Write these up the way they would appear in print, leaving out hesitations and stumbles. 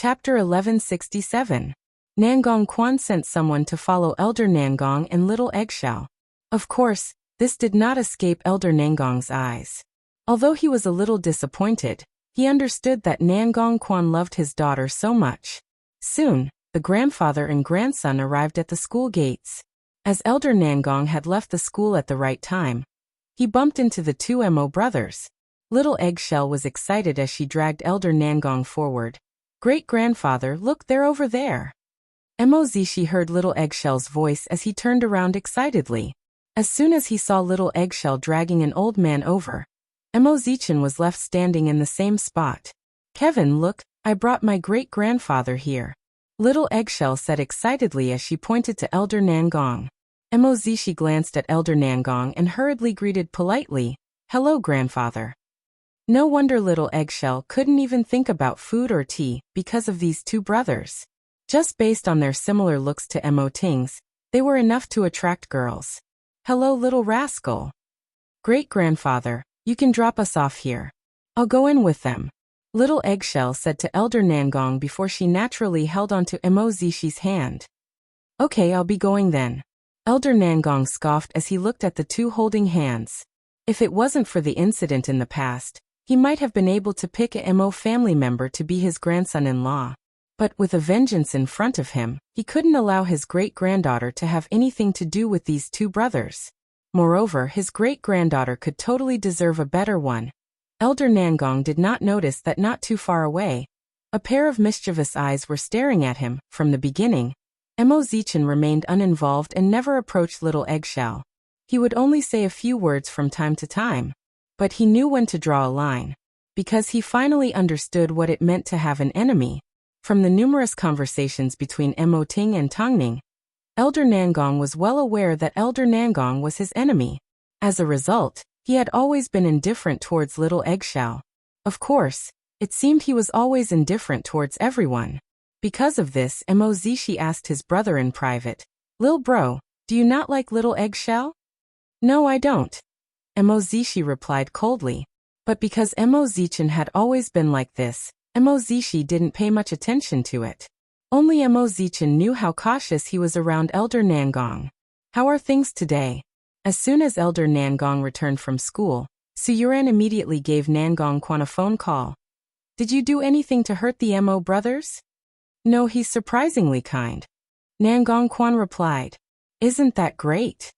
Chapter 1167. Nangong Quan sent someone to follow Elder Nangong and Little Eggshell. Of course, this did not escape Elder Nangong's eyes. Although he was a little disappointed, he understood that Nangong Quan loved his daughter so much. Soon, the grandfather and grandson arrived at the school gates. As Elder Nangong had left the school at the right time, he bumped into the two Mo brothers. Little Eggshell was excited as she dragged Elder Nangong forward. Great-grandfather, look, they're over there. Mo Zishi heard Little Eggshell's voice as he turned around excitedly. As soon as he saw Little Eggshell dragging an old man over, Mo Zichin was left standing in the same spot. Kevin, look, I brought my great-grandfather here. Little Eggshell said excitedly as she pointed to Elder Nangong. Mo Zishi glanced at Elder Nangong and hurriedly greeted politely, "Hello, grandfather." No wonder Little Eggshell couldn't even think about food or tea because of these two brothers. Just based on their similar looks to Mo Tings, they were enough to attract girls. "Hello, little rascal. Great-grandfather, you can drop us off here. I'll go in with them," Little Eggshell said to Elder Nangong before she naturally held onto Mo Zishi's hand. "Okay, I'll be going then." Elder Nangong scoffed as he looked at the two holding hands. If it wasn't for the incident in the past, he might have been able to pick a Mo family member to be his grandson-in-law. But with a vengeance in front of him, he couldn't allow his great-granddaughter to have anything to do with these two brothers. Moreover, his great-granddaughter could totally deserve a better one. Elder Nangong did not notice that not too far away, a pair of mischievous eyes were staring at him. From the beginning, Mo Zichin remained uninvolved and never approached Little Eggshell. He would only say a few words from time to time. But he knew when to draw a line, because he finally understood what it meant to have an enemy. From the numerous conversations between Mo Ting and Tongning, Elder Nangong was well aware that Elder Nangong was his enemy. As a result, he had always been indifferent towards Little Eggshell. Of course, it seemed he was always indifferent towards everyone. Because of this, Mo Zishi asked his brother in private, "Lil bro, do you not like Little Eggshell?" "No, I don't," Mo Zishi replied coldly. But because Mo Zichin had always been like this, Mo Zishi didn't pay much attention to it. Only Mo Zichin knew how cautious he was around Elder Nangong. "How are things today?" As soon as Elder Nangong returned from school, Suyuran immediately gave Nangong Quan a phone call. "Did you do anything to hurt the Mo brothers?" "No, he's surprisingly kind," Nangong Quan replied. "Isn't that great?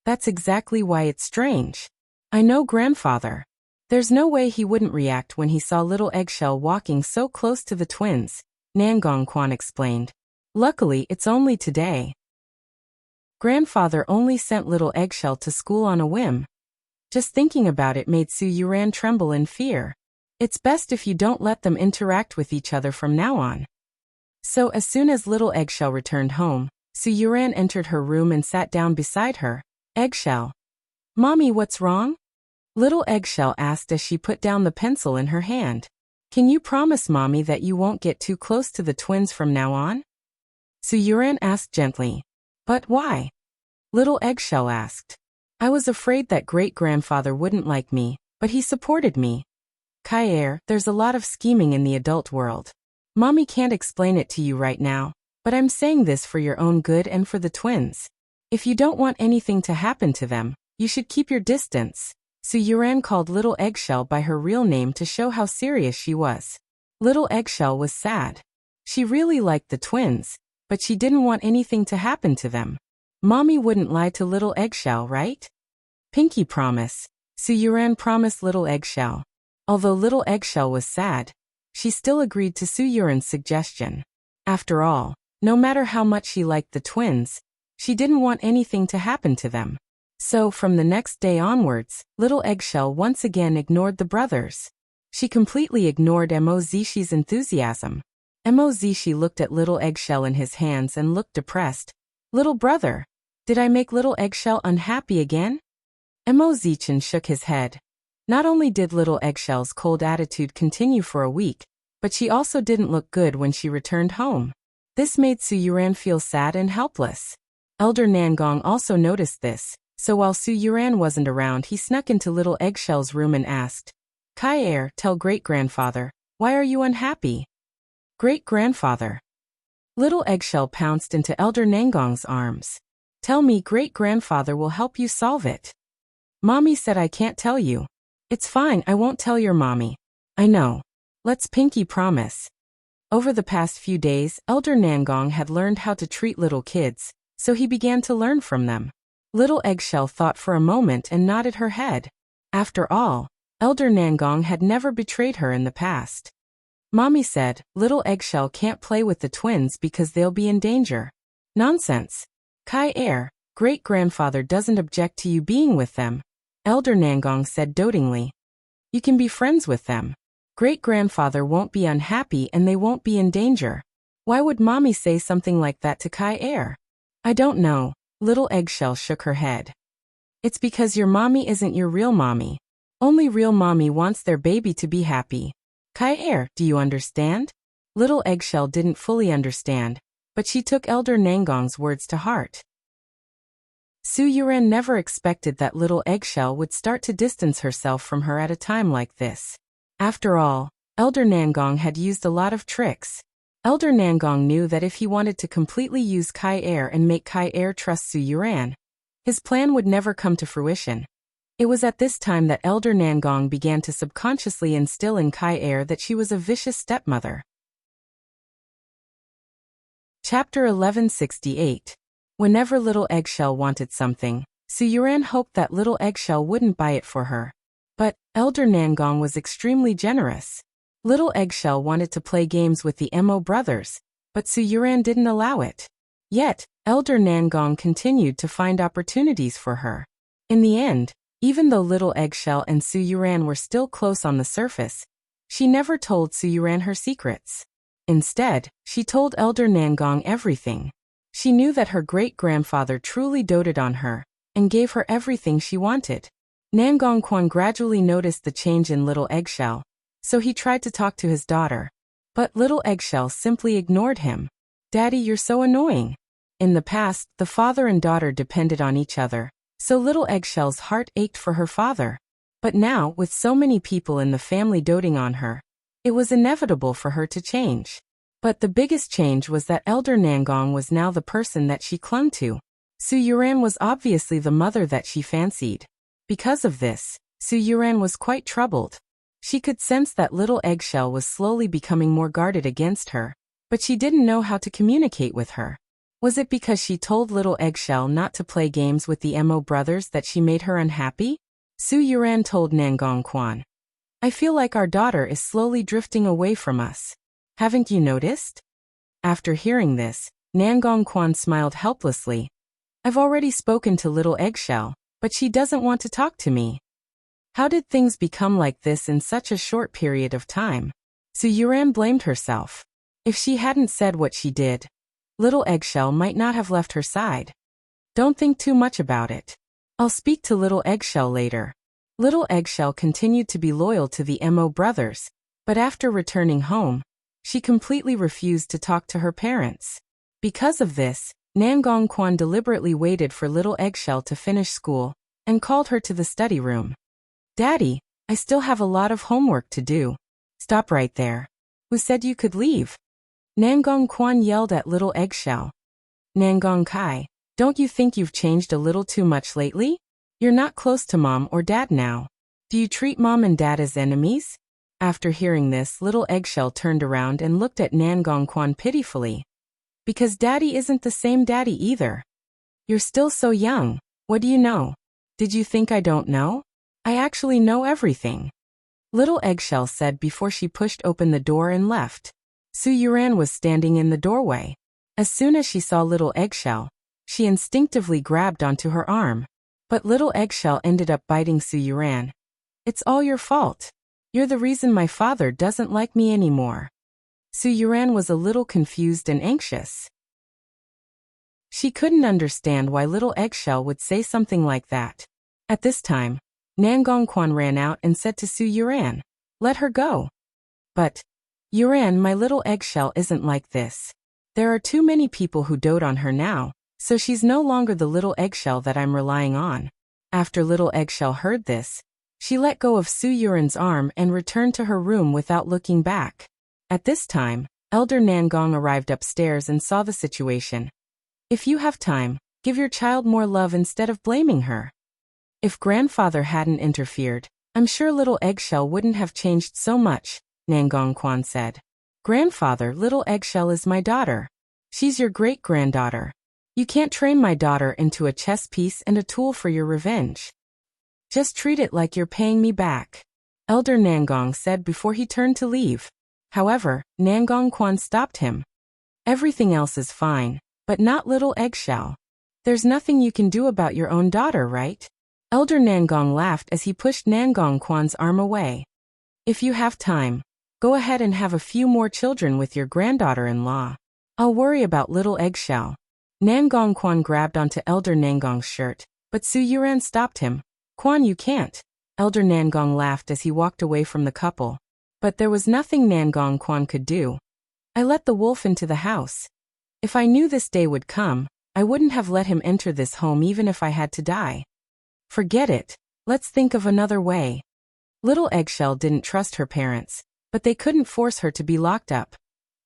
That's exactly why it's strange. I know, grandfather. There's no way he wouldn't react when he saw Little Eggshell walking so close to the twins," Nangong Quan explained. "Luckily, it's only today. Grandfather only sent Little Eggshell to school on a whim." Just thinking about it made Su Yuran tremble in fear. "It's best if you don't let them interact with each other from now on." So as soon as Little Eggshell returned home, Su Yuran entered her room and sat down beside her. "Eggshell. Mommy, what's wrong?" Little Eggshell asked as she put down the pencil in her hand. "Can you promise Mommy that you won't get too close to the twins from now on?" Su Yuran asked gently. "But why?" Little Eggshell asked. "I was afraid that great-grandfather wouldn't like me, but he supported me. Kair, there's a lot of scheming in the adult world. Mommy can't explain it to you right now, but I'm saying this for your own good and for the twins. If you don't want anything to happen to them, you should keep your distance." Su Yuran called Little Eggshell by her real name to show how serious she was. Little Eggshell was sad. She really liked the twins, but she didn't want anything to happen to them. Mommy wouldn't lie to Little Eggshell, right? "Pinky promise." Su Yuran promised Little Eggshell. Although Little Eggshell was sad, she still agreed to Su Yuran's suggestion. After all, no matter how much she liked the twins, she didn't want anything to happen to them. So from the next day onwards, Little Eggshell once again ignored the brothers. She completely ignored Mo Zishi's enthusiasm. Mo Zishi looked at Little Eggshell in his hands and looked depressed. "Little brother, did I make Little Eggshell unhappy again?" Mo Zichin shook his head. Not only did Little Eggshell's cold attitude continue for a week, but she also didn't look good when she returned home. This made Su Yuran feel sad and helpless. Elder Nangong also noticed this, so while Su Yuran wasn't around, he snuck into Little Eggshell's room and asked, "Kair, tell great-grandfather, why are you unhappy?" Great-grandfather. Little Eggshell pounced into Elder Nangong's arms. Tell me, great-grandfather will help you solve it. Mommy said I can't tell you. It's fine, I won't tell your mommy. I know. Let's pinky promise. Over the past few days, Elder Nangong had learned how to treat little kids, so he began to learn from them. Little Eggshell thought for a moment and nodded her head. After all, Elder Nangong had never betrayed her in the past. Mommy said, Little Eggshell can't play with the twins because they'll be in danger. Nonsense. Kai Air, great-grandfather doesn't object to you being with them. Elder Nangong said dotingly. You can be friends with them. Great-grandfather won't be unhappy and they won't be in danger. Why would Mommy say something like that to Kai Air? I don't know. Little Eggshell shook her head. It's because your mommy isn't your real mommy. Only real mommy wants their baby to be happy. Kai Air, do you understand? Little Eggshell didn't fully understand, but she took Elder Nangong's words to heart. Su Yuran never expected that Little Eggshell would start to distance herself from her at a time like this. After all, Elder Nangong had used a lot of tricks. Elder Nangong knew that if he wanted to completely use Kai Air and make Kai Air trust Su Yuran, his plan would never come to fruition. It was at this time that Elder Nangong began to subconsciously instill in Kai Air that she was a vicious stepmother. Chapter 1168. Whenever Little Eggshell wanted something, Su Yuran hoped that Little Eggshell wouldn't buy it for her. But Elder Nangong was extremely generous. Little Eggshell wanted to play games with the Mo brothers, but Su Yuran didn't allow it. Yet, Elder Nangong continued to find opportunities for her. In the end, even though Little Eggshell and Su Yuran were still close on the surface, she never told Su Yuran her secrets. Instead, she told Elder Nangong everything. She knew that her great-grandfather truly doted on her, and gave her everything she wanted. Nangong Quan gradually noticed the change in Little Eggshell, so he tried to talk to his daughter. But Little Eggshell simply ignored him. Daddy, you're so annoying. In the past, the father and daughter depended on each other, so Little Eggshell's heart ached for her father. But now, with so many people in the family doting on her, it was inevitable for her to change. But the biggest change was that Elder Nangong was now the person that she clung to. Su Yuran was obviously the mother that she fancied. Because of this, Su Yuran was quite troubled. She could sense that Little Eggshell was slowly becoming more guarded against her, but she didn't know how to communicate with her. Was it because she told Little Eggshell not to play games with the Mo brothers that she made her unhappy? Su Yuran told Nangong Quan. I feel like our daughter is slowly drifting away from us. Haven't you noticed? After hearing this, Nangong Quan smiled helplessly. I've already spoken to Little Eggshell, but she doesn't want to talk to me. How did things become like this in such a short period of time? Su Yuran blamed herself. If she hadn't said what she did, Little Eggshell might not have left her side. Don't think too much about it. I'll speak to Little Eggshell later. Little Eggshell continued to be loyal to the Mo brothers, but after returning home, she completely refused to talk to her parents. Because of this, Nangong Quan deliberately waited for Little Eggshell to finish school and called her to the study room. Daddy, I still have a lot of homework to do. Stop right there. Who said you could leave? Nangong Quan yelled at Little Eggshell. Nangong Kai, don't you think you've changed a little too much lately? You're not close to Mom or Dad now. Do you treat Mom and Dad as enemies? After hearing this, Little Eggshell turned around and looked at Nangong Quan pitifully. Because Daddy isn't the same Daddy either. You're still so young. What do you know? Did you think I don't know? I actually know everything. Little Eggshell said before she pushed open the door and left. Su Yuran was standing in the doorway. As soon as she saw Little Eggshell, she instinctively grabbed onto her arm. But Little Eggshell ended up biting Su Yuran. It's all your fault. You're the reason my father doesn't like me anymore. Su Yuran was a little confused and anxious. She couldn't understand why Little Eggshell would say something like that. At this time, Nangong Quan ran out and said to Su Yuran, let her go. But, Yuran, my Little Eggshell isn't like this. There are too many people who dote on her now, so she's no longer the Little Eggshell that I'm relying on. After Little Eggshell heard this, she let go of Su Yuran's arm and returned to her room without looking back. At this time, Elder Nangong arrived upstairs and saw the situation. If you have time, give your child more love instead of blaming her. If grandfather hadn't interfered, I'm sure little Eggshell wouldn't have changed so much, Nangong Quan said. Grandfather, little Eggshell is my daughter. She's your great-granddaughter. You can't train my daughter into a chess piece and a tool for your revenge. Just treat it like you're paying me back, Elder Nangong said before he turned to leave. However, Nangong Quan stopped him. Everything else is fine, but not little Eggshell. There's nothing you can do about your own daughter, right? Elder Nangong laughed as he pushed Nangong Quan's arm away. If you have time, go ahead and have a few more children with your granddaughter-in-law. I'll worry about little Eggshell. Nangong Quan grabbed onto Elder Nangong's shirt, but Su Yuran stopped him. Quan, you can't. Elder Nangong laughed as he walked away from the couple. But there was nothing Nangong Quan could do. I let the wolf into the house. If I knew this day would come, I wouldn't have let him enter this home even if I had to die. Forget it. Let's think of another way. Little Eggshell didn't trust her parents, but they couldn't force her to be locked up.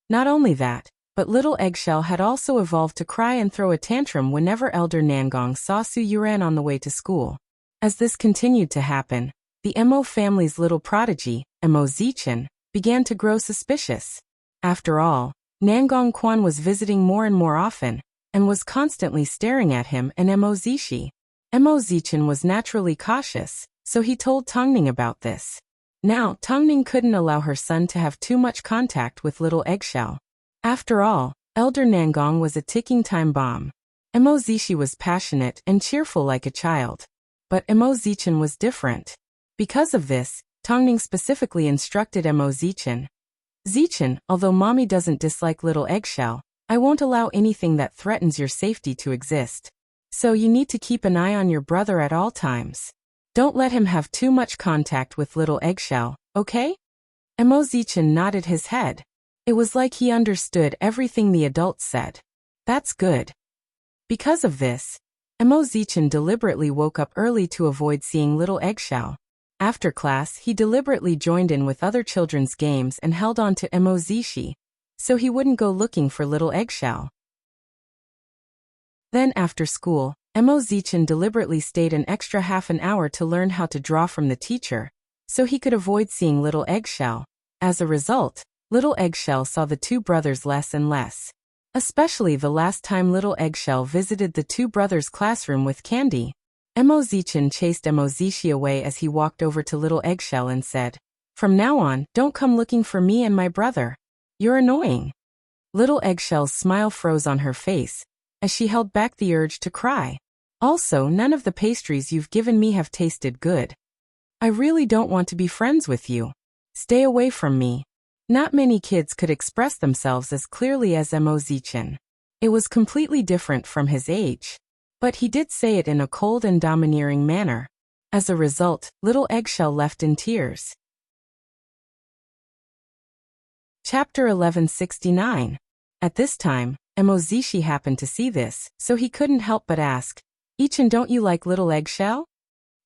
Not only that, but little Eggshell had also evolved to cry and throw a tantrum whenever Elder Nangong saw Su Yuran on the way to school. As this continued to happen, the Mo family's little prodigy, Mo Zichen, began to grow suspicious. After all, Nangong Quan was visiting more and more often, and was constantly staring at him and Mo Zishi. Mo Zichen was naturally cautious, so he told Tongning about this. Now, Tongning couldn't allow her son to have too much contact with little Eggshell. After all, Elder Nangong was a ticking time bomb. Mo Zishi was passionate and cheerful like a child. But Mo Zichen was different. Because of this, Tongning specifically instructed Mo Zichen. Zichen, although mommy doesn't dislike little Eggshell, I won't allow anything that threatens your safety to exist. So you need to keep an eye on your brother at all times. Don't let him have too much contact with little Eggshell, okay? Mo Zichen nodded his head. It was like he understood everything the adults said. That's good. Because of this, Mo Zichen deliberately woke up early to avoid seeing little Eggshell. After class, he deliberately joined in with other children's games and held on to Mo Zishi, so he wouldn't go looking for little Eggshell. Then after school, Mo Zichen deliberately stayed an extra half an hour to learn how to draw from the teacher, so he could avoid seeing little Eggshell. As a result, little Eggshell saw the two brothers less and less. Especially the last time little Eggshell visited the two brothers' classroom with Candy. Mo Zichen chased Mo Zishi away as he walked over to little Eggshell and said, "From now on, don't come looking for me and my brother. You're annoying." Little Eggshell's smile froze on her face, as she held back the urge to cry. Also, none of the pastries you've given me have tasted good. I really don't want to be friends with you. Stay away from me. Not many kids could express themselves as clearly as Mo Zichen. It was completely different from his age. But he did say it in a cold and domineering manner. As a result, little Eggshell left in tears. Chapter 1169. At this time, Mo Zishi happened to see this, so he couldn't help but ask, "Ichin, don't you like little Eggshell?"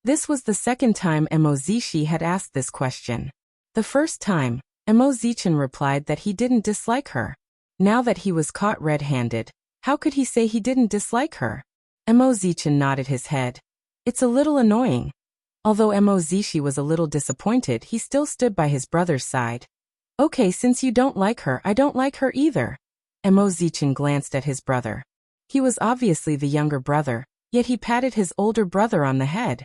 This was the second time Mo Zishi had asked this question. The first time, Mo Zichen replied that he didn't dislike her. Now that he was caught red-handed, how could he say he didn't dislike her? Mo Zichen nodded his head. It's a little annoying. Although Mo Zishi was a little disappointed, he still stood by his brother's side. Okay, since you don't like her, I don't like her either. Mo Zichen glanced at his brother. He was obviously the younger brother, yet he patted his older brother on the head.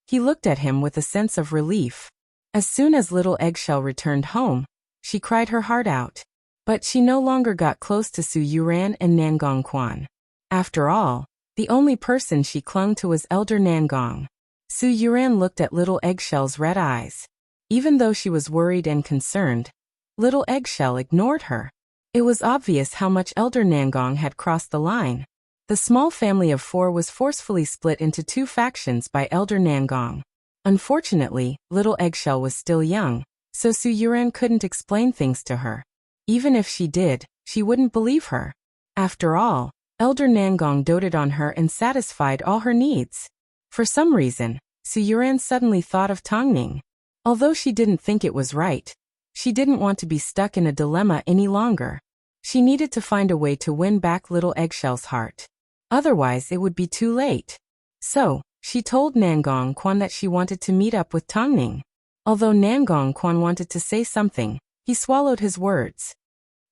He looked at him with a sense of relief. As soon as little Eggshell returned home, she cried her heart out. But she no longer got close to Su Yuran and Nangong Quan. After all, the only person she clung to was Elder Nangong. Su Yuran looked at little Eggshell's red eyes. Even though she was worried and concerned, little Eggshell ignored her. It was obvious how much Elder Nangong had crossed the line. The small family of 4 was forcefully split into 2 factions by Elder Nangong. Unfortunately, little Eggshell was still young, so Su Yuran couldn't explain things to her. Even if she did, she wouldn't believe her. After all, Elder Nangong doted on her and satisfied all her needs. For some reason, Su Yuran suddenly thought of Tongning. Although she didn't think it was right, She didn't want to be stuck in a dilemma any longer. She needed to find a way to win back little Eggshell's heart. Otherwise, it would be too late. So, she told Nangong Quan that she wanted to meet up with Tongning. Although Nangong Quan wanted to say something, he swallowed his words.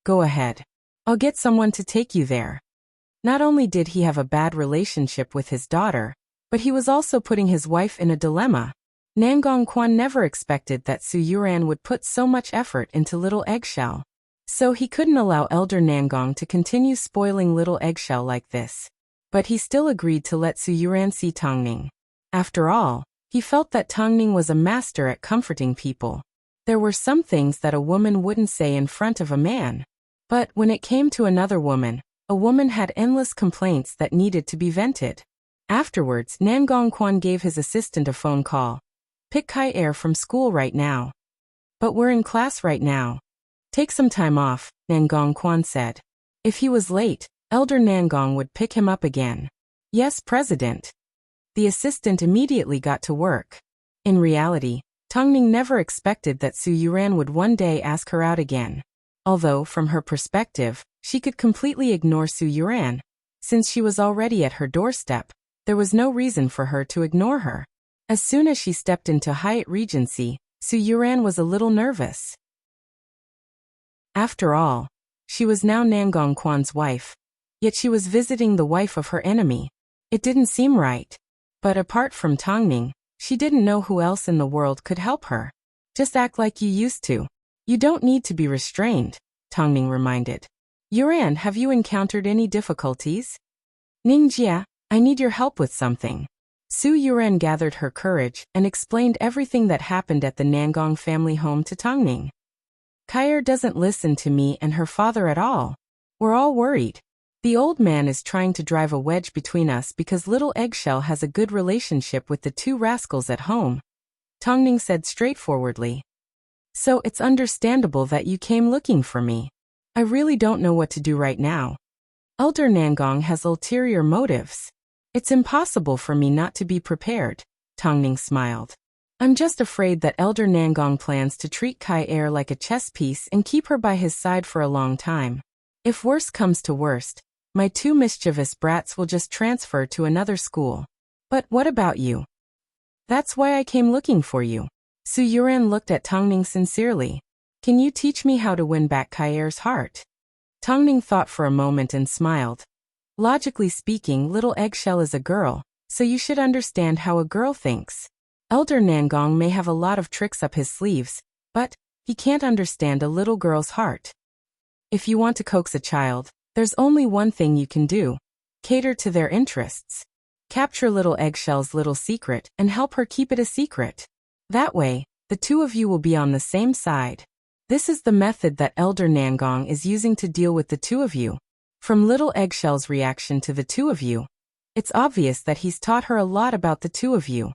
Go ahead. I'll get someone to take you there. Not only did he have a bad relationship with his daughter, but he was also putting his wife in a dilemma. Nangong Quan never expected that Su Yuran would put so much effort into little Eggshell. So he couldn't allow Elder Nangong to continue spoiling little Eggshell like this. But he still agreed to let Su Yuran see Tongning. After all, he felt that Tongning was a master at comforting people. There were some things that a woman wouldn't say in front of a man. But when it came to another woman, a woman had endless complaints that needed to be vented. Afterwards, Nangong Quan gave his assistant a phone call. Pick Kai Er from school right now. But we're in class right now. Take some time off, Nangong Quan said. If he was late, Elder Nangong would pick him up again. Yes, President. The assistant immediately got to work. In reality, Tongning never expected that Su Yuran would one day ask her out again. Although, from her perspective, she could completely ignore Su Yuran. Since she was already at her doorstep, there was no reason for her to ignore her. As soon as she stepped into Hyatt Regency, Su Yuran was a little nervous. After all, she was now Nangong Quan's wife. Yet she was visiting the wife of her enemy. It didn't seem right. But apart from Tongning, she didn't know who else in the world could help her. Just act like you used to. You don't need to be restrained, Tongning reminded. Yuran, have you encountered any difficulties? Ningjia, I need your help with something. Su Yuran gathered her courage and explained everything that happened at the Nangong family home to Tongning. Kaier doesn't listen to me and her father at all. We're all worried. The old man is trying to drive a wedge between us because little Eggshell has a good relationship with the two rascals at home, Tongning said straightforwardly. So it's understandable that you came looking for me. I really don't know what to do right now. Elder Nangong has ulterior motives. It's impossible for me not to be prepared, Tongning smiled. I'm just afraid that Elder Nangong plans to treat Kai Er like a chess piece and keep her by his side for a long time. If worst comes to worst, my two mischievous brats will just transfer to another school. But what about you? That's why I came looking for you. Su Yuran looked at Tongning sincerely. Can you teach me how to win back Kai Er's heart? Tongning thought for a moment and smiled. Logically speaking, little Eggshell is a girl, so you should understand how a girl thinks. Elder Nangong may have a lot of tricks up his sleeves, but he can't understand a little girl's heart. If you want to coax a child, there's only one thing you can do. Cater to their interests. Capture little Eggshell's little secret and help her keep it a secret. That way, the two of you will be on the same side. This is the method that Elder Nangong is using to deal with the two of you. From little Eggshell's reaction to the two of you, it's obvious that he's taught her a lot about the two of you.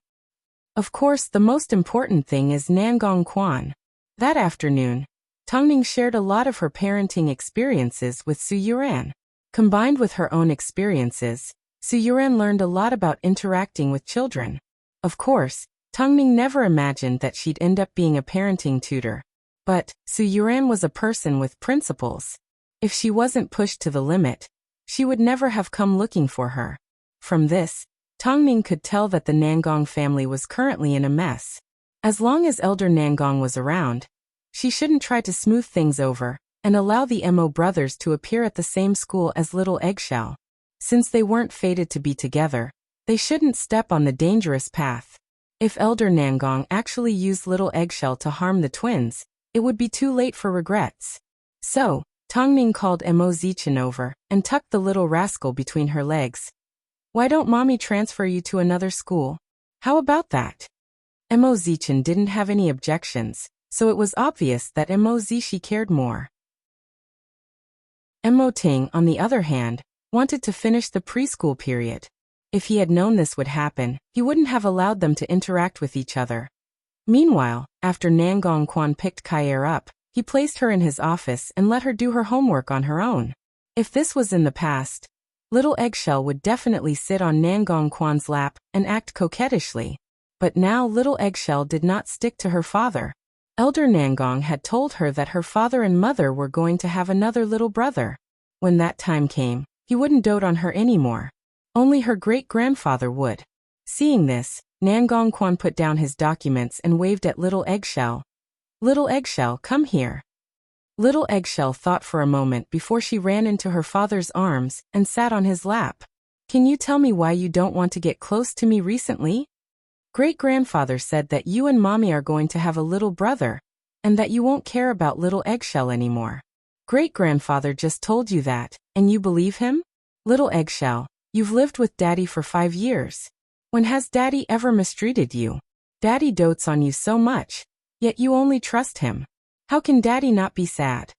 Of course, the most important thing is Nangong Quan. That afternoon, Tongning shared a lot of her parenting experiences with Su Yuran. Combined with her own experiences, Su Yuran learned a lot about interacting with children. Of course, Tongning never imagined that she'd end up being a parenting tutor. But Su Yuran was a person with principles. If she wasn't pushed to the limit, she would never have come looking for her. From this, Tongning could tell that the Nangong family was currently in a mess. As long as Elder Nangong was around, she shouldn't try to smooth things over and allow the Mo brothers to appear at the same school as little Eggshell. Since they weren't fated to be together, they shouldn't step on the dangerous path. If Elder Nangong actually used little Eggshell to harm the twins, it would be too late for regrets. So, Tongning called Mo Zichin over and tucked the little rascal between her legs. Why don't mommy transfer you to another school? How about that? Mo Zichin didn't have any objections, so it was obvious that Mo Zishi cared more. Mo Ting, on the other hand, wanted to finish the preschool period. If he had known this would happen, he wouldn't have allowed them to interact with each other. Meanwhile, after Nangong Quan picked Kaier up, he placed her in his office and let her do her homework on her own. If this was in the past, little Eggshell would definitely sit on Nangong Quan's lap and act coquettishly. But now little Eggshell did not stick to her father. Elder Nangong had told her that her father and mother were going to have another little brother. When that time came, he wouldn't dote on her anymore. Only her great-grandfather would. Seeing this, Nangong Quan put down his documents and waved at Little Eggshell. Little Eggshell, come here. Little Eggshell thought for a moment before she ran into her father's arms and sat on his lap. Can you tell me why you don't want to get close to me recently? Great-grandfather said that you and mommy are going to have a little brother, and that you won't care about Little Eggshell anymore. Great-grandfather just told you that, and you believe him? Little Eggshell, you've lived with Daddy for 5 years. When has Daddy ever mistreated you? Daddy dotes on you so much, yet you only trust him. How can Daddy not be sad?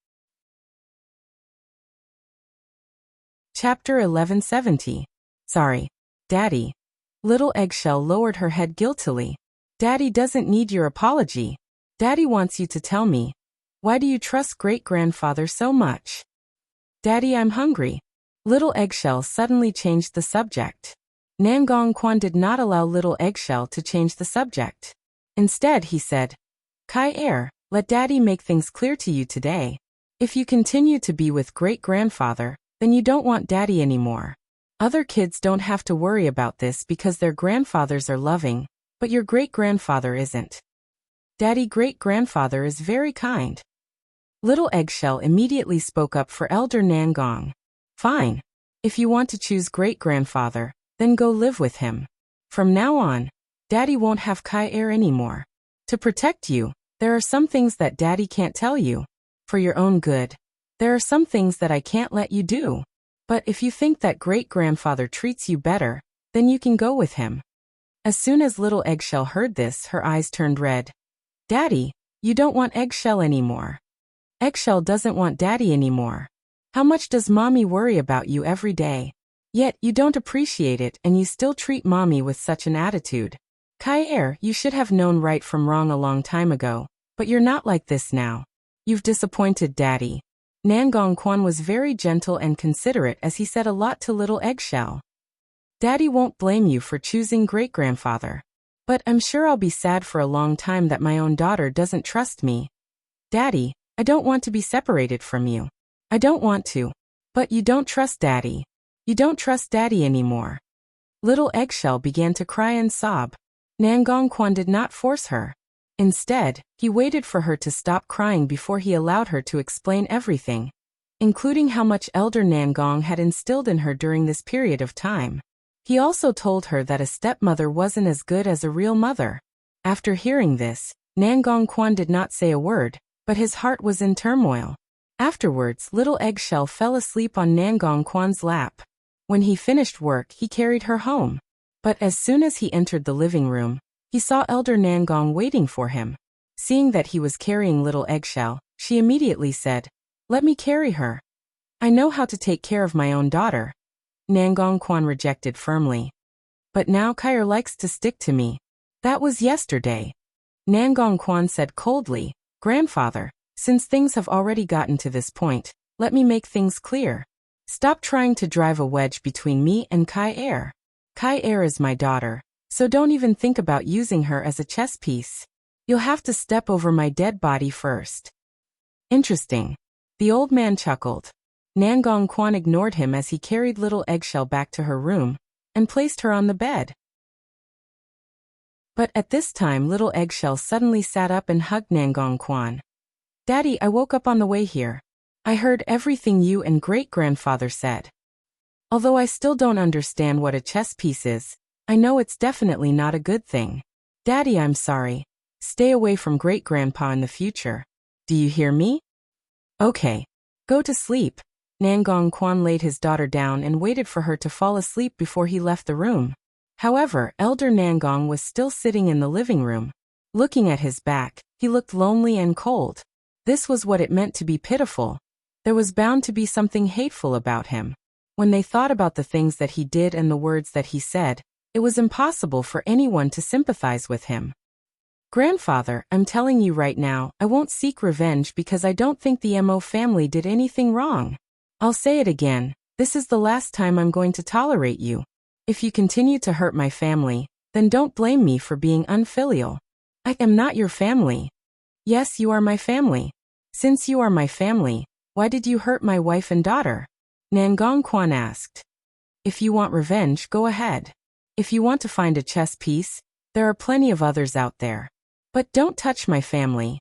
Chapter 1170. Sorry, Daddy. Little Eggshell lowered her head guiltily. Daddy doesn't need your apology. Daddy wants you to tell me. Why do you trust great-grandfather so much? Daddy, I'm hungry. Little Eggshell suddenly changed the subject. Nangong Quan did not allow Little Eggshell to change the subject. Instead, he said, Kai Er, let Daddy make things clear to you today. If you continue to be with great-grandfather, then you don't want Daddy anymore. Other kids don't have to worry about this because their grandfathers are loving, but your great-grandfather isn't. Daddy great-grandfather is very kind. Little Eggshell immediately spoke up for Elder Nangong. Fine. If you want to choose great-grandfather, then go live with him. From now on, Daddy won't have Kai Er anymore. To protect you, there are some things that Daddy can't tell you. For your own good, there are some things that I can't let you do. But if you think that great-grandfather treats you better, then you can go with him. As soon as Little Eggshell heard this, her eyes turned red. Daddy, you don't want Eggshell anymore. Eggshell doesn't want Daddy anymore. How much does Mommy worry about you every day? Yet you don't appreciate it and you still treat Mommy with such an attitude. Kai Er, you should have known right from wrong a long time ago, but you're not like this now. You've disappointed Daddy. Nangong Quan was very gentle and considerate as he said a lot to Little Eggshell. Daddy won't blame you for choosing great-grandfather. But I'm sure I'll be sad for a long time that my own daughter doesn't trust me. Daddy, I don't want to be separated from you. I don't want to. But you don't trust Daddy. You don't trust Daddy anymore. Little Eggshell began to cry and sob. Nangong Quan did not force her. Instead, he waited for her to stop crying before he allowed her to explain everything, including how much Elder Nangong had instilled in her during this period of time. He also told her that a stepmother wasn't as good as a real mother. After hearing this, Nangong Quan did not say a word, but his heart was in turmoil. Afterwards, Little Eggshell fell asleep on Nangong Quan's lap. When he finished work, he carried her home. But as soon as he entered the living room, he saw Elder Nangong waiting for him. Seeing that he was carrying Little Eggshell, she immediately said, Let me carry her. I know how to take care of my own daughter. Nangong Quan rejected firmly. But now Kyer likes to stick to me. That was yesterday. Nangong Quan said coldly, Grandfather, since things have already gotten to this point, let me make things clear. Stop trying to drive a wedge between me and Kai Er. Kai Er is my daughter, so don't even think about using her as a chess piece. You'll have to step over my dead body first. Interesting. The old man chuckled. Nangong Quan ignored him as he carried Little Eggshell back to her room and placed her on the bed. But at this time Little Eggshell suddenly sat up and hugged Nangong Quan. Daddy, I woke up on the way here. I heard everything you and great-grandfather said. Although I still don't understand what a chess piece is, I know it's definitely not a good thing. Daddy, I'm sorry. Stay away from great-grandpa in the future. Do you hear me? Okay. Go to sleep. Nangong Quan laid his daughter down and waited for her to fall asleep before he left the room. However, Elder Nangong was still sitting in the living room. Looking at his back, he looked lonely and cold. This was what it meant to be pitiful. There was bound to be something hateful about him. When they thought about the things that he did and the words that he said, it was impossible for anyone to sympathize with him. Grandfather, I'm telling you right now, I won't seek revenge because I don't think the Mo family did anything wrong. I'll say it again, this is the last time I'm going to tolerate you. If you continue to hurt my family, then don't blame me for being unfilial. I am not your family. Yes, you are my family. Since you are my family, why did you hurt my wife and daughter? Nangong Quan asked. If you want revenge, go ahead. If you want to find a chess piece, there are plenty of others out there. But don't touch my family.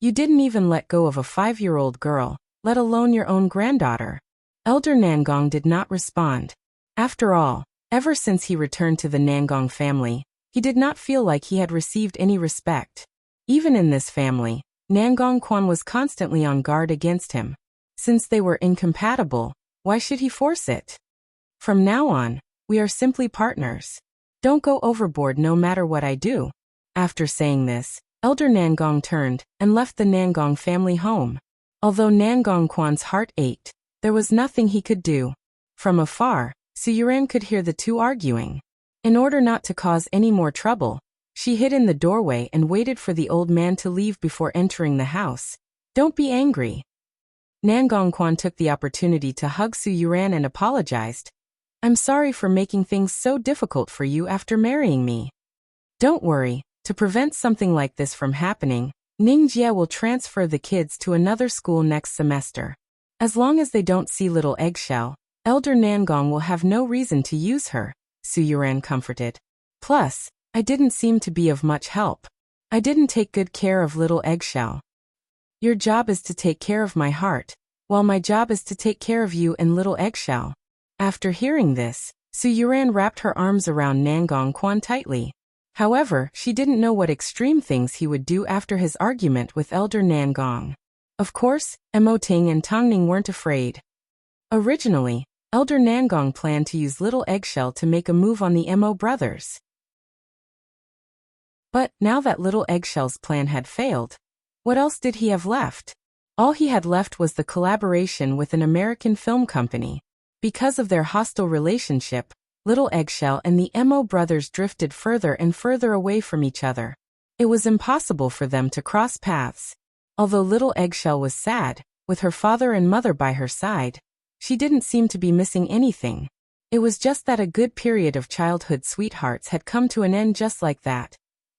You didn't even let go of a 5-year-old girl, let alone your own granddaughter. Elder Nangong did not respond. After all, ever since he returned to the Nangong family, he did not feel like he had received any respect. Even in this family, Nangong Quan was constantly on guard against him. Since they were incompatible, why should he force it? From now on, we are simply partners. Don't go overboard no matter what I do. After saying this, Elder Nangong turned and left the Nangong family home. Although Nangong Quan's heart ached, there was nothing he could do. From afar, Su Yuran could hear the two arguing. In order not to cause any more trouble, she hid in the doorway and waited for the old man to leave before entering the house. Don't be angry. Nangong Quan took the opportunity to hug Su Yuran and apologized. I'm sorry for making things so difficult for you after marrying me. Don't worry, to prevent something like this from happening, Ningjie will transfer the kids to another school next semester. As long as they don't see Little Eggshell, Elder Nangong will have no reason to use her, Su Yuran comforted. Plus, I didn't seem to be of much help. I didn't take good care of Little Eggshell. Your job is to take care of my heart, while my job is to take care of you and Little Eggshell. After hearing this, Su Yuran wrapped her arms around Nangong Quan tightly. However, she didn't know what extreme things he would do after his argument with Elder Nangong. Of course, Mo Ting and Tongning weren't afraid. Originally, Elder Nangong planned to use Little Eggshell to make a move on the Mo brothers. But now that Little Eggshell's plan had failed, what else did he have left? All he had left was the collaboration with an American film company. Because of their hostile relationship, Little Eggshell and the Mo brothers drifted further and further away from each other. It was impossible for them to cross paths. Although Little Eggshell was sad, with her father and mother by her side, she didn't seem to be missing anything. It was just that a good period of childhood sweethearts had come to an end just like that.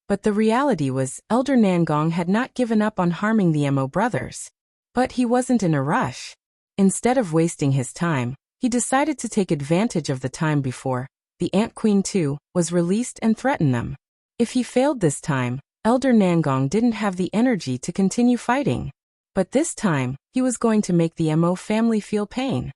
But the reality was, Elder Nangong had not given up on harming the Mo brothers. But he wasn't in a rush. Instead of wasting his time, he decided to take advantage of the time before the Ant Queen 2 was released and threaten them. If he failed this time, Elder Nangong didn't have the energy to continue fighting. But this time, he was going to make the Mo family feel pain.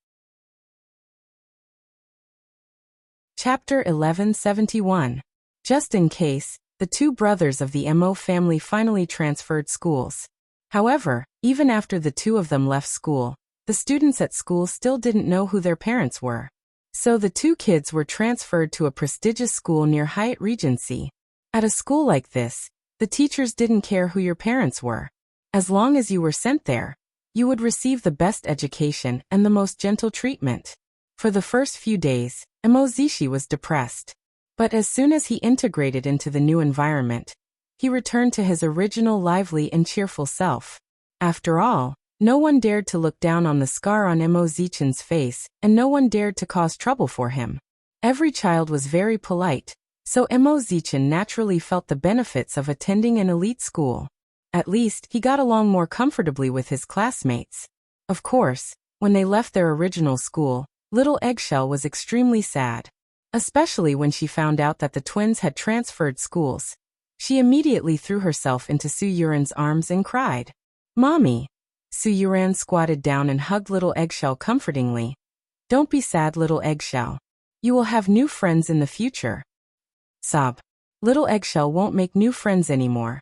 Chapter 1171. Just in case, the two brothers of the Mo family finally transferred schools. However, even after the two of them left school, the students at school still didn't know who their parents were. So the two kids were transferred to a prestigious school near Hyatt Regency. At a school like this, the teachers didn't care who your parents were. As long as you were sent there, you would receive the best education and the most gentle treatment. For the first few days, Mo Zishi was depressed. But as soon as he integrated into the new environment, he returned to his original lively and cheerful self. After all, no one dared to look down on the scar on Mo Zichen's face, and no one dared to cause trouble for him. Every child was very polite, so Mo Zichen naturally felt the benefits of attending an elite school. At least, he got along more comfortably with his classmates. Of course, when they left their original school, Little Eggshell was extremely sad. Especially when she found out that the twins had transferred schools. She immediately threw herself into Su Yuran's arms and cried. Mommy! Su Yuran squatted down and hugged Little Eggshell comfortingly. Don't be sad, Little Eggshell. You will have new friends in the future. Sob. Little Eggshell won't make new friends anymore.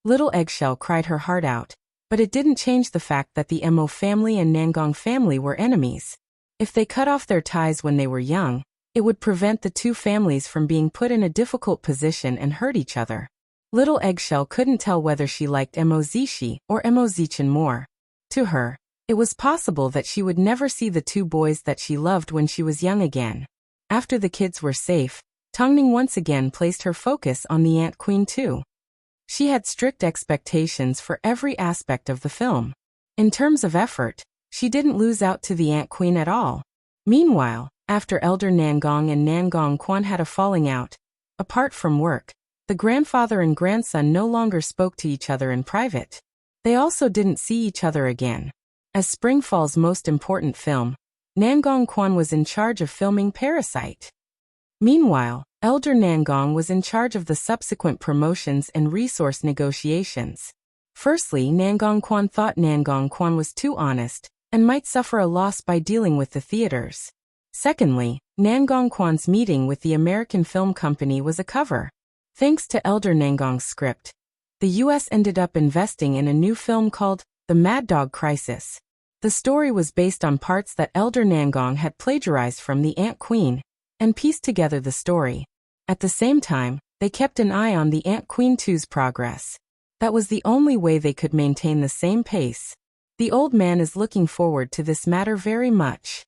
Little Eggshell cried her heart out, but it didn't change the fact that the Mo family and Nangong family were enemies. If they cut off their ties when they were young, it would prevent the two families from being put in a difficult position and hurt each other. Little Eggshell couldn't tell whether she liked Mo Zishi or Mo Zichen more. To her, it was possible that she would never see the two boys that she loved when she was young again. After the kids were safe, Tongning once again placed her focus on the Ant Queen 2. She had strict expectations for every aspect of the film. In terms of effort, she didn't lose out to the Ant Queen at all. Meanwhile, after Elder Nangong and Nangong Quan had a falling out, apart from work, the grandfather and grandson no longer spoke to each other in private. They also didn't see each other again. As Springfall's most important film, Nangong Quan was in charge of filming Parasite. Meanwhile, Elder Nangong was in charge of the subsequent promotions and resource negotiations. Firstly, Nangong Quan thought Nangong Quan was too honest and might suffer a loss by dealing with the theaters. Secondly, Nangong Quan's meeting with the American film company was a cover. Thanks to Elder Nangong's script, the U.S. ended up investing in a new film called The Mad Dog Crisis. The story was based on parts that Elder Nangong had plagiarized from The Ant Queen and pieced together the story. At the same time, they kept an eye on The Ant Queen 2's progress. That was the only way they could maintain the same pace. The old man is looking forward to this matter very much.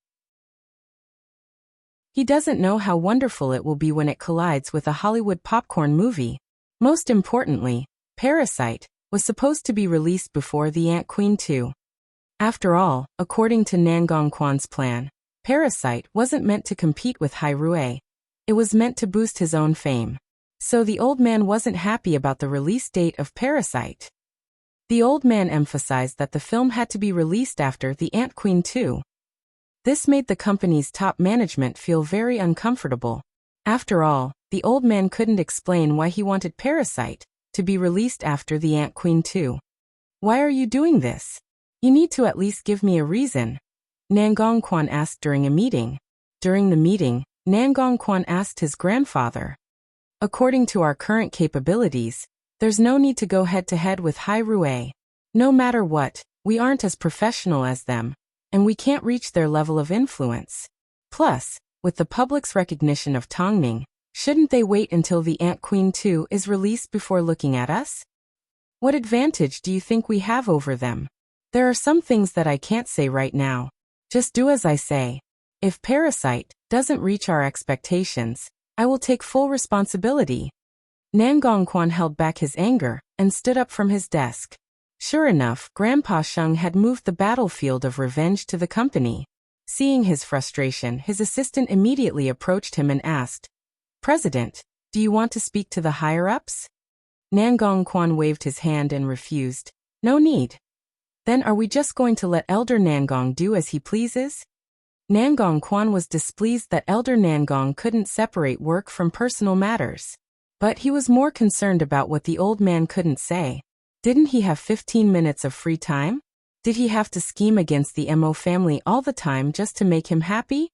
He doesn't know how wonderful it will be when it collides with a Hollywood popcorn movie. Most importantly, Parasite was supposed to be released before The Ant Queen 2. After all, according to Nangong Quan's plan, Parasite wasn't meant to compete with Hai Rui. It was meant to boost his own fame. So the old man wasn't happy about the release date of Parasite. The old man emphasized that the film had to be released after The Ant Queen 2. This made the company's top management feel very uncomfortable. After all, the old man couldn't explain why he wanted Parasite to be released after The Ant Queen 2. Why are you doing this? You need to at least give me a reason, Nangong Quan asked during a meeting. During the meeting, Nangong Quan asked his grandfather. According to our current capabilities, there's no need to go head-to-head with Hai Rui. No matter what, we aren't as professional as them, and we can't reach their level of influence. Plus, with the public's recognition of Tongning, shouldn't they wait until The Ant Queen 2 is released before looking at us? What advantage do you think we have over them? There are some things that I can't say right now. Just do as I say. If Parasite doesn't reach our expectations, I will take full responsibility. Nangong Quan held back his anger and stood up from his desk. Sure enough, Grandpa Sheng had moved the battlefield of revenge to the company. Seeing his frustration, his assistant immediately approached him and asked, "President, do you want to speak to the higher-ups?" Nangong Quan waved his hand and refused. "No need." "Then are we just going to let Elder Nangong do as he pleases?" Nangong Quan was displeased that Elder Nangong couldn't separate work from personal matters. But he was more concerned about what the old man couldn't say. Didn't he have 15 minutes of free time? Did he have to scheme against the Mo family all the time just to make him happy?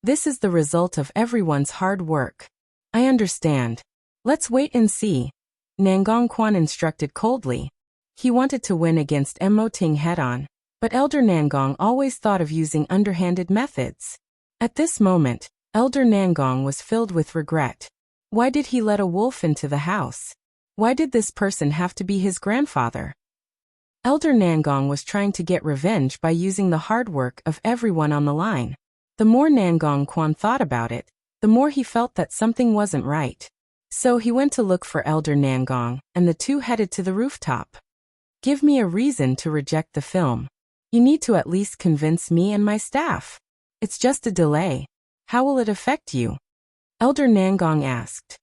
This is the result of everyone's hard work. I understand. Let's wait and see. Nangong Quan instructed coldly. He wanted to win against Mo Ting head-on, but Elder Nangong always thought of using underhanded methods. At this moment, Elder Nangong was filled with regret. Why did he let a wolf into the house? Why did this person have to be his grandfather? Elder Nangong was trying to get revenge by using the hard work of everyone on the line. The more Nangong Quan thought about it, the more he felt that something wasn't right. So he went to look for Elder Nangong, and the two headed to the rooftop. "Give me a reason to reject the film. You need to at least convince me and my staff. It's just a delay. How will it affect you?" Elder Nangong asked.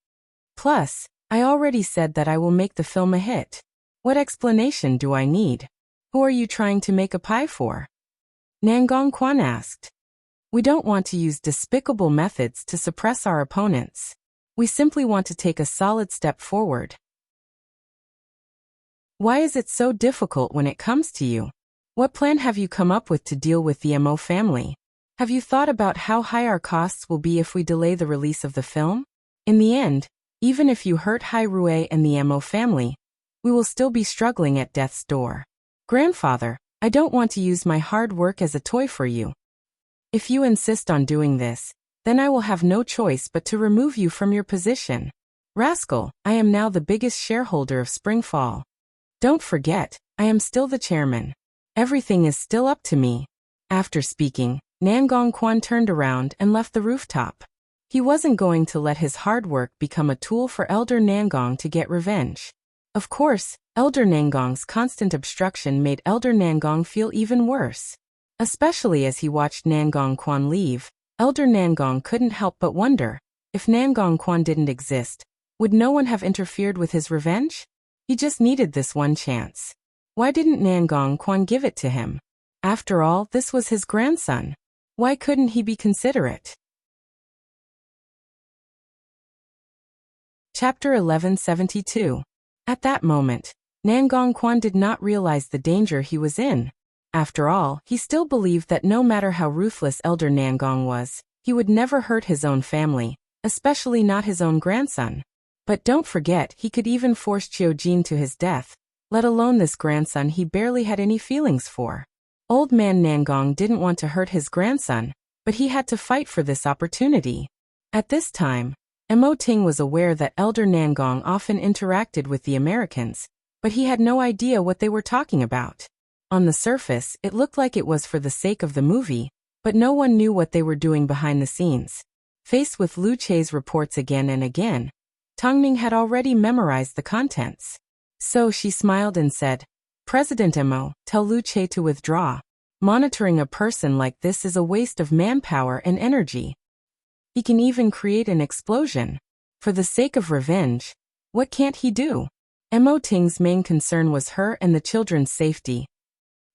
"Plus, I already said that I will make the film a hit. What explanation do I need? Who are you trying to make a pie for?" Nangong Quan asked. "We don't want to use despicable methods to suppress our opponents. We simply want to take a solid step forward." Why is it so difficult when it comes to you? What plan have you come up with to deal with the Mo family? Have you thought about how high our costs will be if we delay the release of the film? In the end, even if you hurt Hai Rui and the Mo family, we will still be struggling at death's door. Grandfather, I don't want to use my hard work as a toy for you. If you insist on doing this, then I will have no choice but to remove you from your position. Rascal, I am now the biggest shareholder of Springfall. Don't forget, I am still the chairman. Everything is still up to me. After speaking, Nangong Quan turned around and left the rooftop. He wasn't going to let his hard work become a tool for Elder Nangong to get revenge. Of course, Elder Nangong's constant obstruction made Elder Nangong feel even worse. Especially as he watched Nangong Quan leave, Elder Nangong couldn't help but wonder, if Nangong Quan didn't exist, would no one have interfered with his revenge? He just needed this one chance. Why didn't Nangong Quan give it to him? After all, this was his grandson. Why couldn't he be considerate? Chapter 1172. At that moment, Nangong Quan did not realize the danger he was in. After all, he still believed that no matter how ruthless Elder Nangong was, he would never hurt his own family, especially not his own grandson. But don't forget, he could even force Chiojin to his death, let alone this grandson he barely had any feelings for. Old man Nangong didn't want to hurt his grandson, but he had to fight for this opportunity. At this time, Mo Ting was aware that Elder Nangong often interacted with the Americans, but he had no idea what they were talking about. On the surface, it looked like it was for the sake of the movie, but no one knew what they were doing behind the scenes. Faced with Lu Che's reports again and again, Tongning had already memorized the contents. So she smiled and said, "President Mo, tell Lu Che to withdraw. Monitoring a person like this is a waste of manpower and energy. He can even create an explosion. For the sake of revenge, what can't he do?" Mo Ting's main concern was her and the children's safety.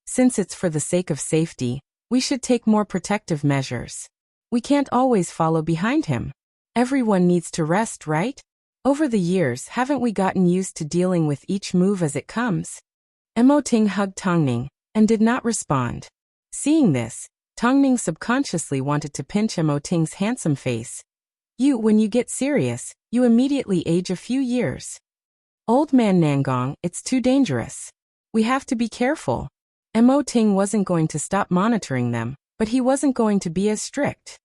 Since it's for the sake of safety, we should take more protective measures. We can't always follow behind him. Everyone needs to rest, right? Over the years, haven't we gotten used to dealing with each move as it comes? Mo Ting hugged Tongning and did not respond. Seeing this, Tongning subconsciously wanted to pinch Mo Ting's handsome face. When you get serious, you immediately age a few years. Old man Nangong, it's too dangerous. We have to be careful. Mo Ting wasn't going to stop monitoring them, but he wasn't going to be as strict.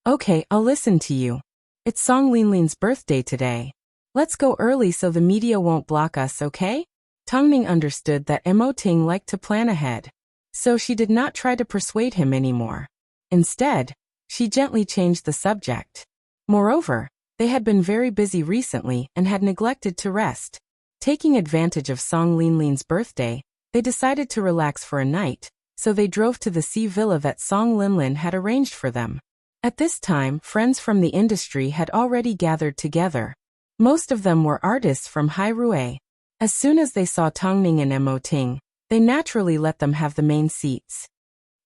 Okay, I'll listen to you. It's Song Linlin's birthday today. Let's go early so the media won't block us, okay? Tongning understood that Mo Ting liked to plan ahead, so she did not try to persuade him anymore. Instead, she gently changed the subject. Moreover, they had been very busy recently and had neglected to rest. Taking advantage of Song Linlin's birthday, they decided to relax for a night, so they drove to the sea villa that Song Linlin had arranged for them. At this time, friends from the industry had already gathered together. Most of them were artists from Hairue. As soon as they saw Tongning and Mo Ting, they naturally let them have the main seats.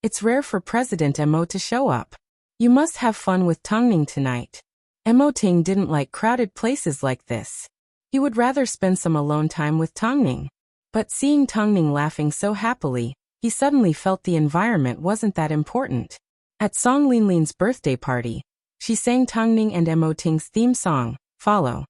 It's rare for President Mo to show up. You must have fun with Tongning tonight. Mo Ting didn't like crowded places like this. He would rather spend some alone time with Tongning. But seeing Tongning laughing so happily, he suddenly felt the environment wasn't that important. At Song Linlin's birthday party, she sang Tongning and Mo Ting's theme song, Follow.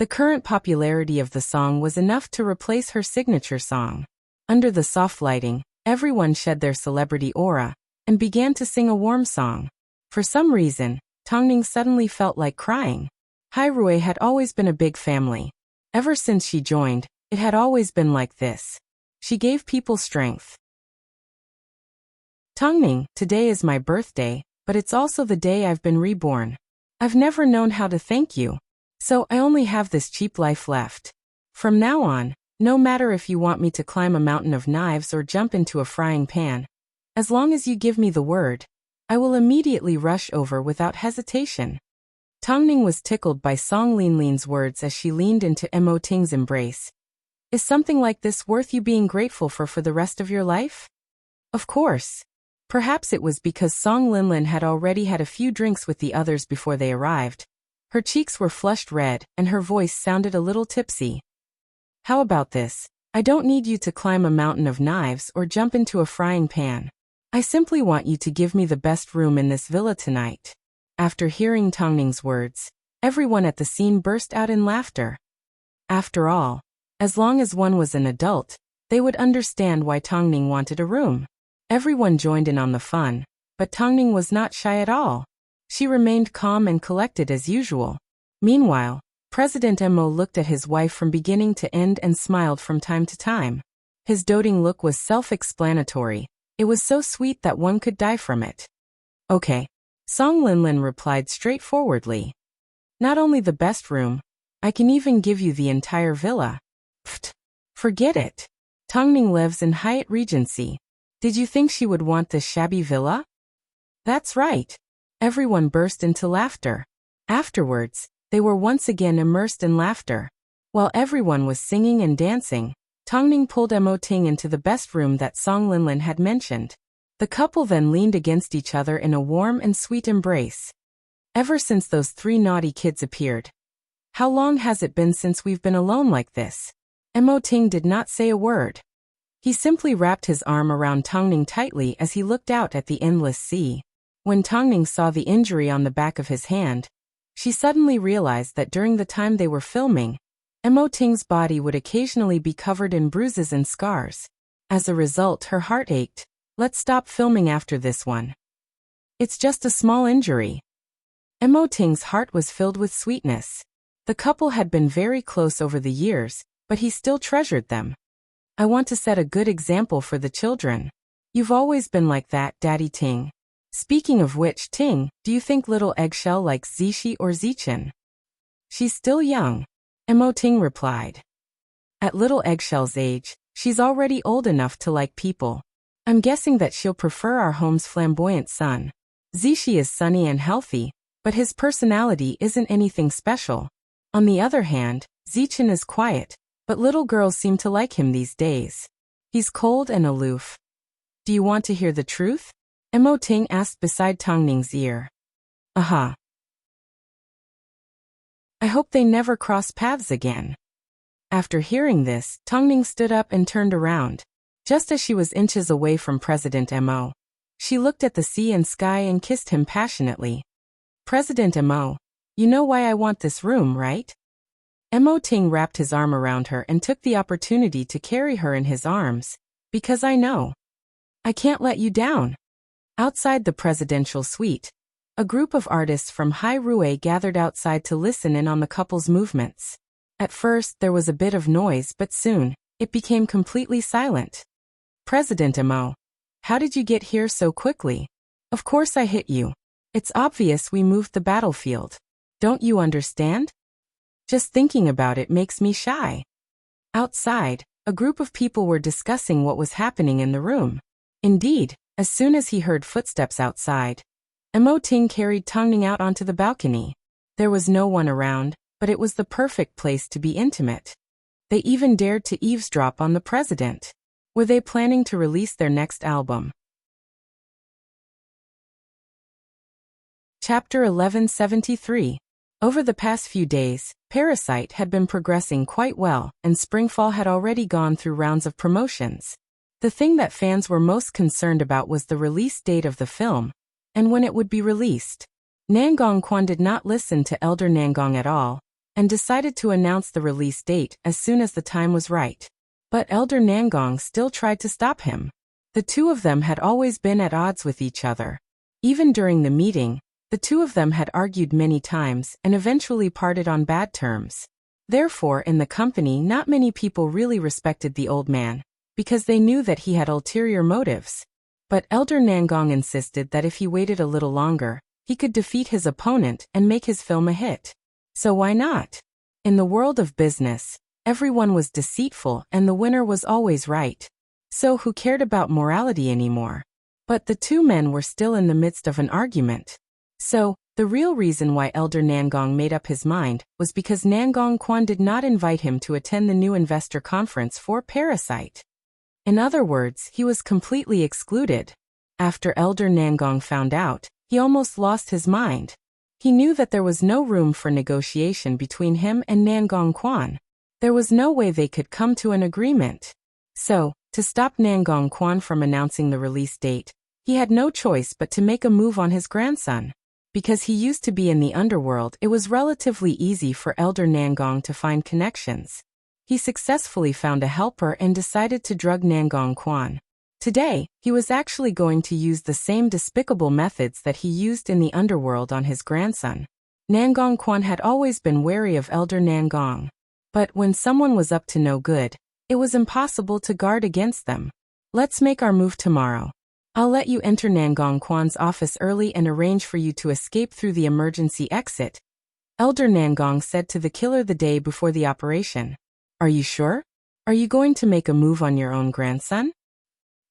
The current popularity of the song was enough to replace her signature song. Under the soft lighting, everyone shed their celebrity aura and began to sing a warm song. For some reason, Tongning suddenly felt like crying. Hairue had always been a big family. Ever since she joined, it had always been like this. She gave people strength. Tongning, today is my birthday, but it's also the day I've been reborn. I've never known how to thank you. So I only have this cheap life left. From now on, no matter if you want me to climb a mountain of knives or jump into a frying pan, as long as you give me the word, I will immediately rush over without hesitation. Tongning was tickled by Song Linlin's words as she leaned into Mo Ting's embrace. Is something like this worth you being grateful for the rest of your life? Of course. Perhaps it was because Song Linlin had already had a few drinks with the others before they arrived. Her cheeks were flushed red, and her voice sounded a little tipsy. How about this? I don't need you to climb a mountain of knives or jump into a frying pan. I simply want you to give me the best room in this villa tonight. After hearing Tongning's words, everyone at the scene burst out in laughter. After all, as long as one was an adult, they would understand why Tongning wanted a room. Everyone joined in on the fun, but Tongning was not shy at all. She remained calm and collected as usual. Meanwhile, President Mo looked at his wife from beginning to end and smiled from time to time. His doting look was self-explanatory. It was so sweet that one could die from it. Okay. Song Linlin replied straightforwardly. Not only the best room, I can even give you the entire villa. Pfft. Forget it. Tongning lives in Hyatt Regency. Did you think she would want this shabby villa? That's right. Everyone burst into laughter. Afterwards, they were once again immersed in laughter. While everyone was singing and dancing, Tongning pulled Mo Ting into the best room that Song Linlin had mentioned. The couple then leaned against each other in a warm and sweet embrace. Ever since those 3 naughty kids appeared. How long has it been since we've been alone like this? Mo Ting did not say a word. He simply wrapped his arm around Tongning tightly as he looked out at the endless sea. When Tongning saw the injury on the back of his hand, she suddenly realized that during the time they were filming, Mo Ting's body would occasionally be covered in bruises and scars. As a result, her heart ached. Let's stop filming after this one. It's just a small injury. Mo Ting's heart was filled with sweetness. The couple had been very close over the years, but he still treasured them. I want to set a good example for the children. You've always been like that, Daddy Ting. Speaking of which, Ting, do you think little Eggshell likes Zishi or Zichin? She's still young. Mo Ting replied. At little Eggshell's age, she's already old enough to like people. I'm guessing that she'll prefer our home's flamboyant son. Zishi is sunny and healthy, but his personality isn't anything special. On the other hand, Zichin is quiet, but little girls seem to like him these days. He's cold and aloof. Do you want to hear the truth? Mo Ting asked beside Tongning's ear. Aha. I hope they never cross paths again. After hearing this, Tongning stood up and turned around. Just as she was inches away from President Mo, she looked at the sea and sky and kissed him passionately. President Mo, you know why I want this room, right? Mo Ting wrapped his arm around her and took the opportunity to carry her in his arms. Because I know. I can't let you down. Outside the presidential suite, a group of artists from Hai Rui gathered outside to listen in on the couple's movements. At first, there was a bit of noise, but soon, it became completely silent. President Mo, how did you get here so quickly? Of course I hit you. It's obvious we moved the battlefield. Don't you understand? Just thinking about it makes me shy. Outside, a group of people were discussing what was happening in the room. Indeed, as soon as he heard footsteps outside, Mo Ting carried Tongning out onto the balcony. There was no one around, but it was the perfect place to be intimate. They even dared to eavesdrop on the president. Were they planning to release their next album? Chapter 1173. Over the past few days, Parasite had been progressing quite well, and Springfall had already gone through rounds of promotions. The thing that fans were most concerned about was the release date of the film, and when it would be released. Nangong Quan did not listen to Elder Nangong at all, and decided to announce the release date as soon as the time was right. But Elder Nangong still tried to stop him. The two of them had always been at odds with each other. Even during the meeting, the two of them had argued many times and eventually parted on bad terms. Therefore, in the company, not many people really respected the old man, because they knew that he had ulterior motives. But Elder Nangong insisted that if he waited a little longer, he could defeat his opponent and make his film a hit. So why not? In the world of business, everyone was deceitful and the winner was always right. So who cared about morality anymore? But the two men were still in the midst of an argument. So, the real reason why Elder Nangong made up his mind was because Nangong Quan did not invite him to attend the new investor conference for Parasite. In other words, he was completely excluded. After Elder Nangong found out, he almost lost his mind. He knew that there was no room for negotiation between him and Nangong Quan. There was no way they could come to an agreement. So, to stop Nangong Quan from announcing the release date, he had no choice but to make a move on his grandson. Because he used to be in the underworld, it was relatively easy for Elder Nangong to find connections. He successfully found a helper and decided to drug Nangong Quan. Today, he was actually going to use the same despicable methods that he used in the underworld on his grandson. Nangong Quan had always been wary of Elder Nangong. But when someone was up to no good, it was impossible to guard against them. Let's make our move tomorrow. I'll let you enter Nangong Quan's office early and arrange for you to escape through the emergency exit, Elder Nangong said to the killer the day before the operation. Are you sure? Are you going to make a move on your own grandson?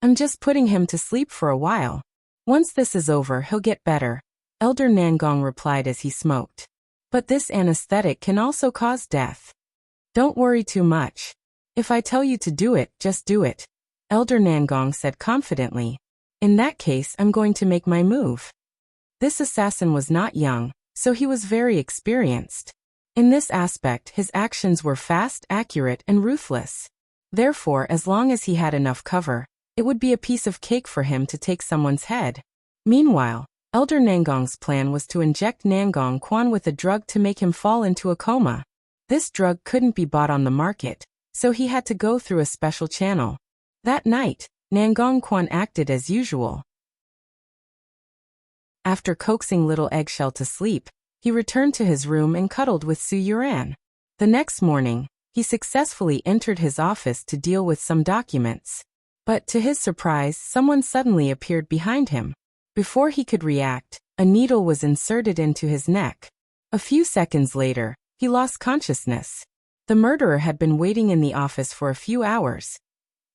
I'm just putting him to sleep for a while. Once this is over, he'll get better, Elder Nangong replied as he smoked. But this anesthetic can also cause death. Don't worry too much. If I tell you to do it, just do it, Elder Nangong said confidently. In that case, I'm going to make my move. This assassin was not young, so he was very experienced. In this aspect, his actions were fast, accurate, and ruthless. Therefore, as long as he had enough cover, it would be a piece of cake for him to take someone's head. Meanwhile, Elder Nangong's plan was to inject Nangong Quan with a drug to make him fall into a coma. This drug couldn't be bought on the market, so he had to go through a special channel. That night, Nangong Quan acted as usual. After coaxing little Eggshell to sleep, he returned to his room and cuddled with Su Yuran. The next morning, he successfully entered his office to deal with some documents. But to his surprise, someone suddenly appeared behind him. Before he could react, a needle was inserted into his neck. A few seconds later, he lost consciousness. The murderer had been waiting in the office for a few hours.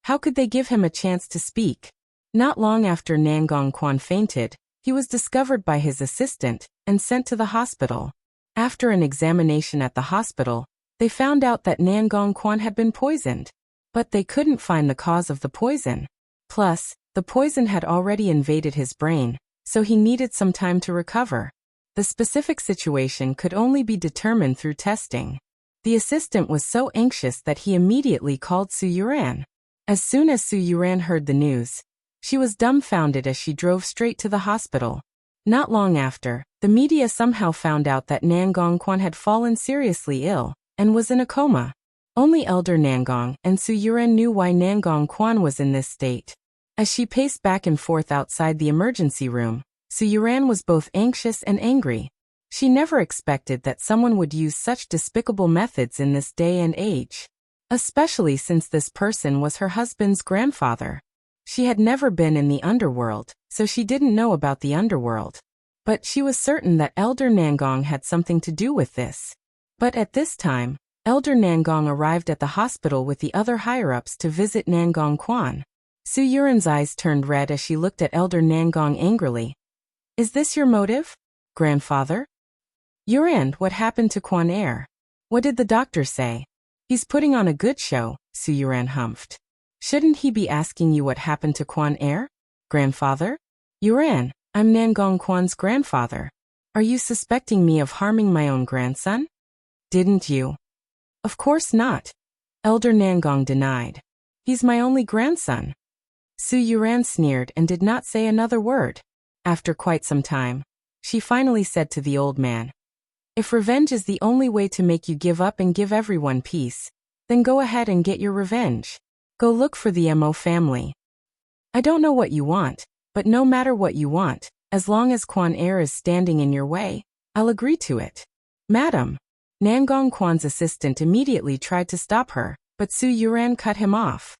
How could they give him a chance to speak? Not long after Nangong Quan fainted, he was discovered by his assistant and sent to the hospital. After an examination at the hospital, they found out that Nangong Quan had been poisoned. But they couldn't find the cause of the poison. Plus, the poison had already invaded his brain, so he needed some time to recover. The specific situation could only be determined through testing. The assistant was so anxious that he immediately called Su Yuran. As soon as Su Yuran heard the news, she was dumbfounded as she drove straight to the hospital. Not long after, the media somehow found out that Nangong Quan had fallen seriously ill and was in a coma. Only Elder Nangong and Su Yuran knew why Nangong Quan was in this state. As she paced back and forth outside the emergency room, Su Yuran was both anxious and angry. She never expected that someone would use such despicable methods in this day and age. Especially since this person was her husband's grandfather. She had never been in the underworld, so she didn't know about the underworld. But she was certain that Elder Nangong had something to do with this. But at this time, Elder Nangong arrived at the hospital with the other higher-ups to visit Nangong Quan. Su Yuran's eyes turned red as she looked at Elder Nangong angrily. Is this your motive, grandfather? Yuran, what happened to Quan Air? What did the doctor say? He's putting on a good show, Su Yuran humphed. Shouldn't he be asking you what happened to Quan Air, grandfather? Yuran, I'm Nangong Quan's grandfather. Are you suspecting me of harming my own grandson? Didn't you? Of course not. Elder Nangong denied. He's my only grandson. Su Yuran sneered and did not say another word. After quite some time, she finally said to the old man, if revenge is the only way to make you give up and give everyone peace, then go ahead and get your revenge. Go look for the Mo family. I don't know what you want, but no matter what you want, as long as Quan Air is standing in your way, I'll agree to it. Madam. Nangong Quan's assistant immediately tried to stop her, but Su Yuran cut him off.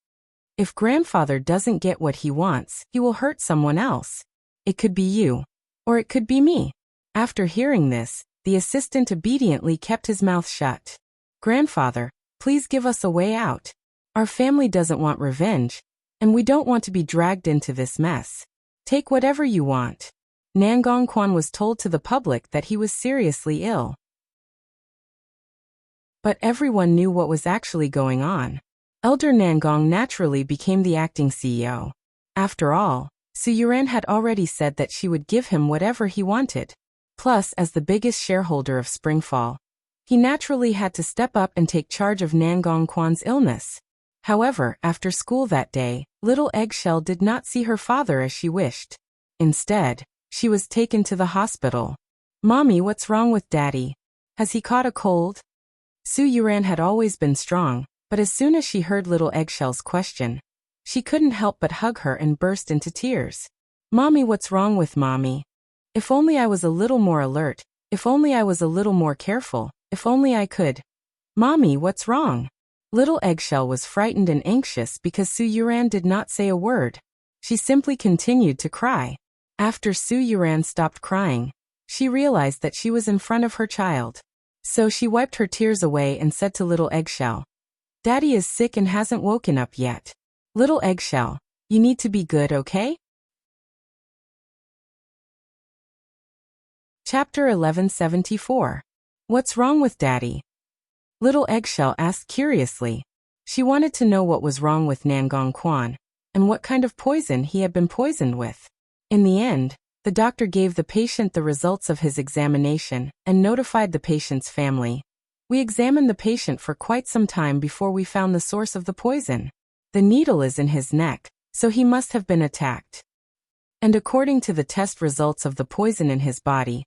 If grandfather doesn't get what he wants, he will hurt someone else. It could be you. Or it could be me. After hearing this, the assistant obediently kept his mouth shut. Grandfather, please give us a way out. Our family doesn't want revenge, and we don't want to be dragged into this mess. Take whatever you want. Nangong Quan was told to the public that he was seriously ill. But everyone knew what was actually going on. Elder Nangong naturally became the acting CEO. After all, Su Yuran had already said that she would give him whatever he wanted. Plus, as the biggest shareholder of Springfall, he naturally had to step up and take charge of Nangong Quan's illness. However, after school that day, little Eggshell did not see her father as she wished. Instead, she was taken to the hospital. Mommy, what's wrong with Daddy? Has he caught a cold? Su Yuran had always been strong, but as soon as she heard little Eggshell's question, she couldn't help but hug her and burst into tears. Mommy, what's wrong with Mommy? If only I was a little more alert, if only I was a little more careful, if only I could. Mommy, what's wrong? Little Eggshell was frightened and anxious because Su Yuran did not say a word. She simply continued to cry. After Su Yuran stopped crying, she realized that she was in front of her child. So she wiped her tears away and said to little Eggshell, Daddy is sick and hasn't woken up yet. Little Eggshell, you need to be good, okay? Chapter 1174. What's wrong with Daddy? Little Eggshell asked curiously. She wanted to know what was wrong with Nangong Quan, and what kind of poison he had been poisoned with. In the end, the doctor gave the patient the results of his examination and notified the patient's family. We examined the patient for quite some time before we found the source of the poison. The needle is in his neck, so he must have been attacked. And according to the test results of the poison in his body,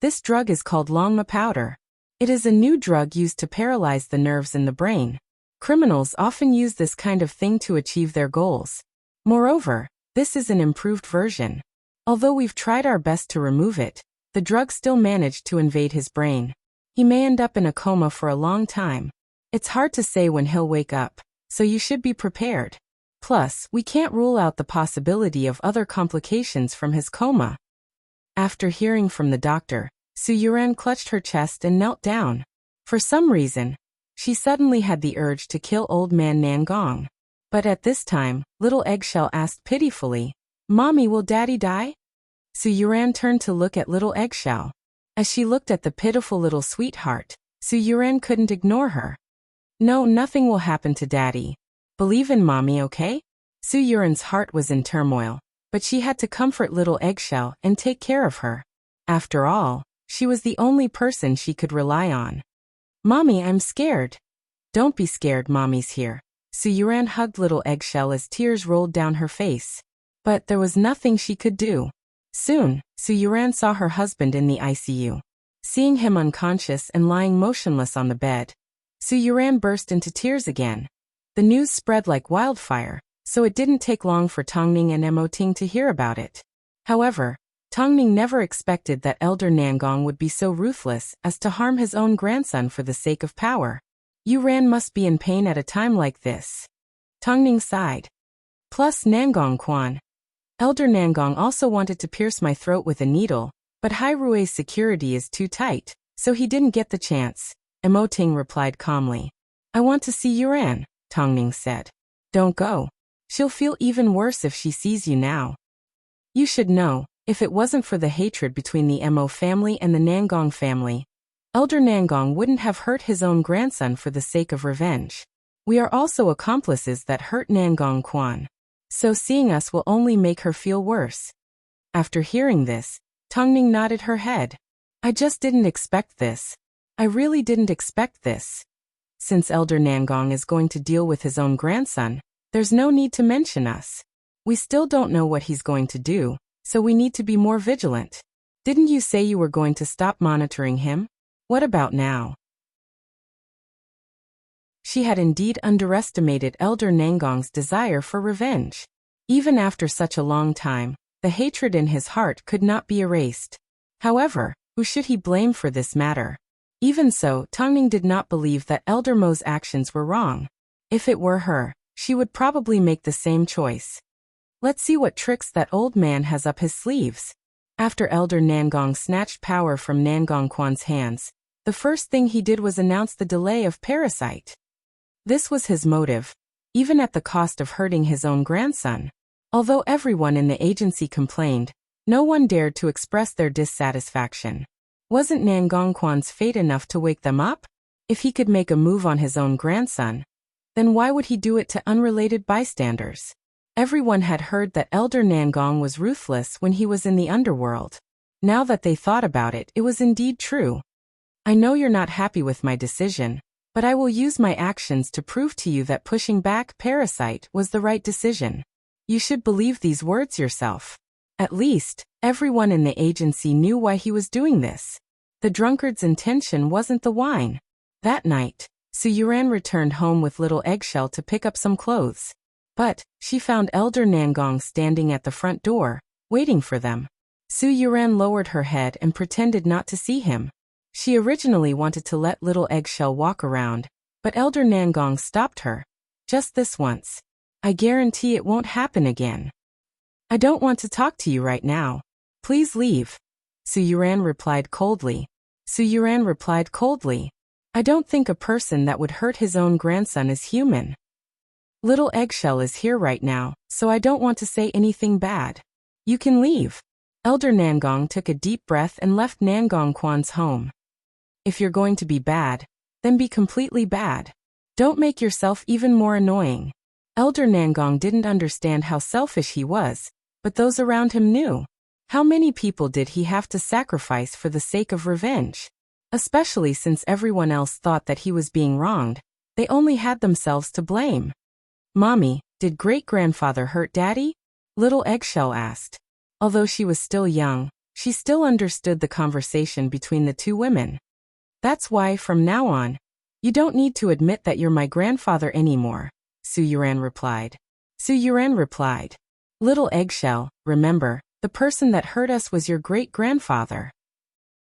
this drug is called Longma powder. It is a new drug used to paralyze the nerves in the brain. Criminals often use this kind of thing to achieve their goals. Moreover, this is an improved version. Although we've tried our best to remove it, the drug still managed to invade his brain. He may end up in a coma for a long time. It's hard to say when he'll wake up, so you should be prepared. Plus, we can't rule out the possibility of other complications from his coma. After hearing from the doctor, Su Yuran clutched her chest and knelt down. For some reason, she suddenly had the urge to kill old man Nangong. But at this time, little Eggshell asked pitifully, "Mommy, will Daddy die?" Su Yuran turned to look at little Eggshell. As she looked at the pitiful little sweetheart, Su Yuran couldn't ignore her. "No, nothing will happen to Daddy. Believe in Mommy, okay?" Su Yuran's heart was in turmoil, but she had to comfort little Eggshell and take care of her. After all, she was the only person she could rely on. "Mommy, I'm scared." "Don't be scared, Mommy's here." Su Yuran hugged little Eggshell as tears rolled down her face. But there was nothing she could do. Soon, Su Yuran saw her husband in the ICU. Seeing him unconscious and lying motionless on the bed, Su Yuran burst into tears again. The news spread like wildfire, so it didn't take long for Tongning and Emoting to hear about it. However, Tongning never expected that Elder Nangong would be so ruthless as to harm his own grandson for the sake of power. Yuran must be in pain at a time like this. Tongning sighed. Plus Nangong Quan. Elder Nangong also wanted to pierce my throat with a needle, but Hai Rui's security is too tight, so he didn't get the chance. Emoting replied calmly. "I want to see Yuran," Tongning said. "Don't go. She'll feel even worse if she sees you now. You should know, if it wasn't for the hatred between the Mo family and the Nangong family, Elder Nangong wouldn't have hurt his own grandson for the sake of revenge. We are also accomplices that hurt Nangong Quan. So seeing us will only make her feel worse." After hearing this, Tongning nodded her head. "I just didn't expect this. I really didn't expect this. Since Elder Nangong is going to deal with his own grandson, there's no need to mention us. We still don't know what he's going to do, so we need to be more vigilant. Didn't you say you were going to stop monitoring him? What about now?" She had indeed underestimated Elder Nangong's desire for revenge. Even after such a long time, the hatred in his heart could not be erased. However, who should he blame for this matter? Even so, Tongning did not believe that Elder Mo's actions were wrong. If it were her, she would probably make the same choice. Let's see what tricks that old man has up his sleeves. After Elder Nangong snatched power from Nangong Quan's hands, the first thing he did was announce the delay of Parasite. This was his motive, even at the cost of hurting his own grandson. Although everyone in the agency complained, no one dared to express their dissatisfaction. Wasn't Nangong Quan's fate enough to wake them up? If he could make a move on his own grandson, then why would he do it to unrelated bystanders? Everyone had heard that Elder Nangong was ruthless when he was in the underworld. Now that they thought about it, it was indeed true. "I know you're not happy with my decision, but I will use my actions to prove to you that pushing back Parasite was the right decision. You should believe these words yourself." At least, everyone in the agency knew why he was doing this. The drunkard's intention wasn't the wine. That night, Su Yuran returned home with little Eggshell to pick up some clothes. But she found Elder Nangong standing at the front door, waiting for them. Su Yuran lowered her head and pretended not to see him. She originally wanted to let little Eggshell walk around, but Elder Nangong stopped her. "Just this once. I guarantee it won't happen again. I don't want to talk to you right now. Please leave." Su Yuran replied coldly. "I don't think a person that would hurt his own grandson is human. Little Eggshell is here right now, so I don't want to say anything bad. You can leave." Elder Nangong took a deep breath and left Nangong Quan's home. If you're going to be bad, then be completely bad. Don't make yourself even more annoying. Elder Nangong didn't understand how selfish he was, but those around him knew. How many people did he have to sacrifice for the sake of revenge? Especially since everyone else thought that he was being wronged, they only had themselves to blame. Mommy, did great-grandfather hurt Daddy? Little Eggshell asked. Although she was still young, she still understood the conversation between the two women. That's why, from now on, you don't need to admit that you're my grandfather anymore, Su Yuran replied. Su Yuran replied, Little Eggshell, remember, the person that hurt us was your great-grandfather.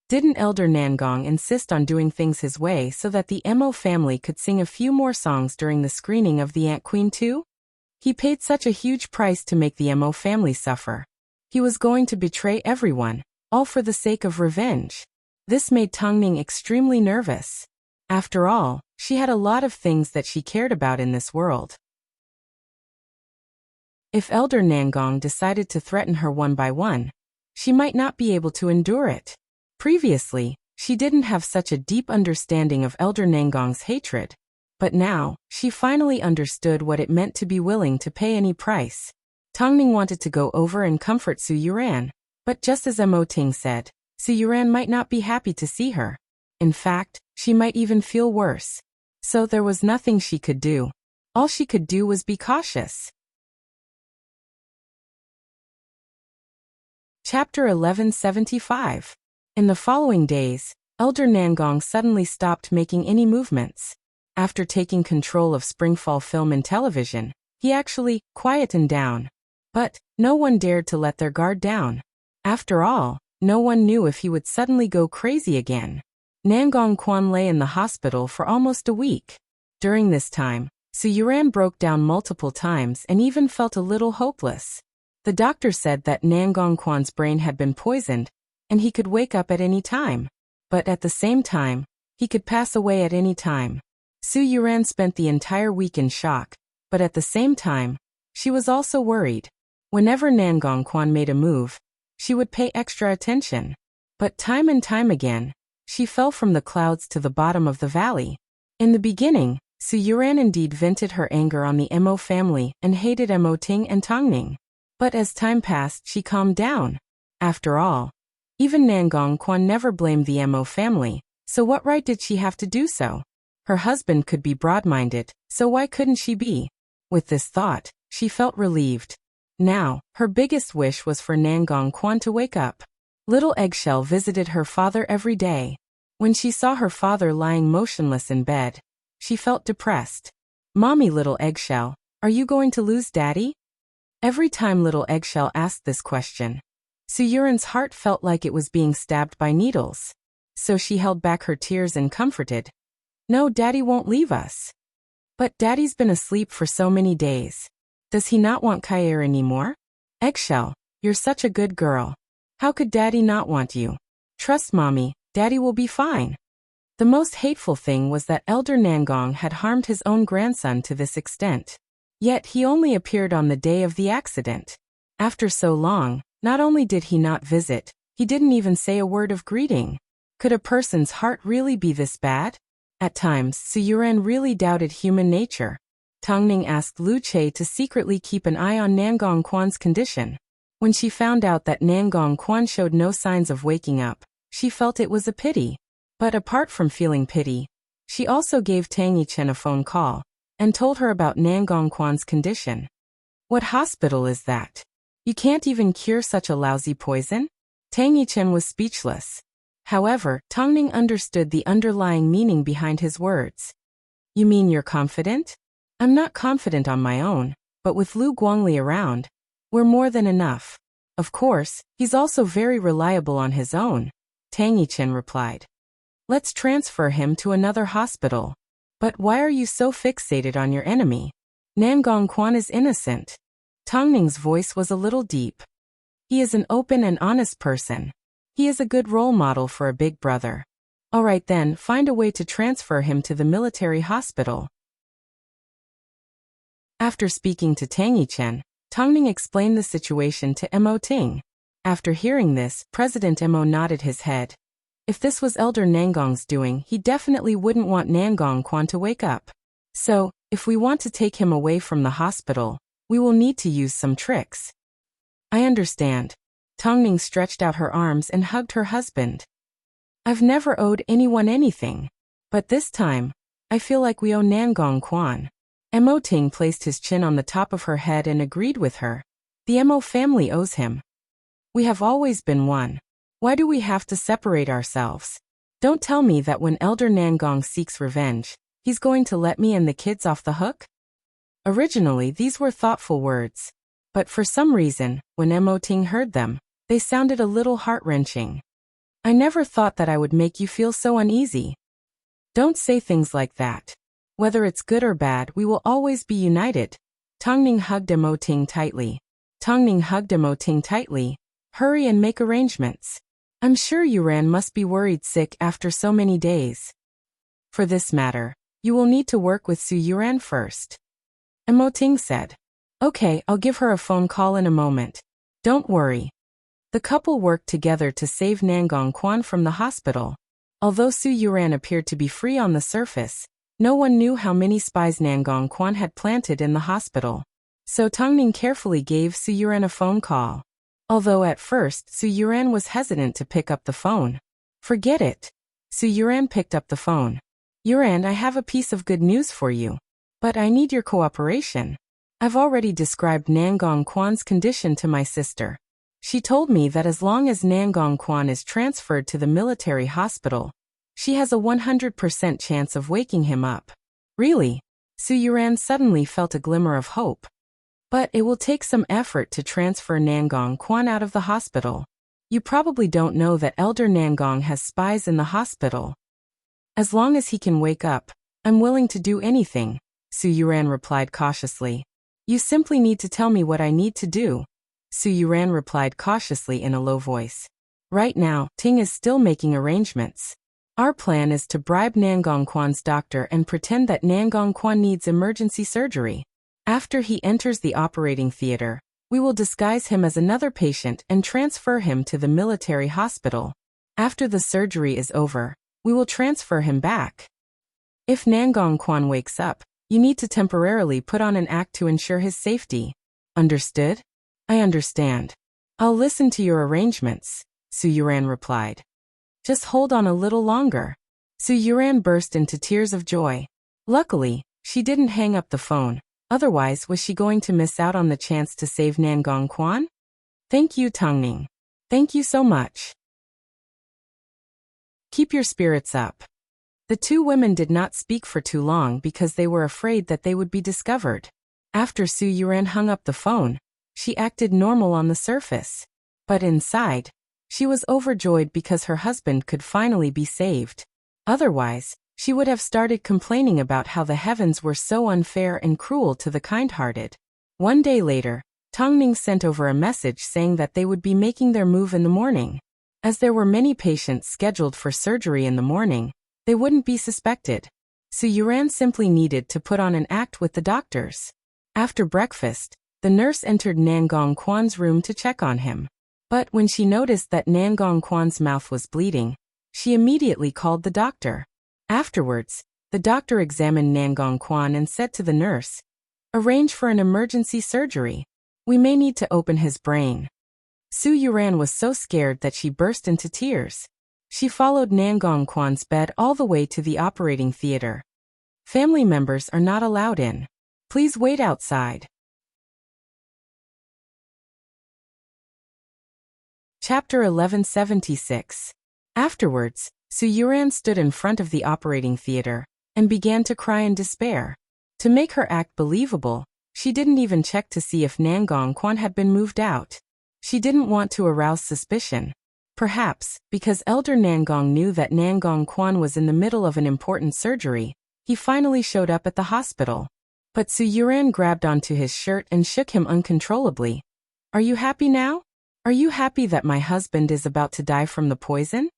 Didn't Elder Nangong insist on doing things his way so that the Mo family could sing a few more songs during the screening of The Ant Queen 2? He paid such a huge price to make the Mo family suffer. He was going to betray everyone, all for the sake of revenge. This made Tongning extremely nervous. After all, she had a lot of things that she cared about in this world. If Elder Nangong decided to threaten her one by one, she might not be able to endure it. Previously, she didn't have such a deep understanding of Elder Nangong's hatred, but now, she finally understood what it meant to be willing to pay any price. Tongning wanted to go over and comfort Su Yuran, but just as Mo Ting said, Su Yuran might not be happy to see her. In fact, she might even feel worse. So there was nothing she could do. All she could do was be cautious. Chapter 1175. In the following days, Elder Nangong suddenly stopped making any movements. After taking control of Springfall Film and Television, he actually quietened down. But no one dared to let their guard down. After all, no one knew if he would suddenly go crazy again. Nangong Quan lay in the hospital for almost a week. During this time, Su Yuran broke down multiple times and even felt a little hopeless. The doctor said that Nangong Quan's brain had been poisoned, and he could wake up at any time. But at the same time, he could pass away at any time. Su Yuran spent the entire week in shock, but at the same time, she was also worried. Whenever Nangong Quan made a move, she would pay extra attention. But time and time again, she fell from the clouds to the bottom of the valley. In the beginning, Su Yuran indeed vented her anger on the Mo family and hated Mo Ting and Tongning. But as time passed, she calmed down. After all, even Nangong Quan never blamed the Mo family, so what right did she have to do so? Her husband could be broad-minded, so why couldn't she be? With this thought, she felt relieved. Now, her biggest wish was for Nangong Quan to wake up. Little Eggshell visited her father every day. When she saw her father lying motionless in bed, she felt depressed. Mommy, Little Eggshell, are you going to lose Daddy? Every time Little Eggshell asked this question, Su Yuran's heart felt like it was being stabbed by needles. So she held back her tears and comforted. No, Daddy won't leave us. But Daddy's been asleep for so many days. Does he not want Kair anymore? Eggshell, you're such a good girl. How could Daddy not want you? Trust Mommy, Daddy will be fine. The most hateful thing was that Elder Nangong had harmed his own grandson to this extent. Yet he only appeared on the day of the accident. After so long, not only did he not visit, he didn't even say a word of greeting. Could a person's heart really be this bad? At times, Su Yuran really doubted human nature. Tongning asked Lu Che to secretly keep an eye on Nangong Quan's condition. When she found out that Nangong Quan showed no signs of waking up, she felt it was a pity. But apart from feeling pity, she also gave Tang Yichen a phone call and told her about Nangong Quan's condition. What hospital is that? You can't even cure such a lousy poison? Tang Yichen was speechless. However, Tongning understood the underlying meaning behind his words. You mean you're confident? I'm not confident on my own, but with Lu Guangli around, we're more than enough. Of course, he's also very reliable on his own, Tang Yichen replied. Let's transfer him to another hospital. But why are you so fixated on your enemy? Nangong Quan is innocent. Tongning's voice was a little deep. He is an open and honest person. He is a good role model for a big brother. All right then, find a way to transfer him to the military hospital. After speaking to Tang Yichen, Tongning explained the situation to Mo Ting. After hearing this, President Mo nodded his head. If this was Elder Nangong's doing, he definitely wouldn't want Nangong Quan to wake up. So, if we want to take him away from the hospital, we will need to use some tricks. I understand. Tongning stretched out her arms and hugged her husband. I've never owed anyone anything. But this time, I feel like we owe Nangong Quan. Mo Ting placed his chin on the top of her head and agreed with her. The Mo family owes him. We have always been one. Why do we have to separate ourselves? Don't tell me that when Elder Nangong seeks revenge, he's going to let me and the kids off the hook? Originally, these were thoughtful words. But for some reason, when Mo Ting heard them, they sounded a little heart-wrenching. I never thought that I would make you feel so uneasy. Don't say things like that. Whether it's good or bad, we will always be united. Tongning hugged Mo Ting tightly. Hurry and make arrangements. I'm sure Yuran must be worried sick after so many days. For this matter, you will need to work with Su Yuran first. Mo Ting said. Okay, I'll give her a phone call in a moment. Don't worry. The couple worked together to save Nangong Quan from the hospital. Although Su Yuran appeared to be free on the surface, no one knew how many spies Nangong Quan had planted in the hospital. So Tongning carefully gave Su Yuran a phone call. Although at first Su Yuran was hesitant to pick up the phone. Forget it. Su Yuran picked up the phone. Yuran, I have a piece of good news for you. But I need your cooperation. I've already described Nangong Quan's condition to my sister. She told me that as long as Nangong Quan is transferred to the military hospital, she has a 100% chance of waking him up. Really? Su Yuran suddenly felt a glimmer of hope. But it will take some effort to transfer Nangong Quan out of the hospital. You probably don't know that Elder Nangong has spies in the hospital. As long as he can wake up, I'm willing to do anything, Su Yuran replied cautiously. You simply need to tell me what I need to do. Su Yuran replied cautiously in a low voice. Right now, Ting is still making arrangements. Our plan is to bribe Nangong Quan's doctor and pretend that Nangong Quan needs emergency surgery. After he enters the operating theater, we will disguise him as another patient and transfer him to the military hospital. After the surgery is over, we will transfer him back. If Nangong Quan wakes up, you need to temporarily put on an act to ensure his safety. Understood? I understand. I'll listen to your arrangements, Su Yuran replied. Just hold on a little longer. Su Yuran burst into tears of joy. Luckily, she didn't hang up the phone. Otherwise, was she going to miss out on the chance to save Nangong Quan? Thank you, Tongning. Thank you so much. Keep your spirits up. The two women did not speak for too long because they were afraid that they would be discovered. After Su Yuran hung up the phone, she acted normal on the surface. But inside, she was overjoyed because her husband could finally be saved. Otherwise, she would have started complaining about how the heavens were so unfair and cruel to the kind-hearted. One day later, Tongning sent over a message saying that they would be making their move in the morning. As there were many patients scheduled for surgery in the morning, they wouldn't be suspected. Su Yuran simply needed to put on an act with the doctors. After breakfast, the nurse entered Nangong Quan's room to check on him. But when she noticed that Nangong Quan's mouth was bleeding, she immediately called the doctor. Afterwards, the doctor examined Nangong Quan and said to the nurse, "Arrange for an emergency surgery. We may need to open his brain." Su Yuran was so scared that she burst into tears. She followed Nangong Quan's bed all the way to the operating theater. Family members are not allowed in. Please wait outside. Chapter 1176. Afterwards, Su Yuran stood in front of the operating theater and began to cry in despair. To make her act believable, she didn't even check to see if Nangong Quan had been moved out. She didn't want to arouse suspicion. Perhaps, because Elder Nangong knew that Nangong Quan was in the middle of an important surgery, he finally showed up at the hospital. But Su Yuran grabbed onto his shirt and shook him uncontrollably. "Are you happy now? Are you happy that my husband is about to die from the poison?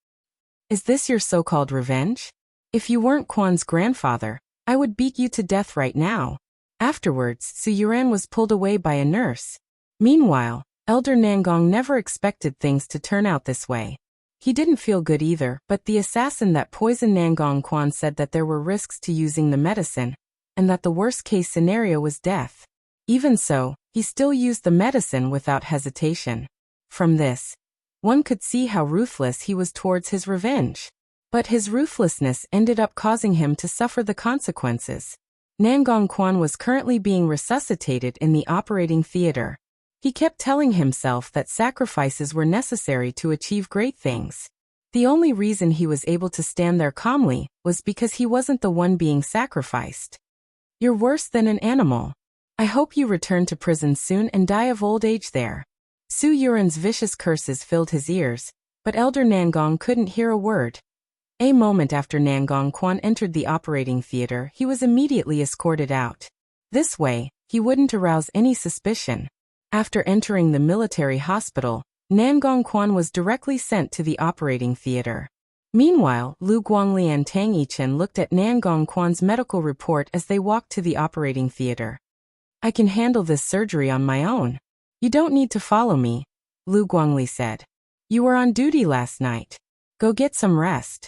Is this your so-called revenge? If you weren't Quan's grandfather, I would beat you to death right now." Afterwards, Su Yuran was pulled away by a nurse. Meanwhile, Elder Nangong never expected things to turn out this way. He didn't feel good either, but the assassin that poisoned Nangong Quan said that there were risks to using the medicine, and that the worst-case scenario was death. Even so, he still used the medicine without hesitation. From this, one could see how ruthless he was towards his revenge. But his ruthlessness ended up causing him to suffer the consequences. Nangong Quan was currently being resuscitated in the operating theater. He kept telling himself that sacrifices were necessary to achieve great things. The only reason he was able to stand there calmly was because he wasn't the one being sacrificed. You're worse than an animal. I hope you return to prison soon and die of old age there. Su Yuran's vicious curses filled his ears, but Elder Nangong couldn't hear a word. A moment after Nangong Quan entered the operating theater, he was immediately escorted out. This way, he wouldn't arouse any suspicion. After entering the military hospital, Nangong Quan was directly sent to the operating theater. Meanwhile, Lu Guangli and Tang Yichen looked at Nangong Quan's medical report as they walked to the operating theater. I can handle this surgery on my own. You don't need to follow me, Lu Guangli said. You were on duty last night. Go get some rest.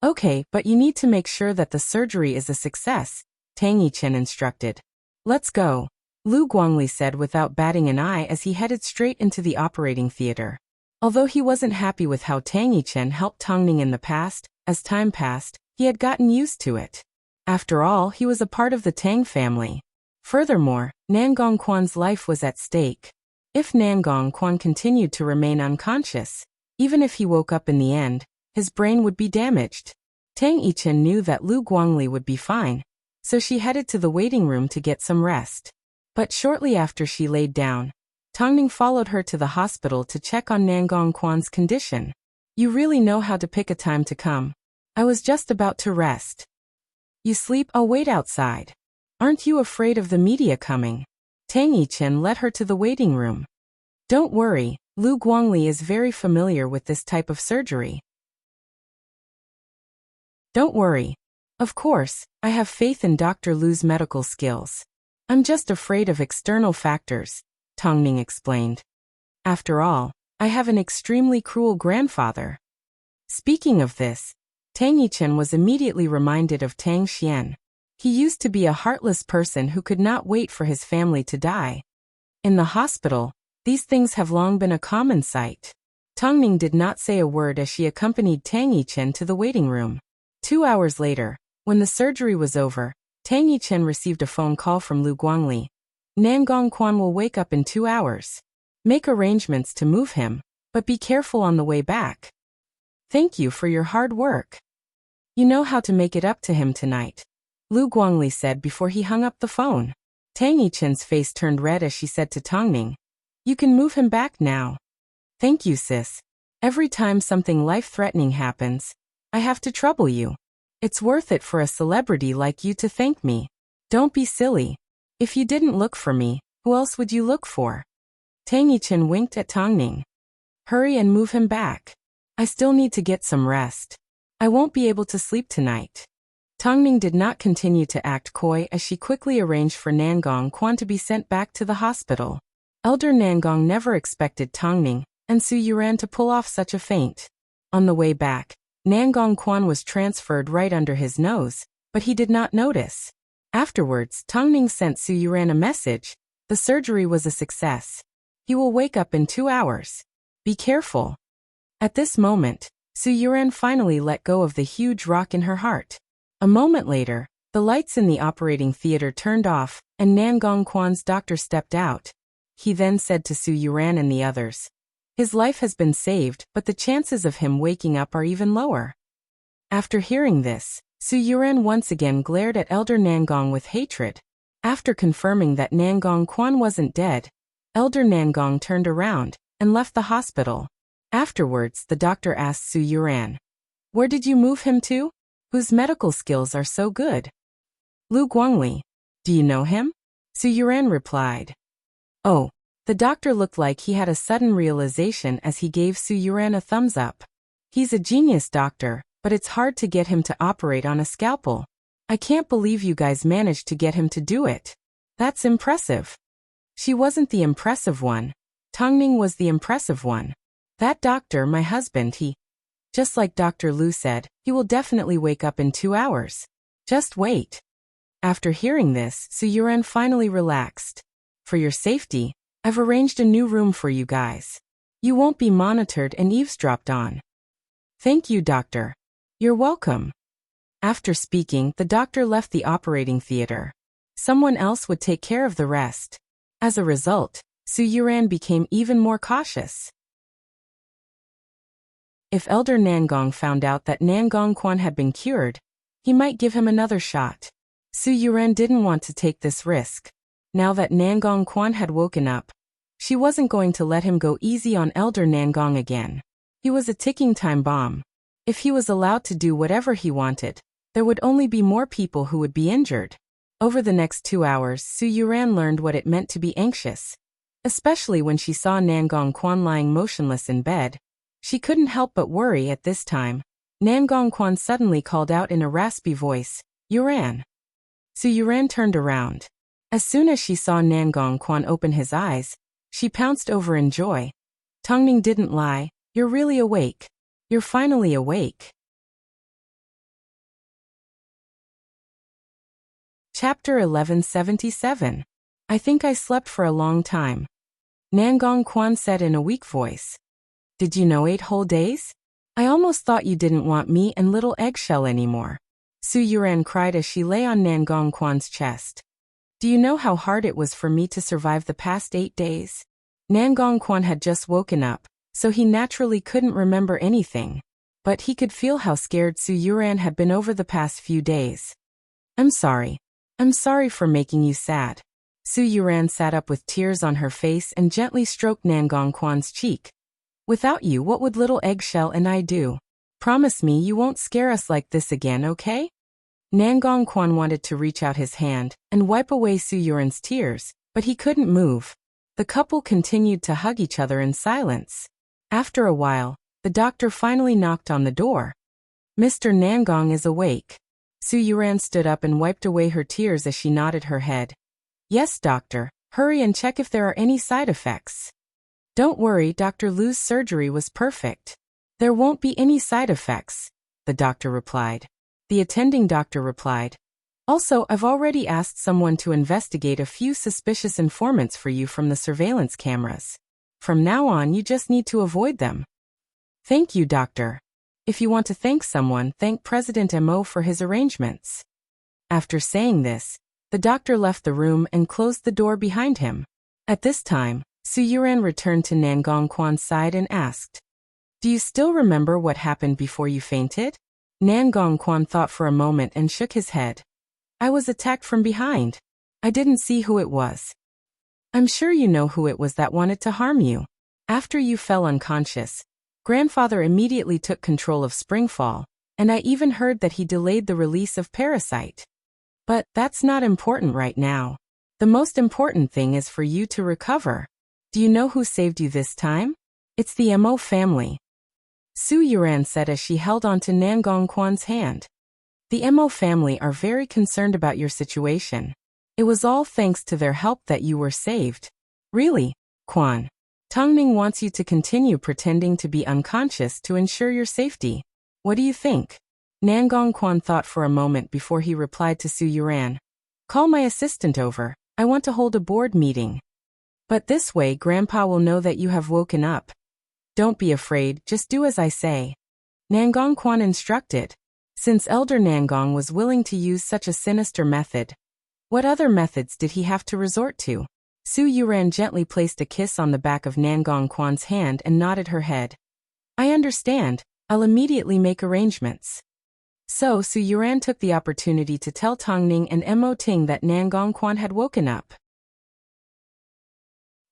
Okay, but you need to make sure that the surgery is a success, Tang Yichen instructed. Let's go, Lu Guangli said without batting an eye as he headed straight into the operating theater. Although he wasn't happy with how Tang Yichen helped Tongning in the past, as time passed, he had gotten used to it. After all, he was a part of the Tang family. Furthermore, Nangong Quan's life was at stake. If Nangong Quan continued to remain unconscious, even if he woke up in the end, his brain would be damaged. Tang Yichen knew that Lu Guangli would be fine, so she headed to the waiting room to get some rest. But shortly after she laid down, Tongning followed her to the hospital to check on Nangong Quan's condition. You really know how to pick a time to come. I was just about to rest. You sleep, I'll wait outside. Aren't you afraid of the media coming? Tang Yichen led her to the waiting room. Don't worry, Lu Guangli is very familiar with this type of surgery. Don't worry. Of course, I have faith in Dr. Lu's medical skills. I'm just afraid of external factors, Tongning explained. After all, I have an extremely cruel grandfather. Speaking of this, Tang Yichen was immediately reminded of Tang Xian. He used to be a heartless person who could not wait for his family to die. In the hospital, these things have long been a common sight. Tongning did not say a word as she accompanied Tang Yichen to the waiting room. 2 hours later, when the surgery was over, Tang Yichen received a phone call from Lu Guangli. Nangong Quan will wake up in 2 hours. Make arrangements to move him, but be careful on the way back. Thank you for your hard work. You know how to make it up to him tonight, Lu Guangli said before he hung up the phone. Tang Yichen's face turned red as she said to Tongning, you can move him back now. Thank you, sis. Every time something life-threatening happens, I have to trouble you. It's worth it for a celebrity like you to thank me. Don't be silly. If you didn't look for me, who else would you look for? Tang Yichen winked at Tongning. Hurry and move him back. I still need to get some rest. I won't be able to sleep tonight. Tongning did not continue to act coy as she quickly arranged for Nangong Quan to be sent back to the hospital. Elder Nangong never expected Tongning and Su Yuran to pull off such a feint. On the way back, Nangong Quan was transferred right under his nose, but he did not notice. Afterwards, Tongning sent Su Yuran a message. The surgery was a success. He will wake up in 2 hours. Be careful. At this moment, Su Yuran finally let go of the huge rock in her heart. A moment later, the lights in the operating theater turned off, and Nangong Quan's doctor stepped out. He then said to Su Yuran and the others, his life has been saved, but the chances of him waking up are even lower. After hearing this, Su Yuran once again glared at Elder Nangong with hatred. After confirming that Nangong Quan wasn't dead, Elder Nangong turned around and left the hospital. Afterwards, the doctor asked Su Yuran, where did you move him to? Whose medical skills are so good? Lu Guangli. Do you know him? Su Yuran replied. Oh. The doctor looked like he had a sudden realization as he gave Su Yuran a thumbs up. He's a genius doctor, but it's hard to get him to operate on a scalpel. I can't believe you guys managed to get him to do it. That's impressive. She wasn't the impressive one. Tongning was the impressive one. That doctor, my husband, just like Dr. Lu said, he will definitely wake up in 2 hours. Just wait. After hearing this, Su Yuran finally relaxed. For your safety, I've arranged a new room for you guys. You won't be monitored and eavesdropped on. Thank you, doctor. You're welcome. After speaking, the doctor left the operating theater. Someone else would take care of the rest. As a result, Su Yuran became even more cautious. If Elder Nangong found out that Nangong Quan had been cured, he might give him another shot. Su Yuran didn't want to take this risk. Now that Nangong Quan had woken up, she wasn't going to let him go easy on Elder Nangong again. He was a ticking time bomb. If he was allowed to do whatever he wanted, there would only be more people who would be injured. Over the next 2 hours, Su Yuran learned what it meant to be anxious. Especially when she saw Nangong Quan lying motionless in bed. She couldn't help but worry at this time. Nangong Quan suddenly called out in a raspy voice, "Yuran." Su Yuran turned around. As soon as she saw Nangong Quan open his eyes, she pounced over in joy. Tongning didn't lie. You're really awake. You're finally awake. Chapter 1177. I think I slept for a long time. Nangong Quan said in a weak voice. Did you know 8 whole days? I almost thought you didn't want me and little eggshell anymore. Su Yuran cried as she lay on Nangong Quan's chest. Do you know how hard it was for me to survive the past 8 days? Nangong Quan had just woken up, so he naturally couldn't remember anything. But he could feel how scared Su Yuran had been over the past few days. I'm sorry. I'm sorry for making you sad. Su Yuran sat up with tears on her face and gently stroked Nangong Quan's cheek. Without you, what would little eggshell and I do? Promise me you won't scare us like this again, okay? Nangong Quan wanted to reach out his hand and wipe away Su Yuran's tears, but he couldn't move. The couple continued to hug each other in silence. After a while, the doctor finally knocked on the door. Mr. Nangong is awake. Su Yuran stood up and wiped away her tears as she nodded her head. Yes, doctor, hurry and check if there are any side effects. Don't worry, Dr. Lu's surgery was perfect. There won't be any side effects, the doctor replied. The attending doctor replied. Also, I've already asked someone to investigate a few suspicious informants for you from the surveillance cameras. From now on, you just need to avoid them. Thank you, doctor. If you want to thank someone, thank President Mo for his arrangements. After saying this, the doctor left the room and closed the door behind him. At this time, Su Yuran returned to Nangong Quan's side and asked, Do you still remember what happened before you fainted? Nangong Quan thought for a moment and shook his head. I was attacked from behind. I didn't see who it was. I'm sure you know who it was that wanted to harm you. After you fell unconscious, Grandfather immediately took control of Springfall, and I even heard that he delayed the release of Parasite. But that's not important right now. The most important thing is for you to recover. Do you know who saved you this time? It's the Mo family. Su Yuran said as she held onto Nangong Quan's hand. The Mo family are very concerned about your situation. It was all thanks to their help that you were saved. Really, Quan? Tongning wants you to continue pretending to be unconscious to ensure your safety. What do you think? Nangong Quan thought for a moment before he replied to Su Yuran. Call my assistant over. I want to hold a board meeting. But this way Grandpa will know that you have woken up. Don't be afraid, just do as I say. Nangong Quan instructed. Since Elder Nangong was willing to use such a sinister method, what other methods did he have to resort to? Su Yuran gently placed a kiss on the back of Nangong Quan's hand and nodded her head. I understand. I'll immediately make arrangements. So Su Yuran took the opportunity to tell Tongning and Mo Ting that Nangong Quan had woken up.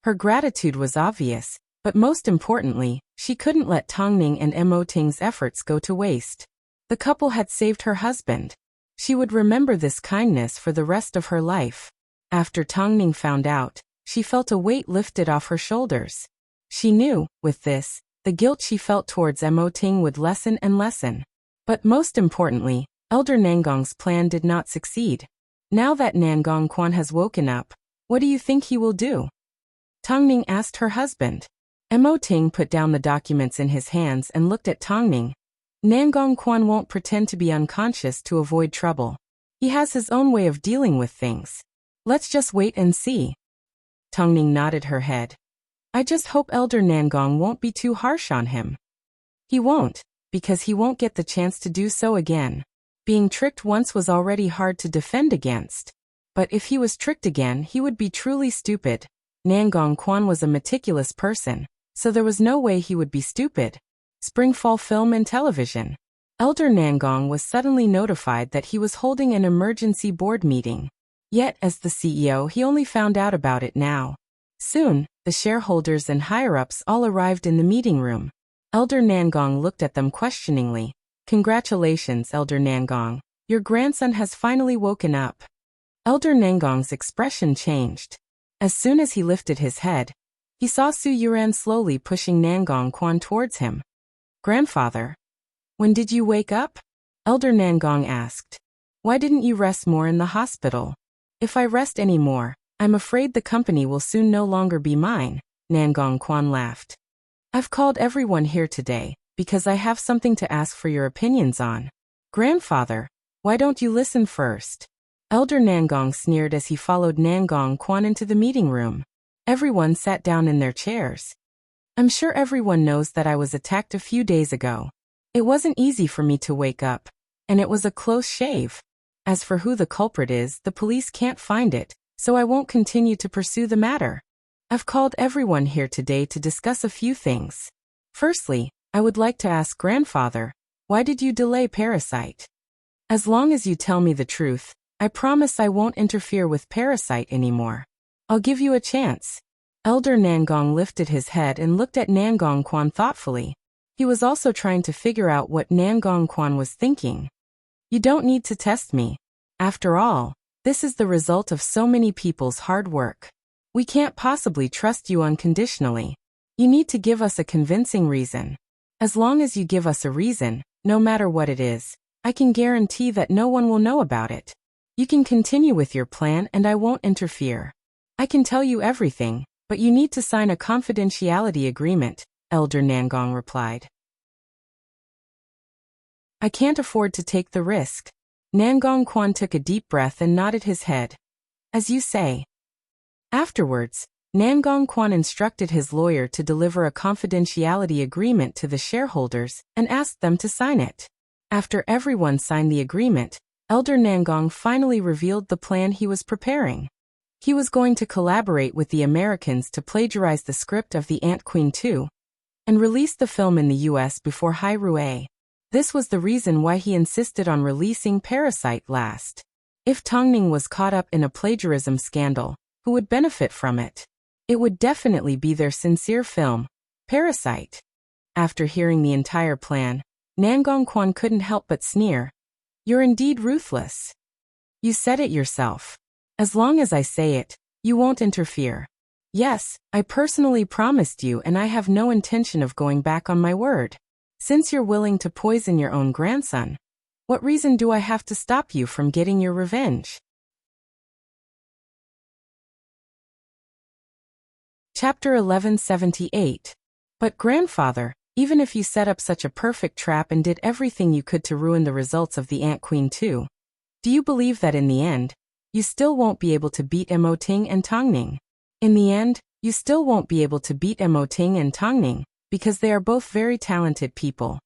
Her gratitude was obvious, but most importantly, she couldn't let Tongning and Mo Ting's efforts go to waste. The couple had saved her husband. She would remember this kindness for the rest of her life. After Tongning found out, she felt a weight lifted off her shoulders. She knew, with this, the guilt she felt towards Mo Ting would lessen and lessen. But most importantly, Elder Nangong's plan did not succeed. Now that Nangong Quan has woken up, what do you think he will do? Tongning asked her husband. Mo Ting put down the documents in his hands and looked at Tongning. Nangong Quan won't pretend to be unconscious to avoid trouble. He has his own way of dealing with things. Let's just wait and see. Tongning nodded her head. I just hope Elder Nangong won't be too harsh on him. He won't, because he won't get the chance to do so again. Being tricked once was already hard to defend against. But if he was tricked again, he would be truly stupid. Nangong Quan was a meticulous person, so there was no way he would be stupid. Springfall Film and Television. Elder Nangong was suddenly notified that he was holding an emergency board meeting. Yet, as the CEO, he only found out about it now. Soon, the shareholders and higher-ups all arrived in the meeting room. Elder Nangong looked at them questioningly. Congratulations, Elder Nangong. Your grandson has finally woken up. Elder Nangong's expression changed. As soon as he lifted his head, he saw Su Yuran slowly pushing Nangong Quan towards him. Grandfather, when did you wake up? Elder Nangong asked. Why didn't you rest more in the hospital? If I rest any more, I'm afraid the company will soon no longer be mine, Nangong Quan laughed. I've called everyone here today, because I have something to ask for your opinions on. Grandfather, why don't you listen first? Elder Nangong sneered as he followed Nangong Quan into the meeting room. Everyone sat down in their chairs. I'm sure everyone knows that I was attacked a few days ago. It wasn't easy for me to wake up, and it was a close shave. As for who the culprit is, the police can't find it, so I won't continue to pursue the matter. I've called everyone here today to discuss a few things. Firstly, I would like to ask Grandfather, why did you delay Parasite? As long as you tell me the truth, I promise I won't interfere with Parasite anymore. I'll give you a chance. Elder Nangong lifted his head and looked at Nangong Quan thoughtfully. He was also trying to figure out what Nangong Quan was thinking. You don't need to test me. After all, this is the result of so many people's hard work. We can't possibly trust you unconditionally. You need to give us a convincing reason. As long as you give us a reason, no matter what it is, I can guarantee that no one will know about it. You can continue with your plan and I won't interfere. I can tell you everything, but you need to sign a confidentiality agreement, Elder Nangong replied. I can't afford to take the risk. Nangong Quan took a deep breath and nodded his head. As you say. Afterwards, Nangong Quan instructed his lawyer to deliver a confidentiality agreement to the shareholders and asked them to sign it. After everyone signed the agreement, Elder Nangong finally revealed the plan he was preparing. He was going to collaborate with the Americans to plagiarize the script of The Ant Queen 2 and release the film in the US before Hai Rui. This was the reason why he insisted on releasing Parasite last. If Tongning was caught up in a plagiarism scandal, who would benefit from it? It would definitely be their sincere film, Parasite. After hearing the entire plan, Nangong Quan couldn't help but sneer. You're indeed ruthless. You said it yourself. As long as I say it, you won't interfere. Yes, I personally promised you and I have no intention of going back on my word. Since you're willing to poison your own grandson, what reason do I have to stop you from getting your revenge? Chapter 1178. But grandfather, even if you set up such a perfect trap and did everything you could to ruin the results of the Ant Queen 2, do you believe that in the end, you still won't be able to beat Mo Ting and Tongning? In the end, you still won't be able to beat Mo Ting and Tongning, because they are both very talented people.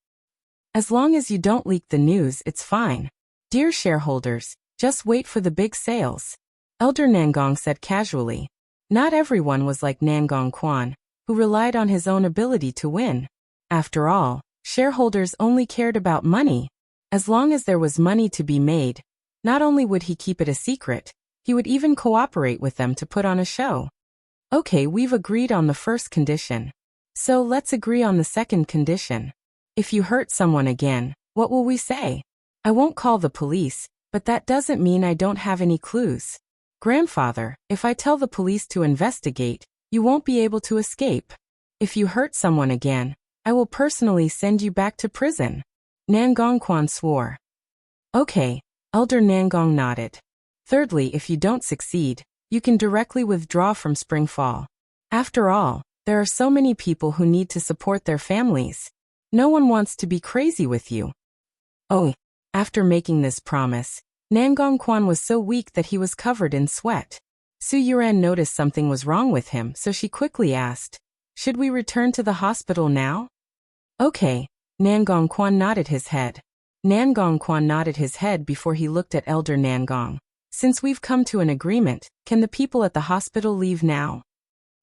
As long as you don't leak the news, it's fine. Dear shareholders, just wait for the big sales. Elder Nangong said casually. Not everyone was like Nangong Quan, who relied on his own ability to win. After all, shareholders only cared about money. As long as there was money to be made, not only would he keep it a secret, he would even cooperate with them to put on a show. Okay, we've agreed on the first condition. So let's agree on the second condition. If you hurt someone again, what will we say? I won't call the police, but that doesn't mean I don't have any clues. Grandfather, if I tell the police to investigate, you won't be able to escape. If you hurt someone again, I will personally send you back to prison. Nangong Quan swore. Okay, Elder Nangong nodded. Thirdly, if you don't succeed, you can directly withdraw from Springfall. After all, there are so many people who need to support their families. No one wants to be crazy with you. Oh, after making this promise, Nangong Quan was so weak that he was covered in sweat. Su Yuran noticed something was wrong with him, so she quickly asked, "Should we return to the hospital now?" "Okay." Nangong Quan nodded his head. Nangong Quan nodded his head before he looked at Elder Nangong. "Since we've come to an agreement, can the people at the hospital leave now?"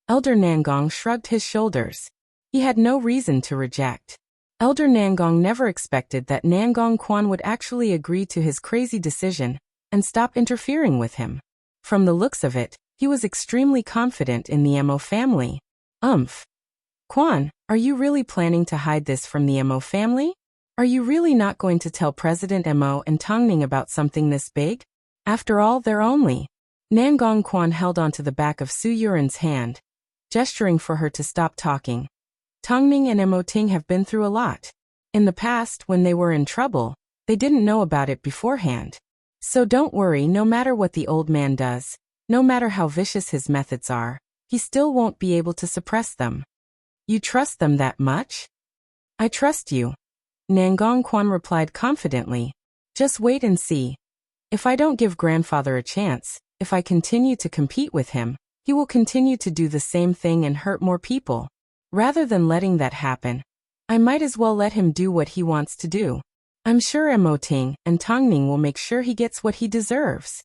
Elder Nangong shrugged his shoulders. He had no reason to reject. Elder Nangong never expected that Nangong Quan would actually agree to his crazy decision and stop interfering with him. From the looks of it, he was extremely confident in the Mo family. Quan, are you really planning to hide this from the Mo family? Are you really not going to tell President Mo and Tongning about something this big? After all, they're only... Nangong Quan held onto the back of Su Yuran's hand, gesturing for her to stop talking. Tongning and Mo Ting have been through a lot. In the past, when they were in trouble, they didn't know about it beforehand. So don't worry, no matter what the old man does, no matter how vicious his methods are, he still won't be able to suppress them. You trust them that much? I trust you. Nangong Quan replied confidently. Just wait and see. If I don't give grandfather a chance, if I continue to compete with him, he will continue to do the same thing and hurt more people. Rather than letting that happen, I might as well let him do what he wants to do. I'm sure Mo Ting and Tongning will make sure he gets what he deserves.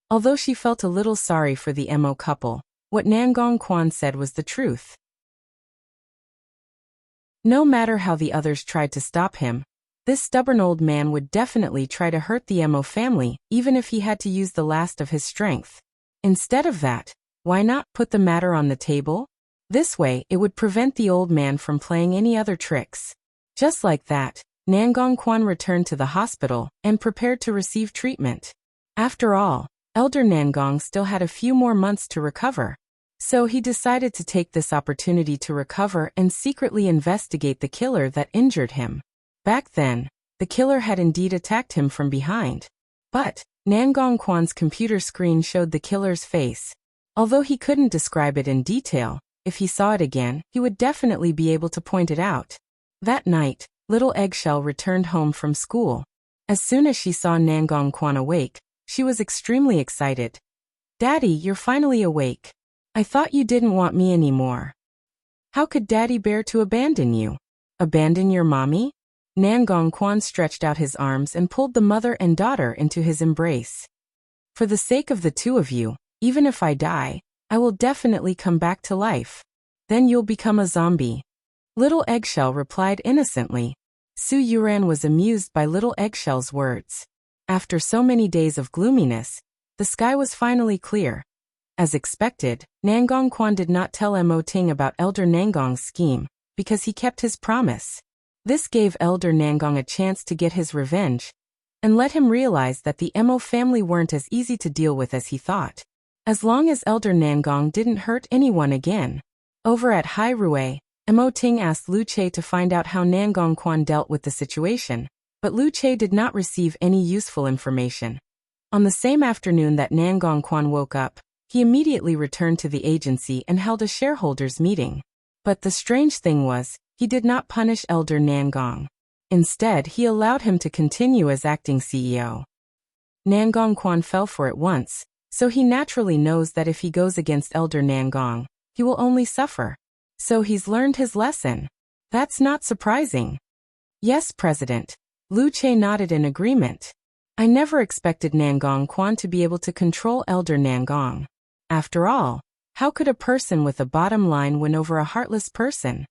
Although she felt a little sorry for the Mo couple, what Nangong Quan said was the truth. No matter how the others tried to stop him, this stubborn old man would definitely try to hurt the Mo family, even if he had to use the last of his strength. Instead of that, why not put the matter on the table? This way, it would prevent the old man from playing any other tricks. Just like that, Nangong Quan returned to the hospital and prepared to receive treatment. After all, Elder Nangong still had a few more months to recover. So he decided to take this opportunity to recover and secretly investigate the killer that injured him. Back then, the killer had indeed attacked him from behind. But Nangong Quan's computer screen showed the killer's face. Although he couldn't describe it in detail, if he saw it again, he would definitely be able to point it out. That night, little Eggshell returned home from school. As soon as she saw Nangong Quan awake, she was extremely excited. "Daddy, you're finally awake. I thought you didn't want me anymore. How could Daddy bear to abandon you? Abandon your mommy?" Nangong Quan stretched out his arms and pulled the mother and daughter into his embrace. "For the sake of the two of you, even if I die, I will definitely come back to life. Then you'll become a zombie." Little Eggshell replied innocently. Su Yuran was amused by Little Eggshell's words. After so many days of gloominess, the sky was finally clear. As expected, Nangong Quan did not tell Mo Ting about Elder Nangong's scheme, because he kept his promise. This gave Elder Nangong a chance to get his revenge, and let him realize that the Mo family weren't as easy to deal with as he thought. As long as Elder Nangong didn't hurt anyone again. Over at Hai Rui, Mo Ting asked Lu Che to find out how Nangong Quan dealt with the situation, but Lu Che did not receive any useful information. On the same afternoon that Nangong Quan woke up, he immediately returned to the agency and held a shareholders' meeting. But the strange thing was, he did not punish Elder Nangong. Instead, he allowed him to continue as acting CEO. Nangong Quan fell for it once, so he naturally knows that if he goes against Elder Nangong, he will only suffer. So he's learned his lesson. That's not surprising. Yes, President. Lu Che nodded in agreement. I never expected Nangong Quan to be able to control Elder Nangong. After all, how could a person with a bottom line win over a heartless person?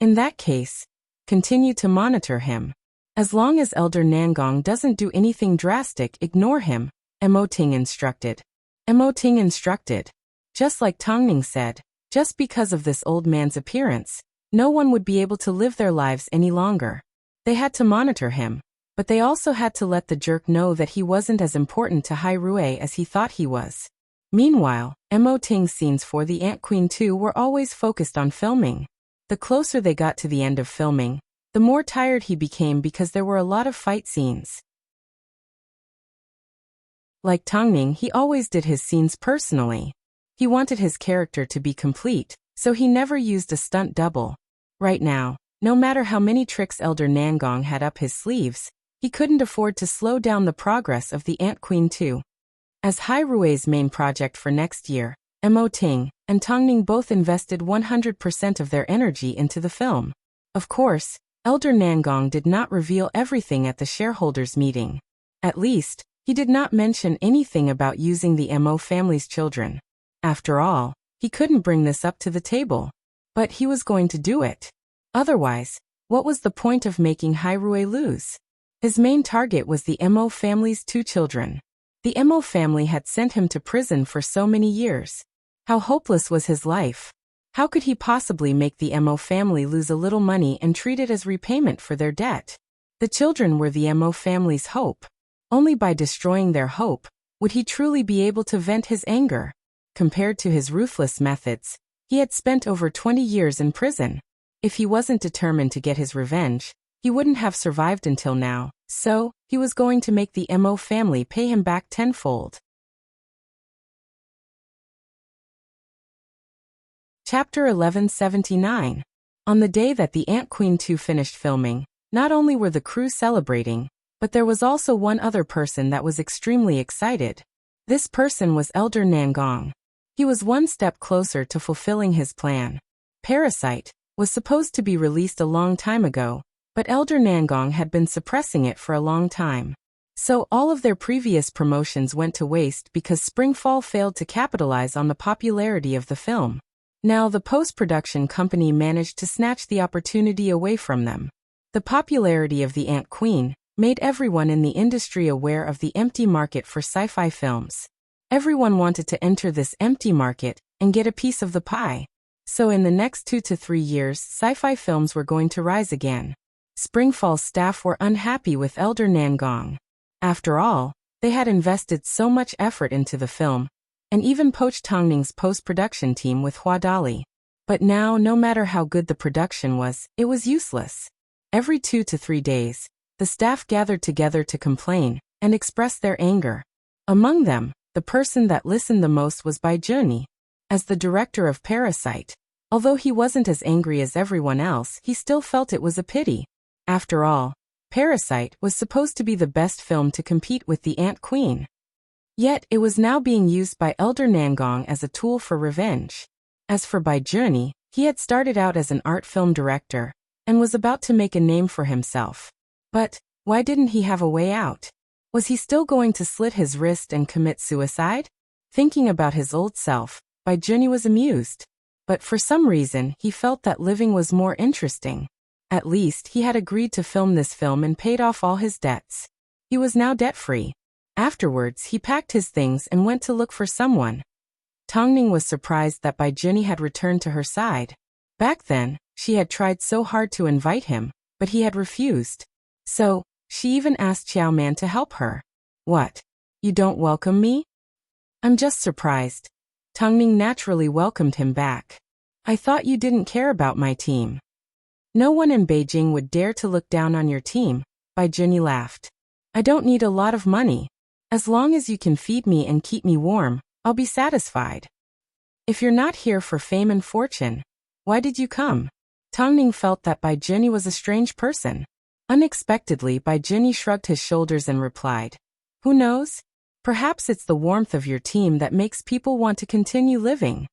In that case, continue to monitor him. As long as Elder Nangong doesn't do anything drastic, ignore him, Mo Ting instructed. Mo Ting instructed. Just like Tongning said, just because of this old man's appearance, no one would be able to live their lives any longer. They had to monitor him, but they also had to let the jerk know that he wasn't as important to Hai Rui as he thought he was. Meanwhile, Mo Ting's scenes for the Ant Queen 2 were always focused on filming. The closer they got to the end of filming, the more tired he became because there were a lot of fight scenes. Like Tongning, he always did his scenes personally. He wanted his character to be complete, so he never used a stunt double. Right now, no matter how many tricks Elder Nangong had up his sleeves, he couldn't afford to slow down the progress of the Ant Queen 2. As Hai Rui's main project for next year, Mo Ting and Tong Ning both invested 100% of their energy into the film. Of course, Elder Nangong did not reveal everything at the shareholders' meeting. At least, he did not mention anything about using the Mo family's children. After all, he couldn't bring this up to the table. But he was going to do it. Otherwise, what was the point of making Hai Rui lose? His main target was the Mo family's 2 children. The Mo family had sent him to prison for so many years. How hopeless was his life? How could he possibly make the Mo family lose a little money and treat it as repayment for their debt? The children were the Mo family's hope. Only by destroying their hope would he truly be able to vent his anger. Compared to his ruthless methods, he had spent over 20 years in prison. If he wasn't determined to get his revenge, he wouldn't have survived until now, so he was going to make the Mo family pay him back tenfold. Chapter 1179. On the day that the Ant Queen 2 finished filming, not only were the crew celebrating, but there was also one other person that was extremely excited. This person was Elder Nangong. He was one step closer to fulfilling his plan. Parasite was supposed to be released a long time ago, but Elder Nangong had been suppressing it for a long time. So all of their previous promotions went to waste because Springfall failed to capitalize on the popularity of the film. Now the post-production company managed to snatch the opportunity away from them. The popularity of the Ant Queen made everyone in the industry aware of the empty market for sci-fi films. Everyone wanted to enter this empty market and get a piece of the pie. So in the next 2 to 3 years, sci-fi films were going to rise again. Springfall's staff were unhappy with Elder Nangong. After all, they had invested so much effort into the film, and even poached Tong Ning's post-production team with Hua Dali. But now, no matter how good the production was, it was useless. Every 2 to 3 days, the staff gathered together to complain and express their anger. Among them, the person that listened the most was Bai Juni. As the director of Parasite, although he wasn't as angry as everyone else, he still felt it was a pity. After all, Parasite was supposed to be the best film to compete with the Ant Queen. Yet it was now being used by Elder Nangong as a tool for revenge. As for Bai Juni, he had started out as an art film director and was about to make a name for himself. But why didn't he have a way out? Was he still going to slit his wrist and commit suicide? Thinking about his old self, Bai Juni was amused. But for some reason, he felt that living was more interesting. At least, he had agreed to film this film and paid off all his debts. He was now debt-free. Afterwards, he packed his things and went to look for someone. Tong Ning was surprised that Bai Juni had returned to her side. Back then, she had tried so hard to invite him, but he had refused. So, she even asked Xiao Man to help her. What? You don't welcome me? I'm just surprised. Tong Ning naturally welcomed him back. I thought you didn't care about my team. No one in Beijing would dare to look down on your team, Bai Juni laughed. I don't need a lot of money. As long as you can feed me and keep me warm, I'll be satisfied. If you're not here for fame and fortune, why did you come? Tong Ning felt that Bai Juni was a strange person. Unexpectedly, Bai Juni shrugged his shoulders and replied, Who knows? Perhaps it's the warmth of your team that makes people want to continue living.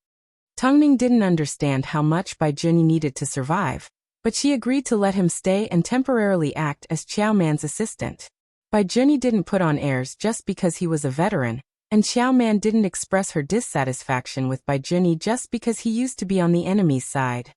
Tong Ning didn't understand how much Bai Juni needed to survive, but she agreed to let him stay and temporarily act as Xiao Man's assistant. Bai Juni didn't put on airs just because he was a veteran, and Xiao Man didn't express her dissatisfaction with Bai Juni just because he used to be on the enemy's side.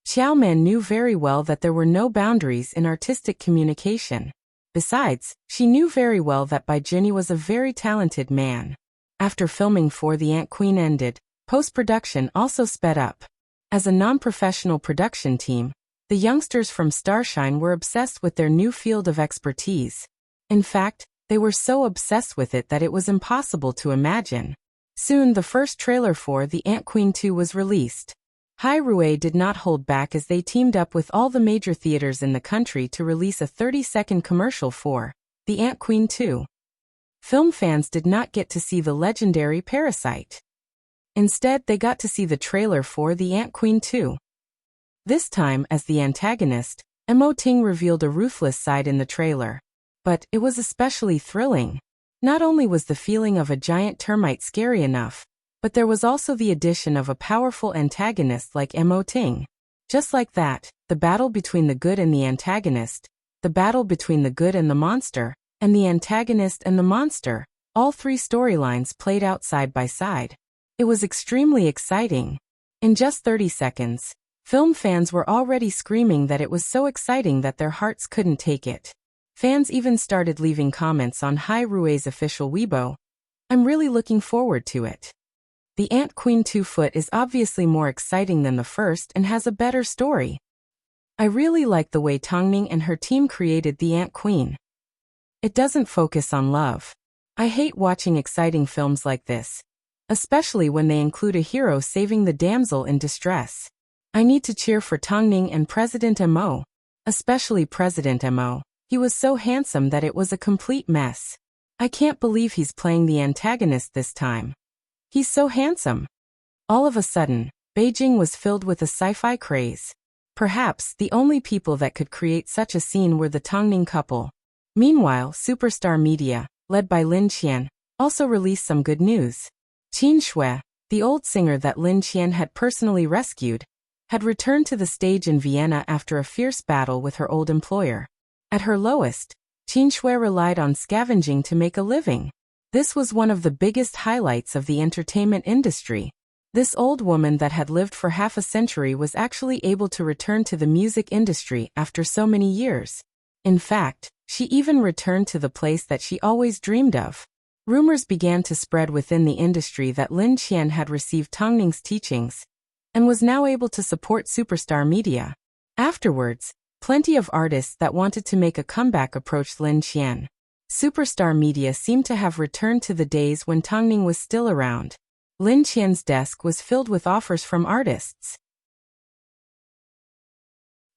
Xiao Man knew very well that there were no boundaries in artistic communication. Besides, she knew very well that Bai Juni was a very talented man. After filming for The Ant Queen ended, post-production also sped up. As a non-professional production team, the youngsters from Starshine were obsessed with their new field of expertise. In fact, they were so obsessed with it that it was impossible to imagine. Soon the first trailer for The Ant Queen 2 was released. Hai Rui did not hold back as they teamed up with all the major theaters in the country to release a 30-second commercial for The Ant Queen 2. Film fans did not get to see the legendary Parasite. Instead, they got to see the trailer for The Ant Queen 2. This time, as the antagonist, Mo Ting revealed a ruthless side in the trailer. But it was especially thrilling. Not only was the feeling of a giant termite scary enough, but there was also the addition of a powerful antagonist like Mo Ting. Just like that, the battle between the good and the antagonist, the battle between the good and the monster, and the antagonist and the monster, all three storylines played out side by side. It was extremely exciting. In just 30 seconds, film fans were already screaming that it was so exciting that their hearts couldn't take it. Fans even started leaving comments on Hai Rui's official Weibo. I'm really looking forward to it. The Ant Queen 2 foot is obviously more exciting than the first and has a better story. I really like the way Tongming and her team created the Ant Queen. It doesn't focus on love. I hate watching exciting films like this, especially when they include a hero saving the damsel in distress. I need to cheer for Tongming and President Mo, especially President Mo. He was so handsome that it was a complete mess. I can't believe he's playing the antagonist this time. He's so handsome. All of a sudden, Beijing was filled with a sci-fi craze. Perhaps the only people that could create such a scene were the Tongming couple. Meanwhile, Superstar Media, led by Lin Qian, also released some good news. Qin Shui, the old singer that Lin Qian had personally rescued, had returned to the stage in Vienna after a fierce battle with her old employer. At her lowest, Qin Shui relied on scavenging to make a living. This was one of the biggest highlights of the entertainment industry. This old woman that had lived for half a century was actually able to return to the music industry after so many years. In fact, she even returned to the place that she always dreamed of. Rumors began to spread within the industry that Lin Qian had received Tongming's teachings and was now able to support Superstar Media. Afterwards, plenty of artists that wanted to make a comeback approached Lin Qian. Superstar Media seemed to have returned to the days when Tongming was still around. Lin Qian's desk was filled with offers from artists.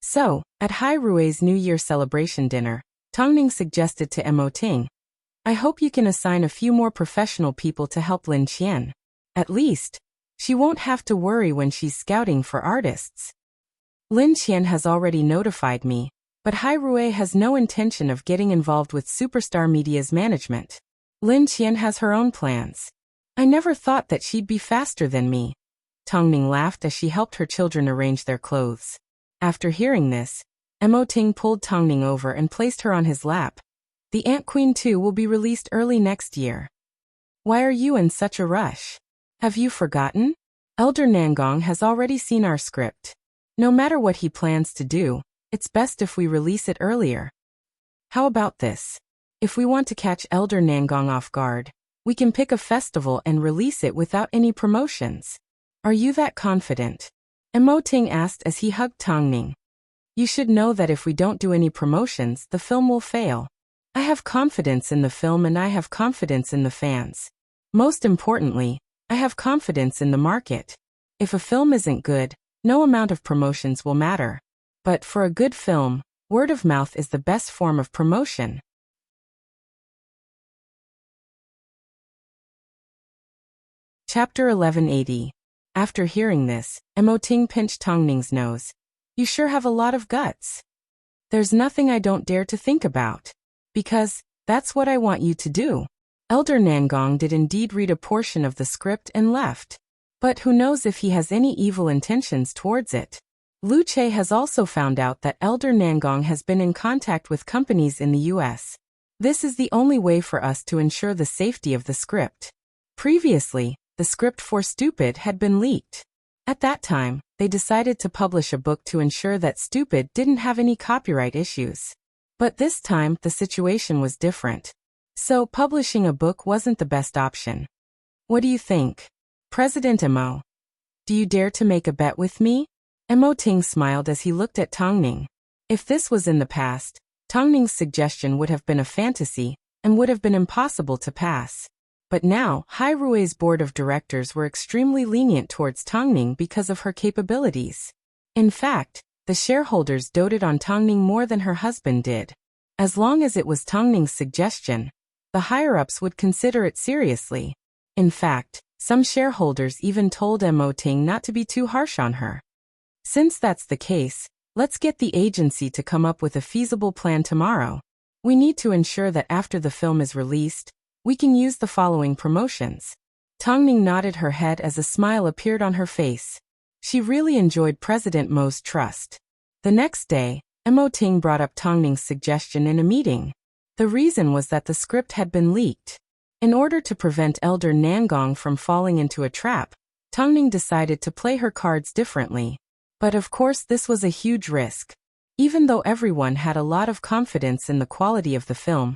So, at Hai Rui's New Year celebration dinner, Tongming suggested to Mo Ting, I hope you can assign a few more professional people to help Lin Qian. At least, she won't have to worry when she's scouting for artists. Lin Qian has already notified me, but Hai Rui has no intention of getting involved with Superstar Media's management. Lin Qian has her own plans. I never thought that she'd be faster than me. Tongming laughed as she helped her children arrange their clothes. After hearing this, Mo Ting pulled Tongming over and placed her on his lap. The Ant Queen 2 will be released early next year. Why are you in such a rush? Have you forgotten? Elder Nangong has already seen our script. No matter what he plans to do, it's best if we release it earlier. How about this? If we want to catch Elder Nangong off guard, we can pick a festival and release it without any promotions. Are you that confident? Mo Ting asked as he hugged Tongming. You should know that if we don't do any promotions, the film will fail. I have confidence in the film and I have confidence in the fans. Most importantly, I have confidence in the market. If a film isn't good, no amount of promotions will matter. But for a good film, word of mouth is the best form of promotion. Chapter 1180. After hearing this, Mo Ting pinched Tongming's nose. You sure have a lot of guts. There's nothing I don't dare to think about. Because, that's what I want you to do. Elder Nangong did indeed read a portion of the script and left. But who knows if he has any evil intentions towards it. Lu Che has also found out that Elder Nangong has been in contact with companies in the US. This is the only way for us to ensure the safety of the script. Previously, the script for Stupid had been leaked. At that time, they decided to publish a book to ensure that Stupid didn't have any copyright issues. But this time, the situation was different. So, publishing a book wasn't the best option. What do you think? President Mo? Do you dare to make a bet with me? Mo Ting smiled as he looked at Tongming. If this was in the past, Tongming's suggestion would have been a fantasy, and would have been impossible to pass. But now, Hai Rui's board of directors were extremely lenient towards Tongming because of her capabilities. In fact, the shareholders doted on Tongming more than her husband did. As long as it was Tongming's suggestion, the higher-ups would consider it seriously. In fact, some shareholders even told Mo Ting not to be too harsh on her. Since that's the case, Let's get the agency to come up with a feasible plan tomorrow. We need to ensure that after the film is released, we can use the following promotions. Tongning nodded her head as a smile appeared on her face. She really enjoyed President Mo's trust. The next day, Mo Ting brought up Tongning's suggestion in a meeting. The reason was that the script had been leaked. In order to prevent Elder Nangong from falling into a trap, Tongning decided to play her cards differently. But of course this was a huge risk. Even though everyone had a lot of confidence in the quality of the film,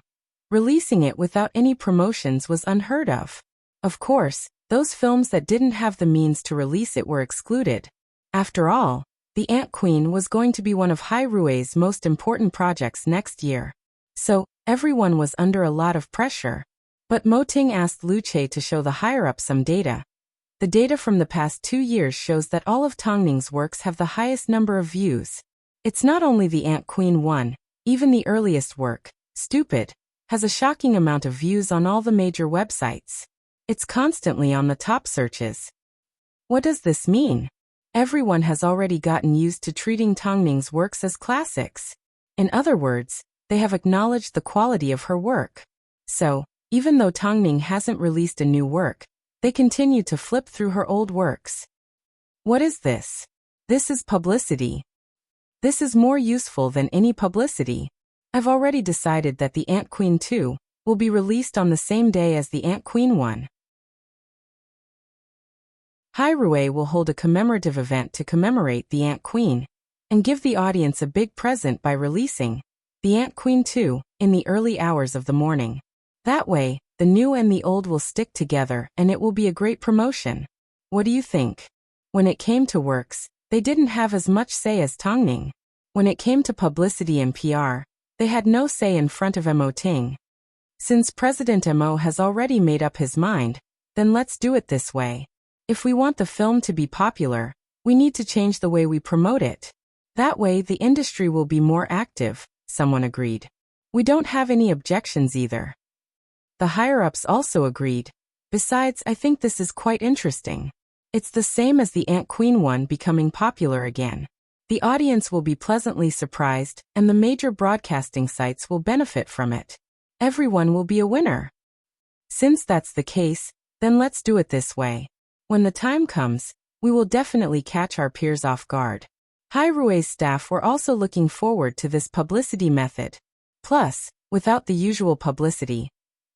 releasing it without any promotions was unheard of. Of course, those films that didn't have the means to release it were excluded. After all, The Ant Queen was going to be one of Hai Rui's most important projects next year. So, everyone was under a lot of pressure. But Mo Ting asked Lu Che to show the higher-up some data. The data from the past 2 years shows that all of Tongning's works have the highest number of views. It's not only The Ant Queen 1, even the earliest work, Stupid, has a shocking amount of views on all the major websites. It's constantly on the top searches. What does this mean? Everyone has already gotten used to treating Tongning's works as classics. In other words, they have acknowledged the quality of her work. So, even though Tongning hasn't released a new work, they continue to flip through her old works. What is this? This is publicity. This is more useful than any publicity. I've already decided that The Ant Queen 2 will be released on the same day as The Ant Queen 1. Hai Rui will hold a commemorative event to commemorate The Ant Queen, and give the audience a big present by releasing The Ant Queen 2 in the early hours of the morning. That way, the new and the old will stick together and it will be a great promotion. What do you think? When it came to works, they didn't have as much say as Tongning. When it came to publicity and PR, they had no say in front of Mo Ting. Since President Mo has already made up his mind, then let's do it this way. If we want the film to be popular, we need to change the way we promote it. That way the industry will be more active, someone agreed. We don't have any objections either. The higher-ups also agreed. Besides, I think this is quite interesting. It's the same as The Ant Queen 1 becoming popular again. The audience will be pleasantly surprised, and the major broadcasting sites will benefit from it. Everyone will be a winner. Since that's the case, then let's do it this way. When the time comes, we will definitely catch our peers off guard. Hai Rui's staff were also looking forward to this publicity method. Plus, without the usual publicity,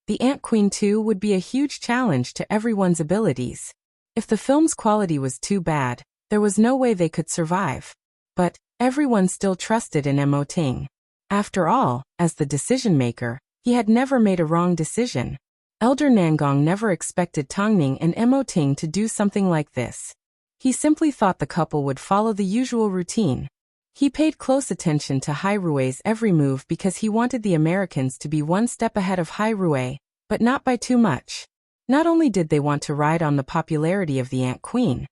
The Ant Queen 2 would be a huge challenge to everyone's abilities. If the film's quality was too bad, there was no way they could survive. But everyone still trusted in Mo Ting. After all, as the decision-maker, he had never made a wrong decision. Elder Nangong never expected Tongning and Mo Ting to do something like this. He simply thought the couple would follow the usual routine. He paid close attention to Hai Rui's every move because he wanted the Americans to be one step ahead of Hai Rui, but not by too much. Not only did they want to ride on the popularity of The Ant Queen,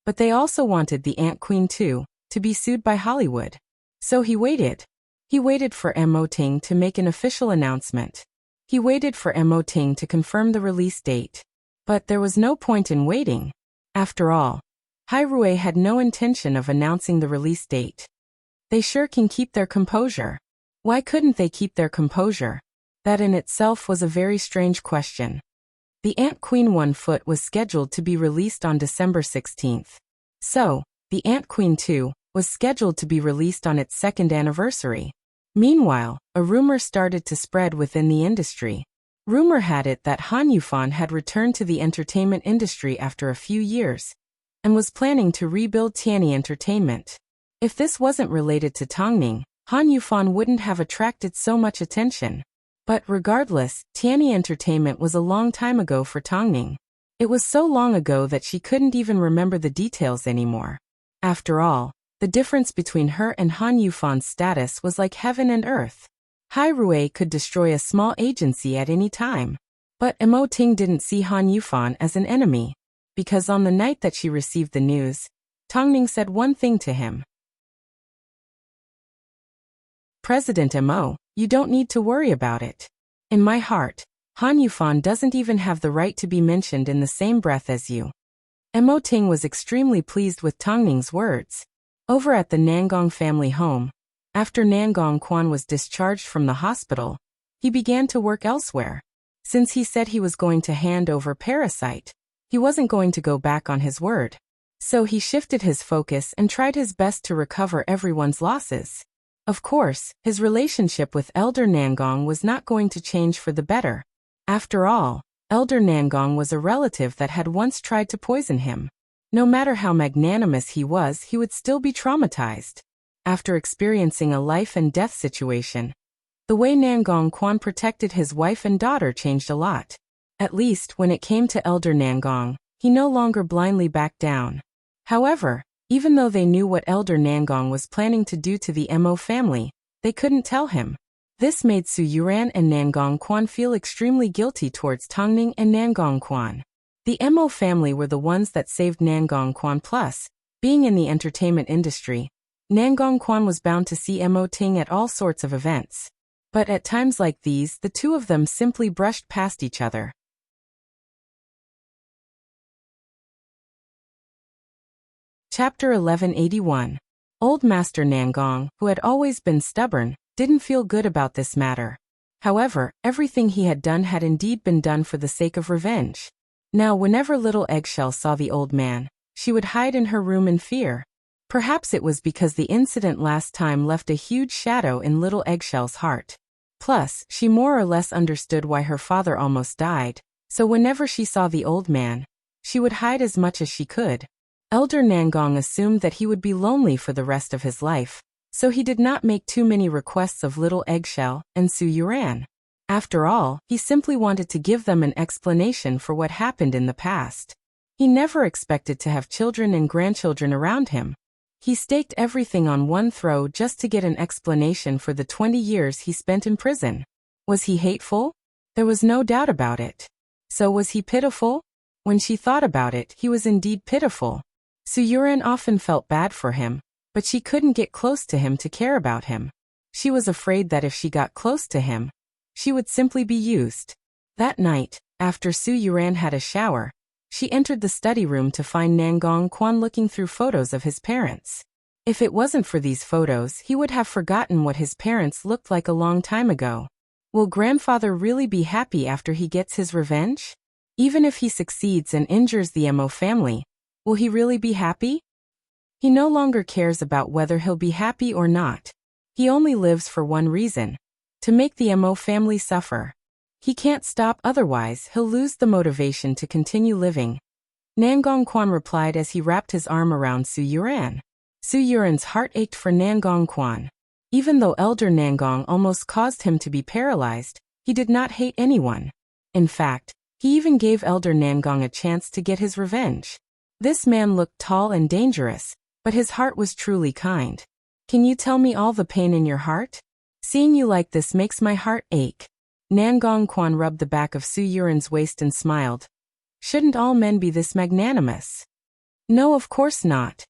but they also wanted The Ant Queen 2 to be sued by Hollywood. So he waited. He waited for Mo Ting to make an official announcement. He waited for Mo Ting to confirm the release date. But there was no point in waiting. After all, Hai Rui had no intention of announcing the release date. They sure can keep their composure. Why couldn't they keep their composure? That in itself was a very strange question. The Ant Queen 1 foot was scheduled to be released on December 16th. So, The Ant Queen 2 was scheduled to be released on its second anniversary. Meanwhile, a rumor started to spread within the industry. Rumor had it that Han Yufan had returned to the entertainment industry after a few years, and was planning to rebuild Tianyi Entertainment. If this wasn't related to Tongning, Han Yufan wouldn't have attracted so much attention. But regardless, Tianyi Entertainment was a long time ago for Tongning. It was so long ago that she couldn't even remember the details anymore. After all, the difference between her and Han Yufan's status was like heaven and earth. Hai Rui could destroy a small agency at any time. But Mo Ting didn't see Han Yufan as an enemy, because on the night that she received the news, Tongning said one thing to him. President Mo, you don't need to worry about it. In my heart, Han Yufan doesn't even have the right to be mentioned in the same breath as you. Mo Ting was extremely pleased with Tongning's words. Over at the Nangong family home, after Nangong Quan was discharged from the hospital, he began to work elsewhere. Since he said he was going to hand over Parasite, he wasn't going to go back on his word. So he shifted his focus and tried his best to recover everyone's losses. Of course, his relationship with Elder Nangong was not going to change for the better. After all, Elder Nangong was a relative that had once tried to poison him. No matter how magnanimous he would still be traumatized. After experiencing a life and death situation, the way Nangong Quan protected his wife and daughter changed a lot. At least when it came to Elder Nangong, he no longer blindly backed down. However, even though they knew what Elder Nangong was planning to do to the Mo family, they couldn't tell him. This made Su Yuran and Nangong Quan feel extremely guilty towards Tongning and Nangong Quan. The Mo family were the ones that saved Nangong Quan, plus, being in the entertainment industry, Nangong Quan was bound to see Mo Ting at all sorts of events. But at times like these, the two of them simply brushed past each other. Chapter 1181. Old Master Nangong, who had always been stubborn, didn't feel good about this matter. However, everything he had done had indeed been done for the sake of revenge. Now whenever little Eggshell saw the old man, she would hide in her room in fear. Perhaps it was because the incident last time left a huge shadow in little Eggshell's heart. Plus, she more or less understood why her father almost died, so whenever she saw the old man, she would hide as much as she could. Elder Nangong assumed that he would be lonely for the rest of his life, so he did not make too many requests of little Eggshell and Su Yuran. After all, he simply wanted to give them an explanation for what happened in the past. He never expected to have children and grandchildren around him. He staked everything on one throw just to get an explanation for the 20 years he spent in prison. Was he hateful? There was no doubt about it. So was he pitiful? When she thought about it, he was indeed pitiful. Su Yuran often felt bad for him, but she couldn't get close to him to care about him. She was afraid that if she got close to him, she would simply be used. That night, after Su Yuran had a shower, she entered the study room to find Nangong Quan looking through photos of his parents. If it wasn't for these photos, he would have forgotten what his parents looked like a long time ago. Will grandfather really be happy after he gets his revenge? Even if he succeeds and injures the Mo family, will he really be happy? He no longer cares about whether he'll be happy or not. He only lives for one reason: to make the Mo family suffer. He can't stop, otherwise he'll lose the motivation to continue living. Nangong Quan replied as he wrapped his arm around Su Yuran. Su Yuran's heart ached for Nangong Quan. Even though Elder Nangong almost caused him to be paralyzed, he did not hate anyone. In fact, he even gave Elder Nangong a chance to get his revenge. This man looked tall and dangerous, but his heart was truly kind. Can you tell me all the pain in your heart? Seeing you like this makes my heart ache. Nangong Quan rubbed the back of Su Yuran's waist and smiled. Shouldn't all men be this magnanimous? No, of course not.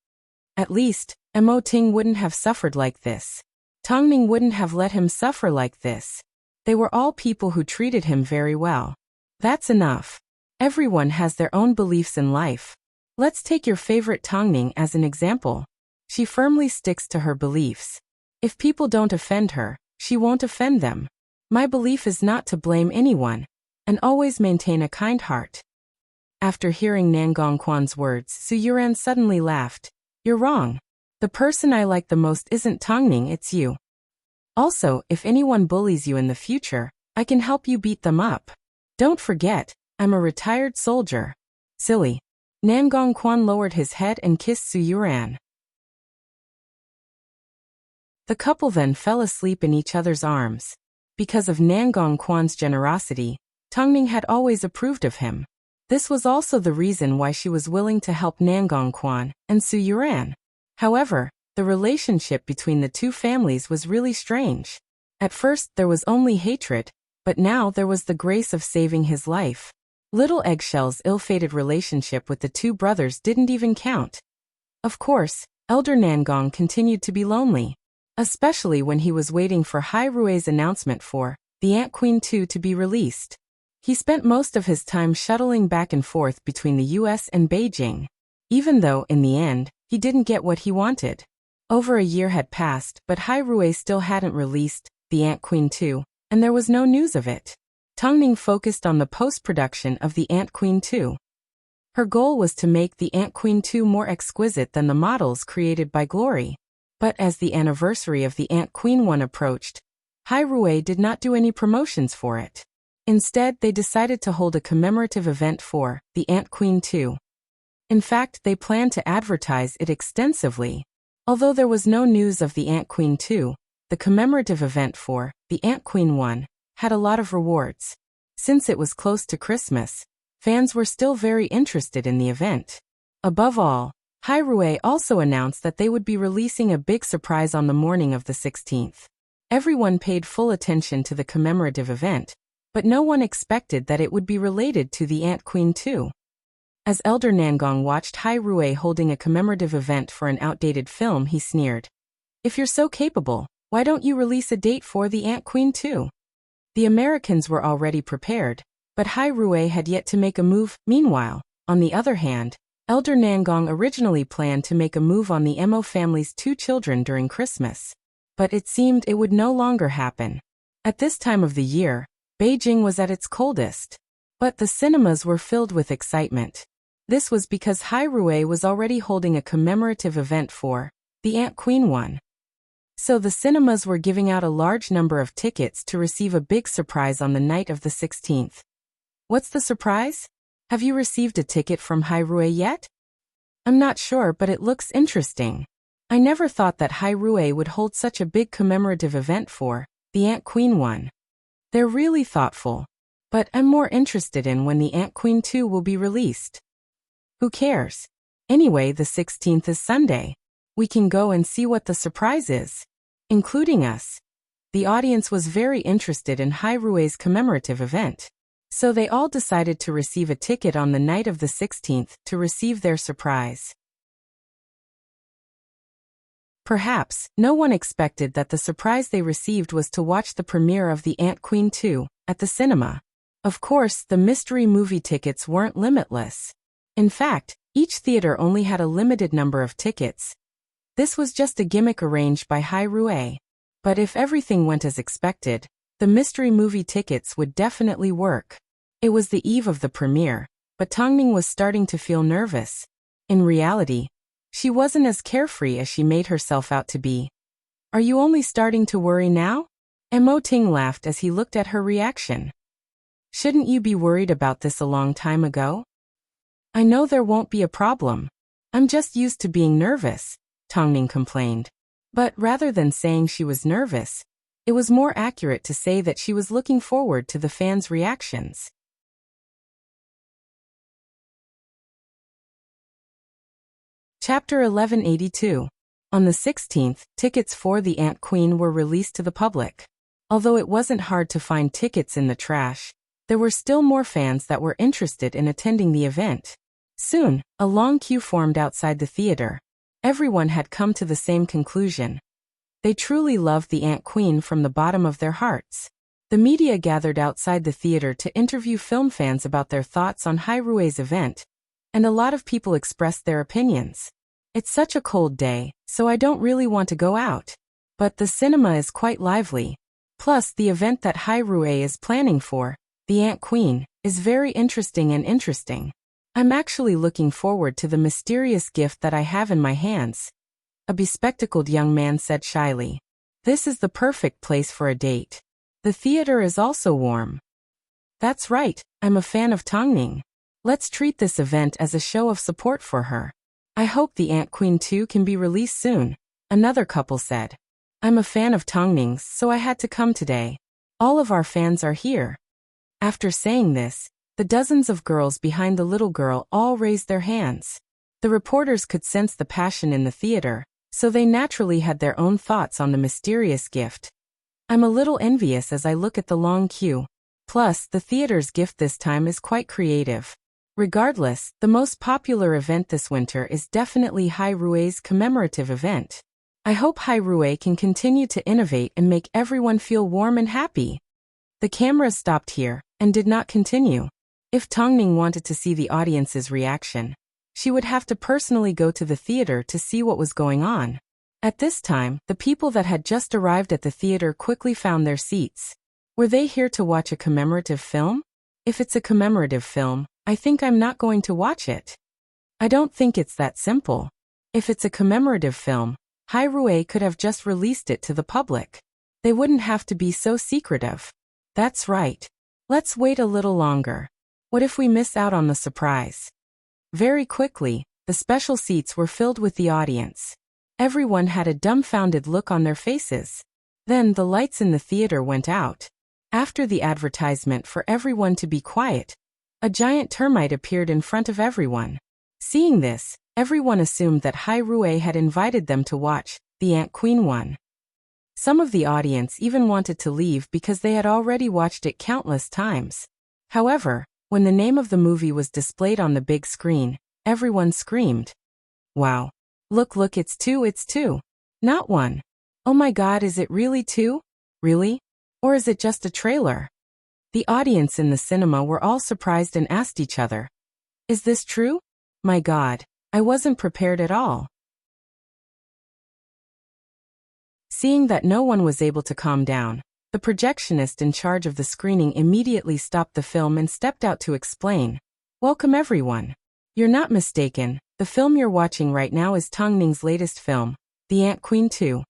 At least, Mo Ting wouldn't have suffered like this. Tongning wouldn't have let him suffer like this. They were all people who treated him very well. That's enough. Everyone has their own beliefs in life. Let's take your favorite Tongning as an example. She firmly sticks to her beliefs. If people don't offend her, she won't offend them. My belief is not to blame anyone, and always maintain a kind heart. After hearing Nangong Quan's words, Su Yuran suddenly laughed. You're wrong. The person I like the most isn't Tongning, it's you. Also, if anyone bullies you in the future, I can help you beat them up. Don't forget, I'm a retired soldier. Silly. Nangong Quan lowered his head and kissed Su Yuran. The couple then fell asleep in each other's arms. Because of Nangong Quan's generosity, Tongning had always approved of him. This was also the reason why she was willing to help Nangong Quan and Su Yuran. However, the relationship between the two families was really strange. At first there was only hatred, but now there was the grace of saving his life. Little Eggshell's ill-fated relationship with the two brothers didn't even count. Of course, Elder Nangong continued to be lonely, especially when he was waiting for Hai Rui's announcement for The Ant Queen 2 to be released. He spent most of his time shuttling back and forth between the US and Beijing, even though, in the end, he didn't get what he wanted. Over a year had passed, but Hai Rui still hadn't released The Ant Queen 2, and there was no news of it. Tongning focused on the post-production of The Ant Queen 2. Her goal was to make The Ant Queen 2 more exquisite than the models created by Glory. But as the anniversary of The Ant Queen 1 approached, Hai Rui did not do any promotions for it. Instead, they decided to hold a commemorative event for The Ant Queen 2. In fact, they planned to advertise it extensively. Although there was no news of The Ant Queen 2, the commemorative event for The Ant Queen 1 had a lot of rewards. Since it was close to Christmas, fans were still very interested in the event. Above all, Hai Rui also announced that they would be releasing a big surprise on the morning of the 16th. Everyone paid full attention to the commemorative event, but no one expected that it would be related to The Ant Queen 2. As Elder Nangong watched Hai Rui holding a commemorative event for an outdated film, he sneered, "If you're so capable, why don't you release a date for The Ant Queen 2? The Americans were already prepared, but Hai Rui had yet to make a move. Meanwhile, on the other hand, Elder Nangong originally planned to make a move on the Mo family's 2 children during Christmas. But it seemed it would no longer happen. At this time of the year, Beijing was at its coldest. But the cinemas were filled with excitement. This was because Hai Rui was already holding a commemorative event for The Ant Queen 1. So the cinemas were giving out a large number of tickets to receive a big surprise on the night of the 16th. What's the surprise? Have you received a ticket from Hai Rui yet? I'm not sure, but it looks interesting. I never thought that Hai Rui would hold such a big commemorative event for The Ant Queen 1. They're really thoughtful. But I'm more interested in when The Ant Queen 2 will be released. Who cares? Anyway, the 16th is Sunday. We can go and see what the surprise is. Including us. The audience was very interested in Hai Rui's commemorative event. So they all decided to receive a ticket on the night of the 16th to receive their surprise. Perhaps, no one expected that the surprise they received was to watch the premiere of The Ant Queen 2 at the cinema. Of course, the mystery movie tickets weren't limitless. In fact, each theater only had a limited number of tickets. This was just a gimmick arranged by Hai Rui. But if everything went as expected, the mystery movie tickets would definitely work. It was the eve of the premiere, but Tongning was starting to feel nervous. In reality, she wasn't as carefree as she made herself out to be. Are you only starting to worry now? Mo Ting laughed as he looked at her reaction. Shouldn't you be worried about this a long time ago? I know there won't be a problem. I'm just used to being nervous, Tongning complained. But rather than saying she was nervous, it was more accurate to say that she was looking forward to the fans' reactions. Chapter 1182. On the 16th, tickets for The Ant Queen were released to the public. Although it wasn't hard to find tickets in the trash, there were still more fans that were interested in attending the event. Soon, a long queue formed outside the theater. Everyone had come to the same conclusion. They truly loved The Ant Queen from the bottom of their hearts. The media gathered outside the theater to interview film fans about their thoughts on Hai Rui's event, and a lot of people expressed their opinions. It's such a cold day, so I don't really want to go out. But the cinema is quite lively. Plus, the event that Hai Rui is planning for, The Ant Queen, is very interesting. I'm actually looking forward to the mysterious gift that I have in my hands. A bespectacled young man said shyly. This is the perfect place for a date. The theater is also warm. That's right, I'm a fan of Tongning. Let's treat this event as a show of support for her. I hope The Ant Queen 2 can be released soon, another couple said. I'm a fan of Tongning's, so I had to come today. All of our fans are here. After saying this, the dozens of girls behind the little girl all raised their hands. The reporters could sense the passion in the theater, so they naturally had their own thoughts on the mysterious gift. I'm a little envious as I look at the long queue. Plus, the theater's gift this time is quite creative. Regardless, the most popular event this winter is definitely Hai Rui's commemorative event. I hope Hai Rui can continue to innovate and make everyone feel warm and happy. The camera stopped here, and did not continue. If Tongning wanted to see the audience's reaction, she would have to personally go to the theater to see what was going on. At this time, the people that had just arrived at the theater quickly found their seats. Were they here to watch a commemorative film? If it's a commemorative film, I think I'm not going to watch it. I don't think it's that simple. If it's a commemorative film, Hyrule could have just released it to the public. They wouldn't have to be so secretive. That's right. Let's wait a little longer. What if we miss out on the surprise? Very quickly, the special seats were filled with the audience. Everyone had a dumbfounded look on their faces. Then the lights in the theater went out. After the advertisement for everyone to be quiet, a giant termite appeared in front of everyone. Seeing this, everyone assumed that Hyrule had invited them to watch The Ant Queen 1. Some of the audience even wanted to leave because they had already watched it countless times. However, when the name of the movie was displayed on the big screen, everyone screamed, "Wow! Look, it's 2, not 1. Oh my god, is it really 2? Really? Or is it just a trailer?" The audience in the cinema were all surprised and asked each other, "Is this true? My god, I wasn't prepared at all." Seeing that no one was able to calm down, the projectionist in charge of the screening immediately stopped the film and stepped out to explain, "Welcome everyone. You're not mistaken, the film you're watching right now is Tong Ning's latest film, The Ant Queen 2.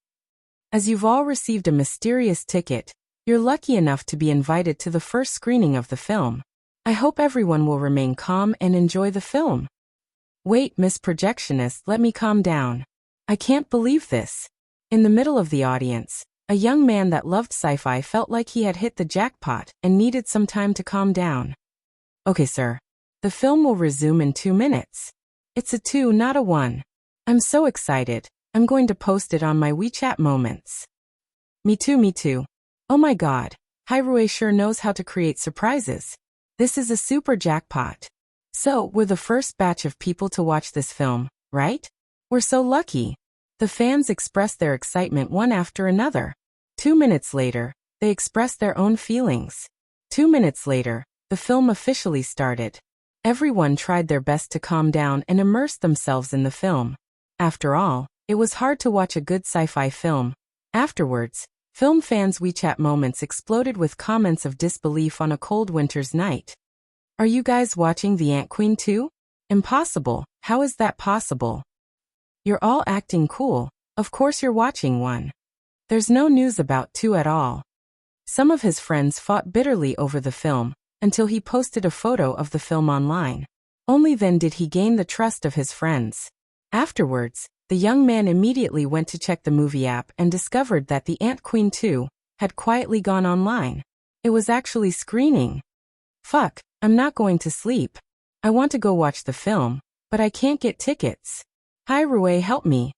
As you've all received a mysterious ticket, you're lucky enough to be invited to the first screening of the film. I hope everyone will remain calm and enjoy the film." "Wait, Miss Projectionist, let me calm down. I can't believe this." In the middle of the audience, a young man that loved sci-fi felt like he had hit the jackpot and needed some time to calm down. "Okay, sir. The film will resume in 2 minutes. It's a 2, not a 1. I'm so excited. I'm going to post it on my WeChat moments." Me too. Oh my god, Hyrule sure knows how to create surprises. This is a super jackpot. So, we're the first batch of people to watch this film, right? We're so lucky. The fans expressed their excitement one after another. 2 minutes later, they expressed their own feelings. 2 minutes later, the film officially started. Everyone tried their best to calm down and immerse themselves in the film. After all, it was hard to watch a good sci-fi film. Afterwards, film fans' WeChat moments exploded with comments of disbelief on a cold winter's night. "Are you guys watching The Ant Queen 2? Impossible, how is that possible? You're all acting cool, of course you're watching 1. There's no news about 2 at all." Some of his friends fought bitterly over the film, until he posted a photo of the film online. Only then did he gain the trust of his friends. Afterwards, the young man immediately went to check the movie app and discovered that The Ant Queen 2 had quietly gone online. It was actually screening. "Fuck, I'm not going to sleep. I want to go watch the film, but I can't get tickets. Hyrule, help me.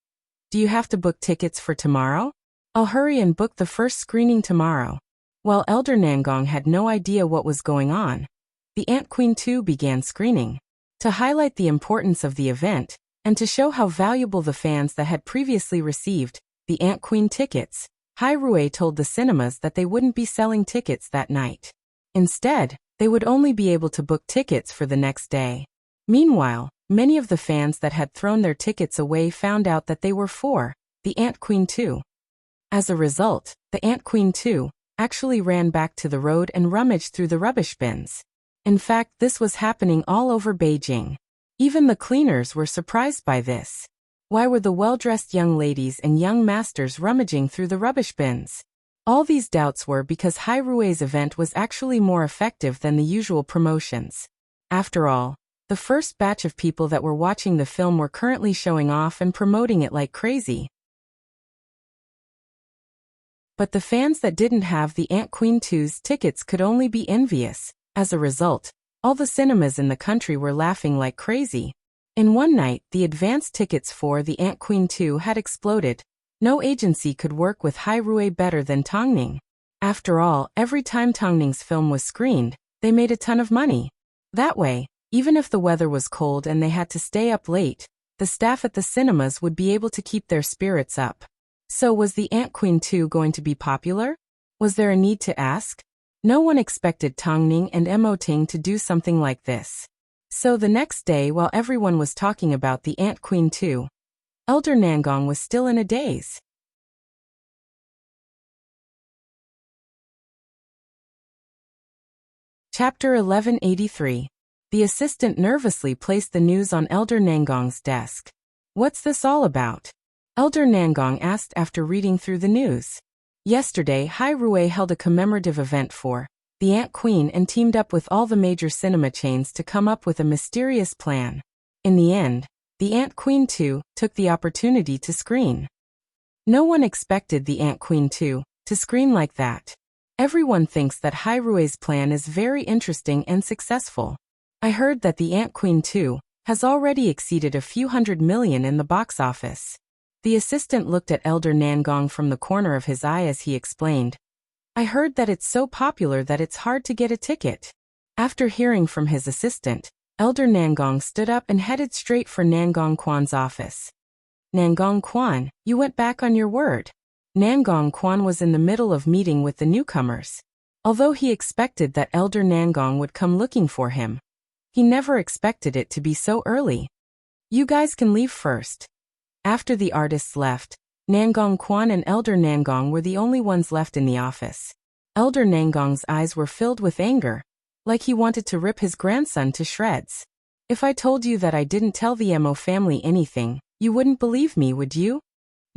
Do you have to book tickets for tomorrow? I'll hurry and book the first screening tomorrow." While Elder Nangong had no idea what was going on, The Ant Queen 2 began screening. To highlight the importance of the event, and to show how valuable the fans that had previously received The Ant Queen tickets, Hyrule told the cinemas that they wouldn't be selling tickets that night. Instead, they would only be able to book tickets for the next day. Meanwhile, many of the fans that had thrown their tickets away found out that they were for The Ant Queen 2. As a result, The Ant Queen 2 actually ran back to the road and rummaged through the rubbish bins. In fact, this was happening all over Beijing. Even the cleaners were surprised by this. Why were the well-dressed young ladies and young masters rummaging through the rubbish bins? All these doubts were because Hyrue's event was actually more effective than the usual promotions. After all, the first batch of people that were watching the film were currently showing off and promoting it like crazy. But the fans that didn't have The Ant Queen 2's tickets could only be envious. As a result, all the cinemas in the country were laughing like crazy. In one night, the advance tickets for The Ant Queen 2 had exploded. No agency could work with Hyrule better than Tong Ning. After all, every time Tong Ning's film was screened, they made a ton of money. That way, even if the weather was cold and they had to stay up late, the staff at the cinemas would be able to keep their spirits up. So was The Ant Queen 2 going to be popular? Was there a need to ask? No one expected Tong Ning and Mo Ting to do something like this. So the next day, while everyone was talking about The Ant Queen 2, Elder Nangong was still in a daze. Chapter 1183. The assistant nervously placed the news on Elder Nangong's desk. "What's this all about?" Elder Nangong asked after reading through the news. Yesterday, Hai Rui held a commemorative event for the Ant Queen and teamed up with all the major cinema chains to come up with a mysterious plan. In the end, the Ant Queen 2 took the opportunity to screen. No one expected the Ant Queen 2 to screen like that. Everyone thinks that Hai Rui's plan is very interesting and successful. I heard that the Ant Queen 2 has already exceeded a few $100 million in the box office. The assistant looked at Elder Nangong from the corner of his eye as he explained. I heard that it's so popular that it's hard to get a ticket. After hearing from his assistant, Elder Nangong stood up and headed straight for Nangong Quan's office. "Nangong Quan, you went back on your word." Nangong Quan was in the middle of meeting with the newcomers. Although he expected that Elder Nangong would come looking for him, he never expected it to be so early. "You guys can leave first." After the artists left, Nangong Quan and Elder Nangong were the only ones left in the office. Elder Nangong's eyes were filled with anger, like he wanted to rip his grandson to shreds. "If I told you that I didn't tell the Mo family anything, you wouldn't believe me, would you?"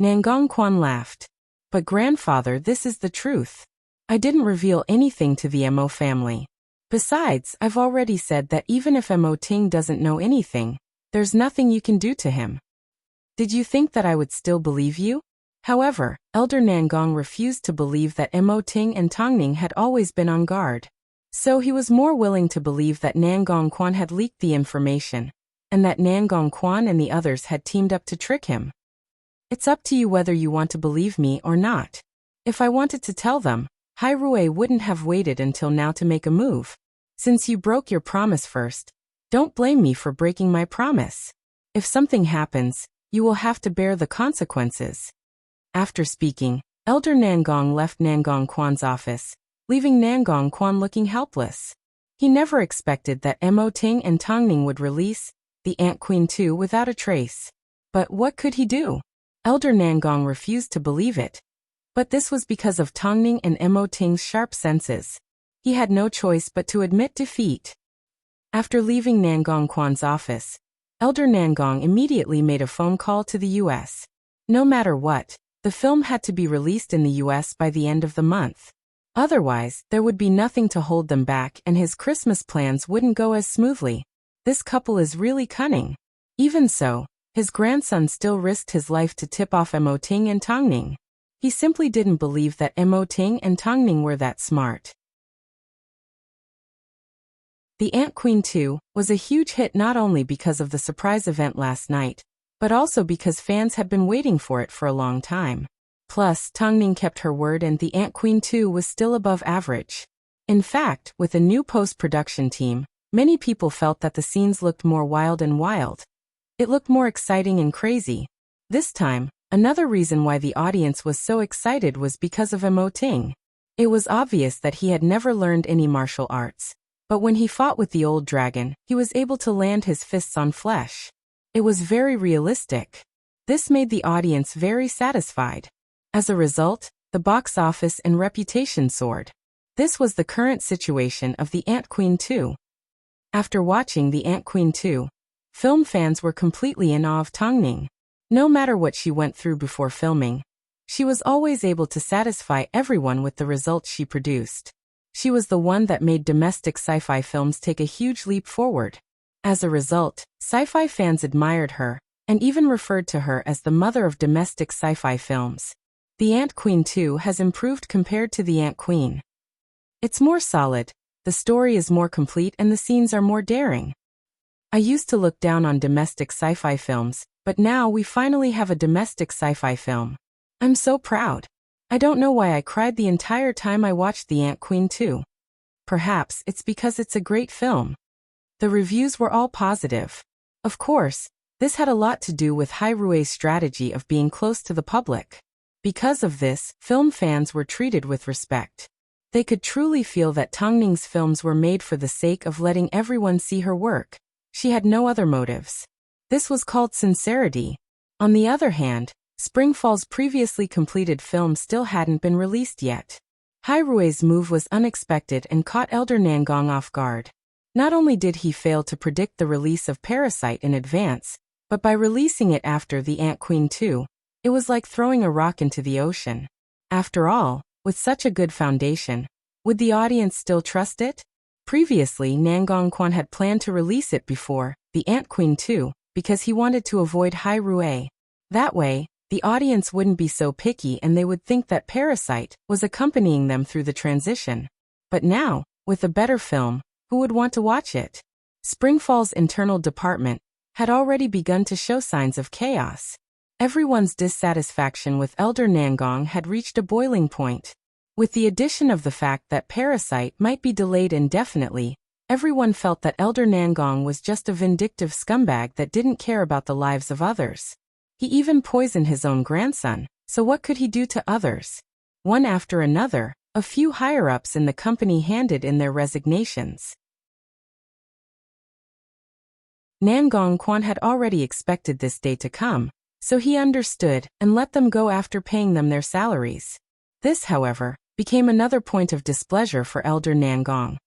Nangong Quan laughed. "But grandfather, this is the truth. I didn't reveal anything to the Mo family. Besides, I've already said that even if Mo Ting doesn't know anything, there's nothing you can do to him. Did you think that I would still believe you?" However, Elder Nangong refused to believe that Mo Ting and Tongning had always been on guard. So he was more willing to believe that Nangong Quan had leaked the information, and that Nangong Quan and the others had teamed up to trick him. "It's up to you whether you want to believe me or not. If I wanted to tell them, Hai Rui wouldn't have waited until now to make a move. Since you broke your promise first, don't blame me for breaking my promise. If something happens, you will have to bear the consequences." After speaking, Elder Nangong left Nangong Quan's office, leaving Nangong Quan looking helpless. He never expected that Mo Ting and Tongning would release the Ant Queen 2 without a trace. But what could he do? Elder Nangong refused to believe it. But this was because of Tongning and Mo Ting's sharp senses. He had no choice but to admit defeat. After leaving Nangong Quan's office, Elder Nangong immediately made a phone call to the US. No matter what, the film had to be released in the US by the end of the month. Otherwise, there would be nothing to hold them back and his Christmas plans wouldn't go as smoothly. This couple is really cunning. Even so, his grandson still risked his life to tip off Mo Ting and Tongning. He simply didn't believe that Mo Ting and Tongning were that smart. The Ant Queen 2 was a huge hit not only because of the surprise event last night, but also because fans had been waiting for it for a long time. Plus, Tongning kept her word and the Ant Queen 2 was still above average. In fact, with a new post-production team, many people felt that the scenes looked more wild and wild. It looked more exciting and crazy. This time, another reason why the audience was so excited was because of Mo Ting. It was obvious that he had never learned any martial arts, but when he fought with the old dragon, he was able to land his fists on flesh. It was very realistic. This made the audience very satisfied. As a result, the box office and reputation soared. This was the current situation of the Ant Queen 2. After watching the Ant Queen 2, film fans were completely in awe of Tongning. No matter what she went through before filming, she was always able to satisfy everyone with the results she produced. She was the one that made domestic sci-fi films take a huge leap forward. As a result, sci-fi fans admired her, and even referred to her as the mother of domestic sci-fi films. The Ant Queen 2 has improved compared to the Ant Queen. It's more solid, the story is more complete and the scenes are more daring. I used to look down on domestic sci-fi films, but now we finally have a domestic sci-fi film. I'm so proud. I don't know why I cried the entire time I watched the Ant Queen 2. Perhaps it's because it's a great film. The reviews were all positive. Of course, this had a lot to do with Hai Rui's strategy of being close to the public. Because of this, film fans were treated with respect. They could truly feel that Tongning's films were made for the sake of letting everyone see her work. She had no other motives. This was called sincerity. On the other hand, Springfall's previously completed film still hadn't been released yet. Hairue's move was unexpected and caught Elder Nangong off guard. Not only did he fail to predict the release of Parasite in advance, but by releasing it after The Ant Queen 2, it was like throwing a rock into the ocean. After all, with such a good foundation, would the audience still trust it? Previously, Nangong Quan had planned to release it before The Ant Queen 2 because he wanted to avoid Hairue. That way, the audience wouldn't be so picky and they would think that Parasite was accompanying them through the transition. But now, with a better film, who would want to watch it? Springfall's internal department had already begun to show signs of chaos. Everyone's dissatisfaction with Elder Nangong had reached a boiling point. With the addition of the fact that Parasite might be delayed indefinitely, everyone felt that Elder Nangong was just a vindictive scumbag that didn't care about the lives of others. He even poisoned his own grandson, so what could he do to others? One after another, a few higher-ups in the company handed in their resignations. Nangong Quan had already expected this day to come, so he understood and let them go after paying them their salaries. This, however, became another point of displeasure for Elder Nangong.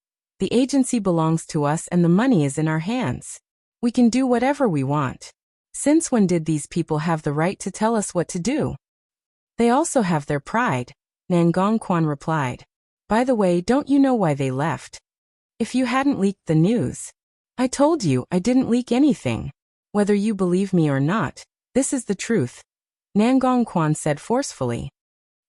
The agency belongs to us and the money is in our hands. We can do whatever we want. Since when did these people have the right to tell us what to do? They also have their pride, Nangong Quan replied. By the way, don't you know why they left? If you hadn't leaked the news. I told you I didn't leak anything. Whether you believe me or not, this is the truth, Nangong Quan said forcefully.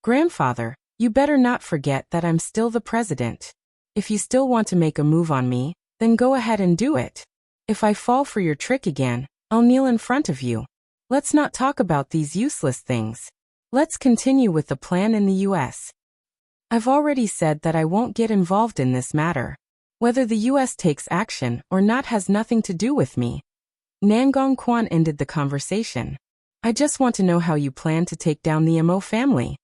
Grandfather, you better not forget that I'm still the president. If you still want to make a move on me, then go ahead and do it. If I fall for your trick again, I'll kneel in front of you. Let's not talk about these useless things. Let's continue with the plan in the US. I've already said that I won't get involved in this matter. Whether the US takes action or not has nothing to do with me. Nangong Quan ended the conversation. I just want to know how you plan to take down the Mo family.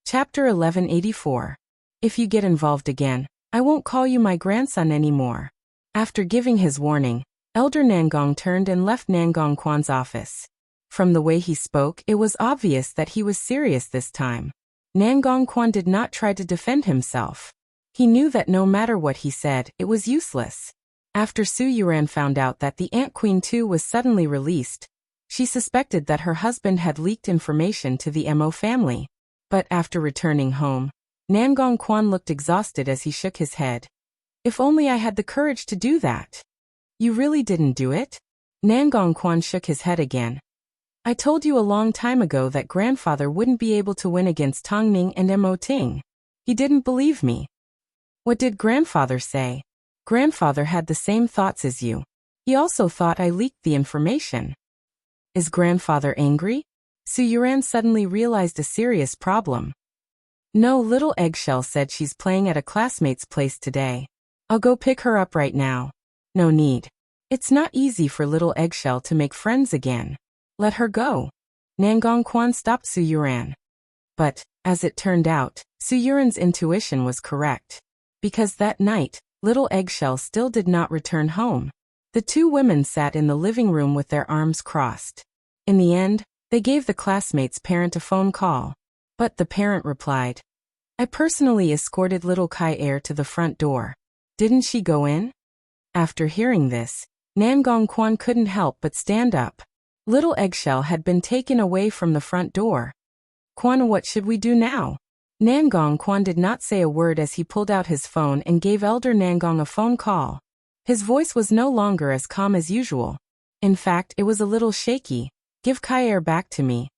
Chapter 1184. If you get involved again, I won't call you my grandson anymore. After giving his warning, Elder Nangong turned and left Nangong Quan's office. From the way he spoke, it was obvious that he was serious this time. Nangong Quan did not try to defend himself. He knew that no matter what he said, it was useless. After Su Yuran found out that The Ant Queen 2 was suddenly released, she suspected that her husband had leaked information to the Mo family. But after returning home, Nangong Quan looked exhausted as he shook his head. If only I had the courage to do that. You really didn't do it? Nangong Quan shook his head again. I told you a long time ago that grandfather wouldn't be able to win against Tong Ning and Mo Ting. He didn't believe me. What did grandfather say? Grandfather had the same thoughts as you. He also thought I leaked the information. Is grandfather angry? Su Yuran suddenly realized a serious problem. No, little Eggshell said she's playing at a classmate's place today. I'll go pick her up right now. No need. It's not easy for little Eggshell to make friends again. Let her go. Nangong Quan stopped Su Yuran. But, as it turned out, Su Yuran's intuition was correct. Because that night, little Eggshell still did not return home. The two women sat in the living room with their arms crossed. In the end, they gave the classmate's parent a phone call. But the parent replied, I personally escorted little Kai Er to the front door. Didn't she go in? After hearing this, Nangong Quan couldn't help but stand up. Little Eggshell had been taken away from the front door. Quan, what should we do now? Nangong Quan did not say a word as he pulled out his phone and gave Elder Nangong a phone call. His voice was no longer as calm as usual. In fact, it was a little shaky. Give Kai Er back to me.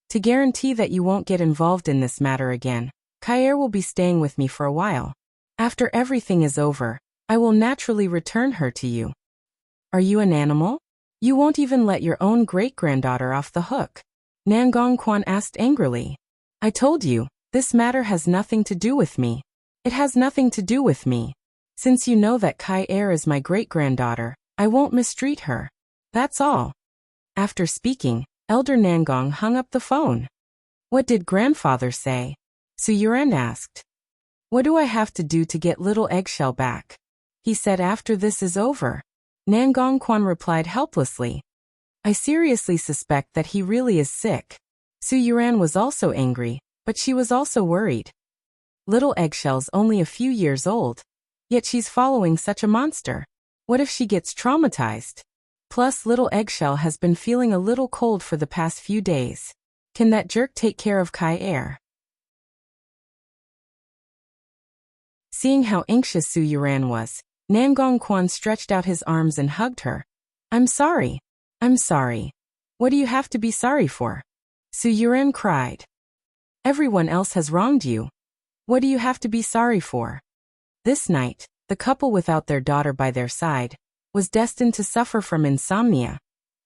To guarantee that you won't get involved in this matter again, Kai Er will be staying with me for a while. After everything is over, I will naturally return her to you. Are you an animal? You won't even let your own great-granddaughter off the hook. Nangong Quan asked angrily. I told you, this matter has nothing to do with me. It has nothing to do with me. Since you know that Kai Er is my great-granddaughter, I won't mistreat her. That's all. After speaking, Elder Nangong hung up the phone. What did grandfather say? Su Yuran asked. What do I have to do to get little Eggshell back? he said after this is over. Nangong Quan replied helplessly. I seriously suspect that he really is sick. Su Yuran was also angry, but she was also worried. Little Eggshell's only a few years old. Yet she's following such a monster. What if she gets traumatized? Plus, Little Eggshell has been feeling a little cold for the past few days. Can that jerk take care of Kai Air? Seeing how anxious Su Yuran was, Nangong Quan stretched out his arms and hugged her. I'm sorry. I'm sorry. What do you have to be sorry for? Su Yuran cried. Everyone else has wronged you. What do you have to be sorry for? This night, the couple without their daughter by their side was destined to suffer from insomnia.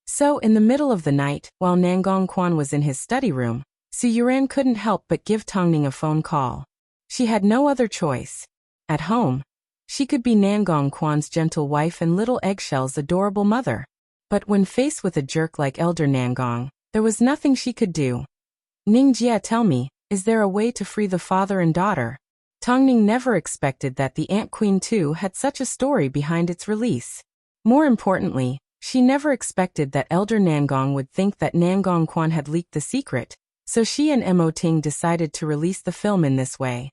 So, in the middle of the night, while Nangong Quan was in his study room, Su Yuran couldn't help but give Tongning a phone call. She had no other choice. At home, she could be Nangong Quan's gentle wife and Little Eggshell's adorable mother. But when faced with a jerk like Elder Nangong, there was nothing she could do. Ningjia, tell me, is there a way to free the father and daughter? Tongning never expected that the Ant Queen 2 had such a story behind its release. More importantly, she never expected that Elder Nangong would think that Nangong Quan had leaked the secret, so she and Mo Ting decided to release the film in this way.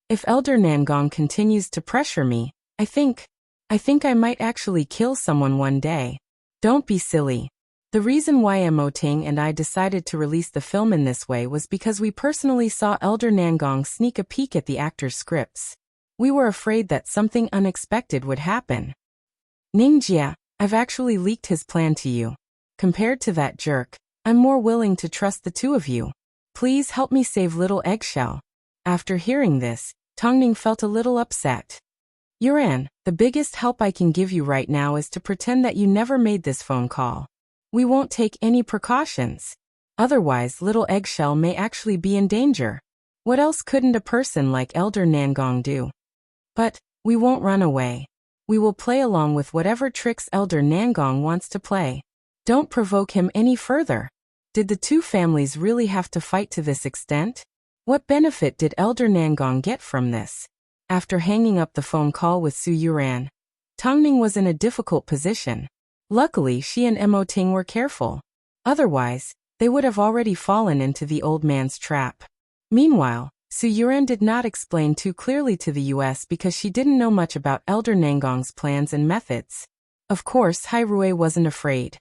If Elder Nangong continues to pressure me, I think I might actually kill someone one day. Don't be silly. The reason why Mo Ting and I decided to release the film in this way was because we personally saw Elder Nangong sneak a peek at the actors' scripts. We were afraid that something unexpected would happen. Ningjia, I've actually leaked his plan to you. Compared to that jerk, I'm more willing to trust the two of you. Please help me save Little Eggshell. After hearing this, Tongning felt a little upset. Yuran, the biggest help I can give you right now is to pretend that you never made this phone call. We won't take any precautions. Otherwise, Little Eggshell may actually be in danger. What else couldn't a person like Elder Nangong do? But we won't run away. We will play along with whatever tricks Elder Nangong wants to play. Don't provoke him any further. Did the two families really have to fight to this extent? What benefit did Elder Nangong get from this? After hanging up the phone call with Su Yuran, Tongning was in a difficult position. Luckily, she and Mo Ting were careful. Otherwise, they would have already fallen into the old man's trap. Meanwhile, Su Yuran did not explain too clearly to the US because she didn't know much about Elder Nangong's plans and methods. Of course, Hai Rui wasn't afraid.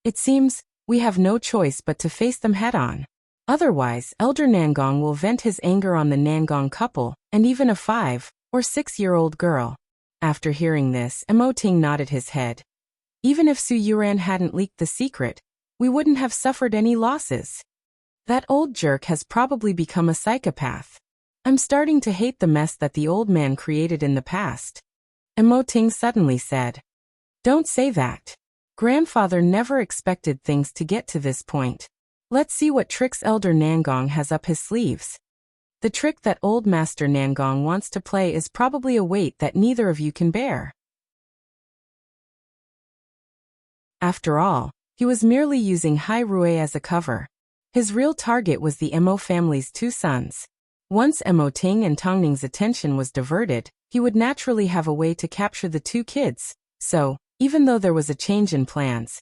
It seems, we have no choice but to face them head-on. Otherwise, Elder Nangong will vent his anger on the Nangong couple, and even a 5- or 6-year-old girl. After hearing this, Mo Ting nodded his head. Even if Su Yuran hadn't leaked the secret, we wouldn't have suffered any losses. That old jerk has probably become a psychopath. I'm starting to hate the mess that the old man created in the past. Mo Ting suddenly said. Don't say that. Grandfather never expected things to get to this point. Let's see what tricks Elder Nangong has up his sleeves. The trick that old Master Nangong wants to play is probably a weight that neither of you can bear. After all, he was merely using Hai Rui as a cover. His real target was the Mo family's 2 sons. Once Mo Ting and Tongning's attention was diverted, he would naturally have a way to capture the 2 kids. So, even though there was a change in plans,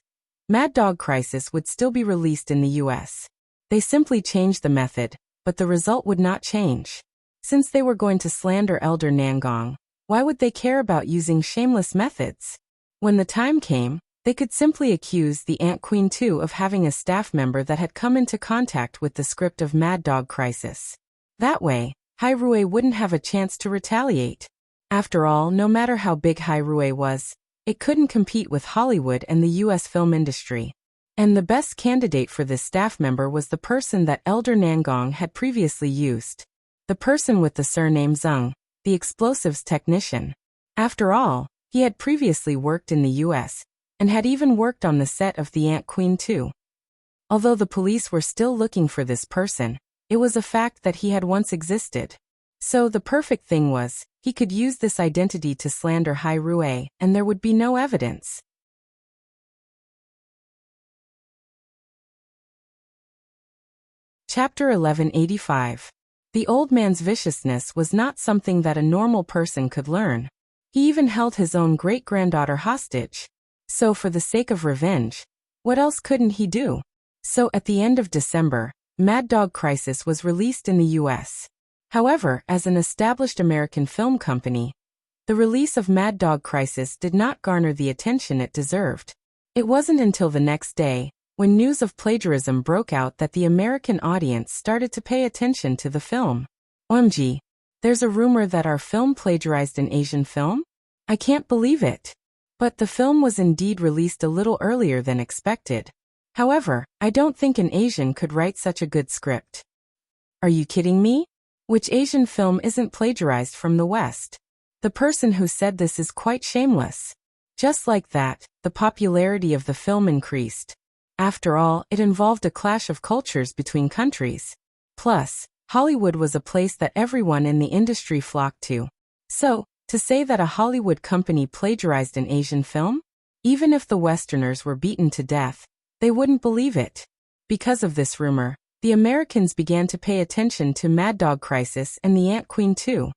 Mad Dog Crisis would still be released in the US. They simply changed the method, but the result would not change. Since they were going to slander Elder Nangong, why would they care about using shameless methods? When the time came, they could simply accuse the Ant Queen 2 of having a staff member that had come into contact with the script of Mad Dog Crisis. That way, Hai Rui wouldn't have a chance to retaliate. After all, no matter how big Hai Rui was, it couldn't compete with Hollywood and the US film industry. And the best candidate for this staff member was the person that Elder Nangong had previously used. The person with the surname Zeng, the explosives technician. After all, he had previously worked in the US, and had even worked on the set of The Ant Queen 2. Although the police were still looking for this person, it was a fact that he had once existed. So the perfect thing was, he could use this identity to slander Hai Rui, and there would be no evidence. Chapter 1185. The old man's viciousness was not something that a normal person could learn. He even held his own great-granddaughter hostage. So for the sake of revenge, what else couldn't he do? So at the end of December, Mad Dog Crisis was released in the US. However, as an established American film company, the release of Mad Dog Crisis did not garner the attention it deserved. It wasn't until the next day, when news of plagiarism broke out, that the American audience started to pay attention to the film. OMG, there's a rumor that our film plagiarized an Asian film? I can't believe it. But the film was indeed released a little earlier than expected. However, I don't think an Asian could write such a good script. Are you kidding me? Which Asian film isn't plagiarized from the West? The person who said this is quite shameless. Just like that, the popularity of the film increased. After all, it involved a clash of cultures between countries. Plus, Hollywood was a place that everyone in the industry flocked to. So, to say that a Hollywood company plagiarized an Asian film? Even if the Westerners were beaten to death, they wouldn't believe it. Because of this rumor, the Americans began to pay attention to Mad Dog Crisis and the Ant Queen too.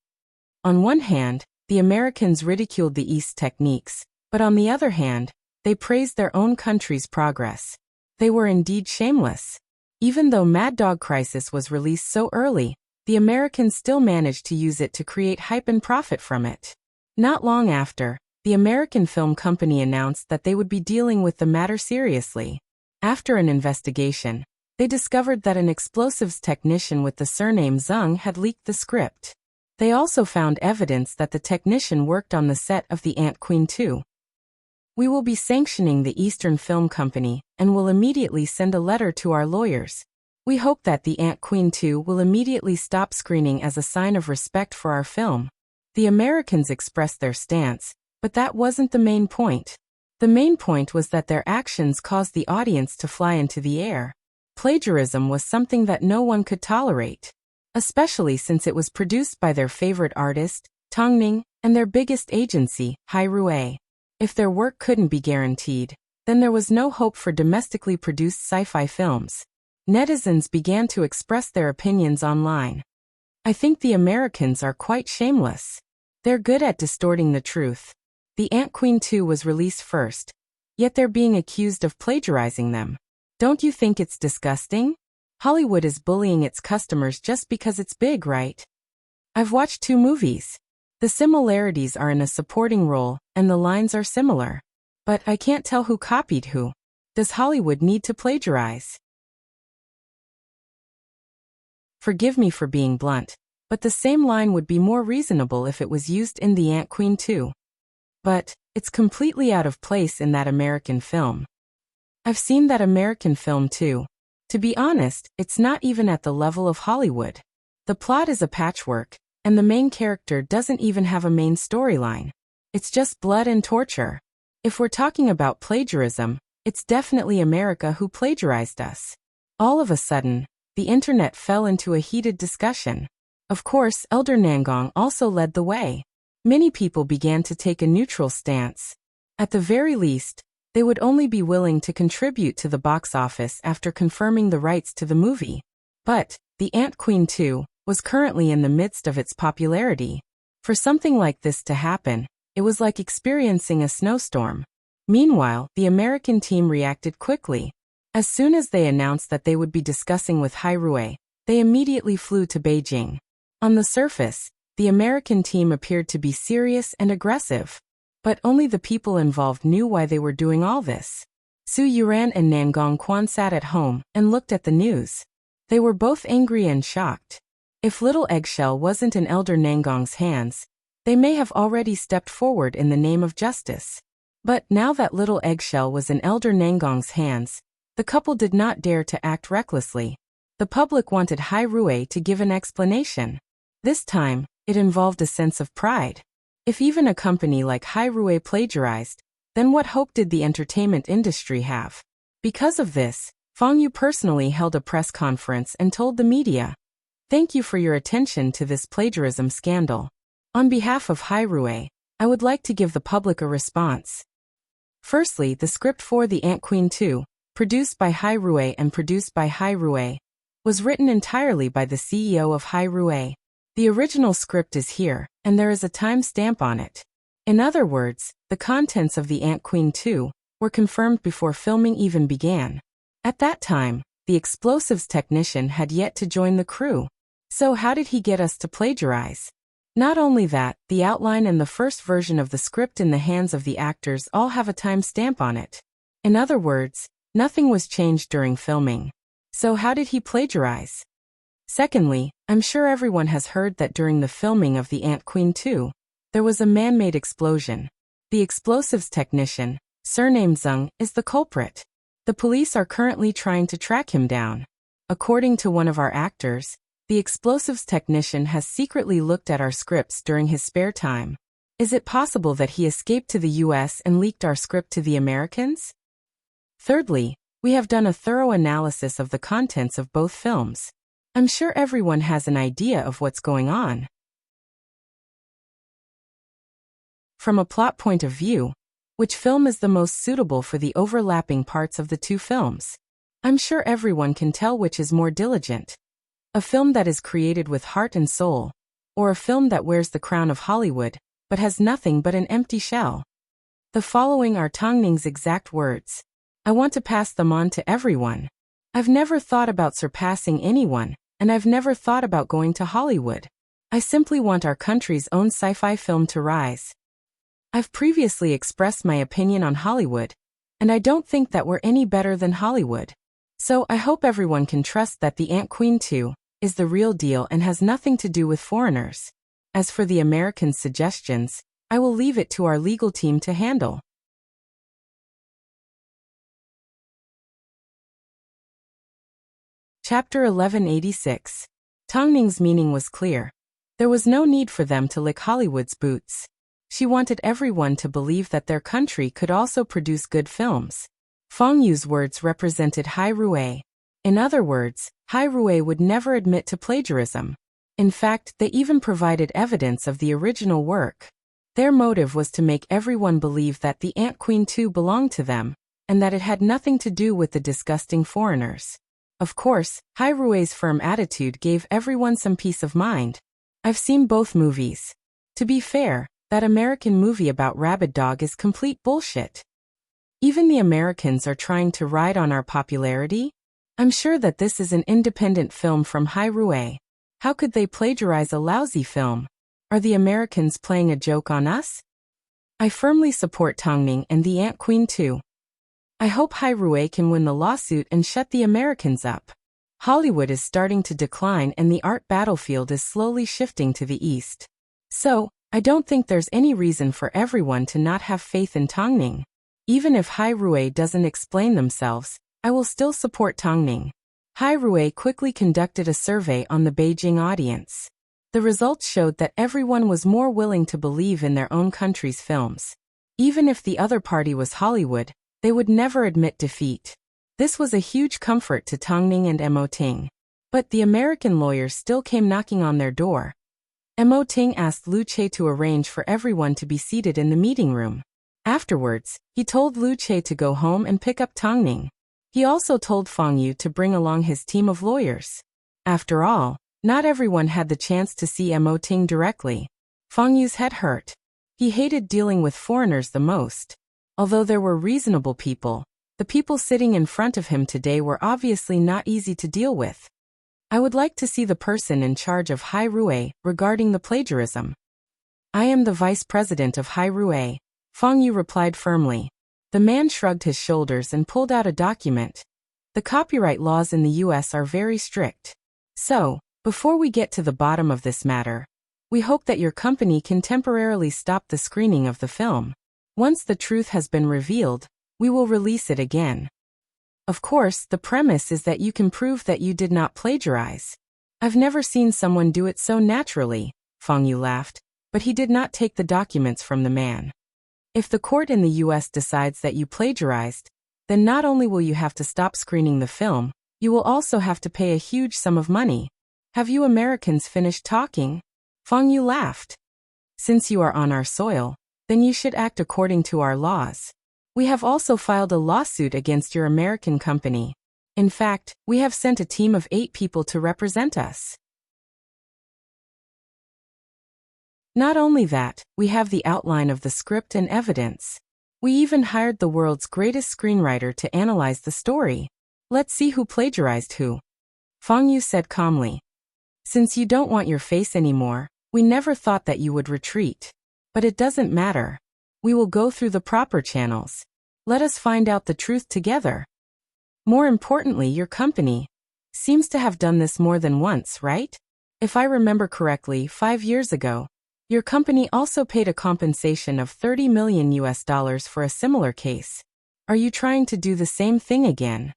On one hand, the Americans ridiculed the East's techniques, but on the other hand, they praised their own country's progress. They were indeed shameless. Even though Mad Dog Crisis was released so early, the Americans still managed to use it to create hype and profit from it. Not long after, the American film company announced that they would be dealing with the matter seriously. After an investigation, they discovered that an explosives technician with the surname Zung had leaked the script. They also found evidence that the technician worked on the set of The Ant Queen too. We will be sanctioning the Eastern Film Company and will immediately send a letter to our lawyers. We hope that The Ant Queen 2 will immediately stop screening as a sign of respect for our film. The Americans expressed their stance, but that wasn't the main point. The main point was that their actions caused the audience to fly into the air. Plagiarism was something that no one could tolerate, especially since it was produced by their favorite artist, Tongning, and their biggest agency, Hai-Rui. If their work couldn't be guaranteed, then there was no hope for domestically produced sci-fi films. Netizens began to express their opinions online. I think the Americans are quite shameless. They're good at distorting the truth. The Ant Queen 2 was released first, yet they're being accused of plagiarizing them. Don't you think it's disgusting? Hollywood is bullying its customers just because it's big, right? I've watched 2 movies. The similarities are in a supporting role, and the lines are similar. But I can't tell who copied who. Does Hollywood need to plagiarize? Forgive me for being blunt, but the same line would be more reasonable if it was used in The Ant Queen too. But it's completely out of place in that American film. I've seen that American film too. To be honest, it's not even at the level of Hollywood. The plot is a patchwork, and the main character doesn't even have a main storyline. It's just blood and torture. If we're talking about plagiarism, it's definitely America who plagiarized us. All of a sudden, the internet fell into a heated discussion. Of course, Elder Nangong also led the way. Many people began to take a neutral stance. At the very least, they would only be willing to contribute to the box office after confirming the rights to the movie. But The Ant Queen 2 was currently in the midst of its popularity. For something like this to happen, it was like experiencing a snowstorm. Meanwhile, the American team reacted quickly. As soon as they announced that they would be discussing with Hai-Rui, they immediately flew to Beijing. On the surface, the American team appeared to be serious and aggressive. But only the people involved knew why they were doing all this. Su Yuran and Nangong Quan sat at home and looked at the news. They were both angry and shocked. If Little Eggshell wasn't in Elder Nangong's hands, they may have already stepped forward in the name of justice. But now that Little Eggshell was in Elder Nangong's hands, the couple did not dare to act recklessly. The public wanted Hai-Rui to give an explanation. This time, it involved a sense of pride. If even a company like Hai-Rui plagiarized, then what hope did the entertainment industry have? Because of this, Fang Yu personally held a press conference and told the media, "Thank you for your attention to this plagiarism scandal. On behalf of Hai-Rui, I would like to give the public a response." Firstly, the script for The Ant Queen 2, produced by Hai-Rui and produced by Hai-Rui, was written entirely by the CEO of Hai-Rui. The original script is here, and there is a time stamp on it. In other words, the contents of the Ant Queen 2 were confirmed before filming even began. At that time, the explosives technician had yet to join the crew. So how did he get us to plagiarize? Not only that, the outline and the first version of the script in the hands of the actors all have a timestamp on it. In other words, nothing was changed during filming. So how did he plagiarize? Secondly, I'm sure everyone has heard that during the filming of the Ant Queen 2, there was a man-made explosion. The explosives technician, surnamed Zeng, is the culprit. The police are currently trying to track him down. According to one of our actors, the explosives technician has secretly looked at our scripts during his spare time. Is it possible that he escaped to the US and leaked our script to the Americans? Thirdly, we have done a thorough analysis of the contents of both films. I'm sure everyone has an idea of what's going on. From a plot point of view, which film is the most suitable for the overlapping parts of the two films? I'm sure everyone can tell which is more diligent. A film that is created with heart and soul, or a film that wears the crown of Hollywood, but has nothing but an empty shell. The following are Tong Ning's exact words. I want to pass them on to everyone. I've never thought about surpassing anyone, and I've never thought about going to Hollywood. I simply want our country's own sci-fi film to rise. I've previously expressed my opinion on Hollywood, and I don't think that we're any better than Hollywood. So I hope everyone can trust that the Ant Queen 2 is the real deal and has nothing to do with foreigners. As for the Americans' suggestions, I will leave it to our legal team to handle. Chapter 1186. Tong Ning's meaning was clear. There was no need for them to lick Hollywood's boots. She wanted everyone to believe that their country could also produce good films. Feng Yu's words represented Hai Rui. In other words, Hai Rui would never admit to plagiarism. In fact, they even provided evidence of the original work. Their motive was to make everyone believe that the Ant Queen 2 belonged to them, and that it had nothing to do with the disgusting foreigners. Of course, Hai Rui's firm attitude gave everyone some peace of mind. I've seen both movies. To be fair, that American movie about Rabid Dog is complete bullshit. Even the Americans are trying to ride on our popularity. I'm sure that this is an independent film from Hai Rui. How could they plagiarize a lousy film? Are the Americans playing a joke on us? I firmly support Tong Ning and the Ant Queen 2. I hope Hai Rui can win the lawsuit and shut the Americans up. Hollywood is starting to decline and the art battlefield is slowly shifting to the east. So, I don't think there's any reason for everyone to not have faith in Tong Ning. Even if Hai Rui doesn't explain themselves, I will still support Tong Ning. Hai Rui quickly conducted a survey on the Beijing audience. The results showed that everyone was more willing to believe in their own country's films. Even if the other party was Hollywood, they would never admit defeat. This was a huge comfort to Tong Ning and Mo Ting. But the American lawyers still came knocking on their door. Mo Ting asked Lu Che to arrange for everyone to be seated in the meeting room. Afterwards, he told Lu Che to go home and pick up Tong Ning. He also told Feng Yu to bring along his team of lawyers. After all, not everyone had the chance to see Mo Ting directly. Feng Yu's head hurt. He hated dealing with foreigners the most. Although there were reasonable people, the people sitting in front of him today were obviously not easy to deal with. I would like to see the person in charge of Hai Rui regarding the plagiarism. I am the vice president of Hai Rui, Feng Yu replied firmly. The man shrugged his shoulders and pulled out a document. The copyright laws in the US are very strict. So, before we get to the bottom of this matter, we hope that your company can temporarily stop the screening of the film. Once the truth has been revealed, we will release it again. Of course, the premise is that you can prove that you did not plagiarize. I've never seen someone do it so naturally, Feng Yu laughed, but he did not take the documents from the man. If the court in the US decides that you plagiarized, then not only will you have to stop screening the film, you will also have to pay a huge sum of money. Have you Americans finished talking? Feng Yu laughed. Since you are on our soil, then you should act according to our laws. We have also filed a lawsuit against your American company. In fact, we have sent a team of 8 people to represent us. Not only that, we have the outline of the script and evidence. We even hired the world's greatest screenwriter to analyze the story. Let's see who plagiarized who. Fang Yu said calmly. Since you don't want your face anymore, we never thought that you would retreat. But it doesn't matter. We will go through the proper channels. Let us find out the truth together. More importantly, your company seems to have done this more than once, right? If I remember correctly, 5 years ago, your company also paid a compensation of $30 million for a similar case. Are you trying to do the same thing again?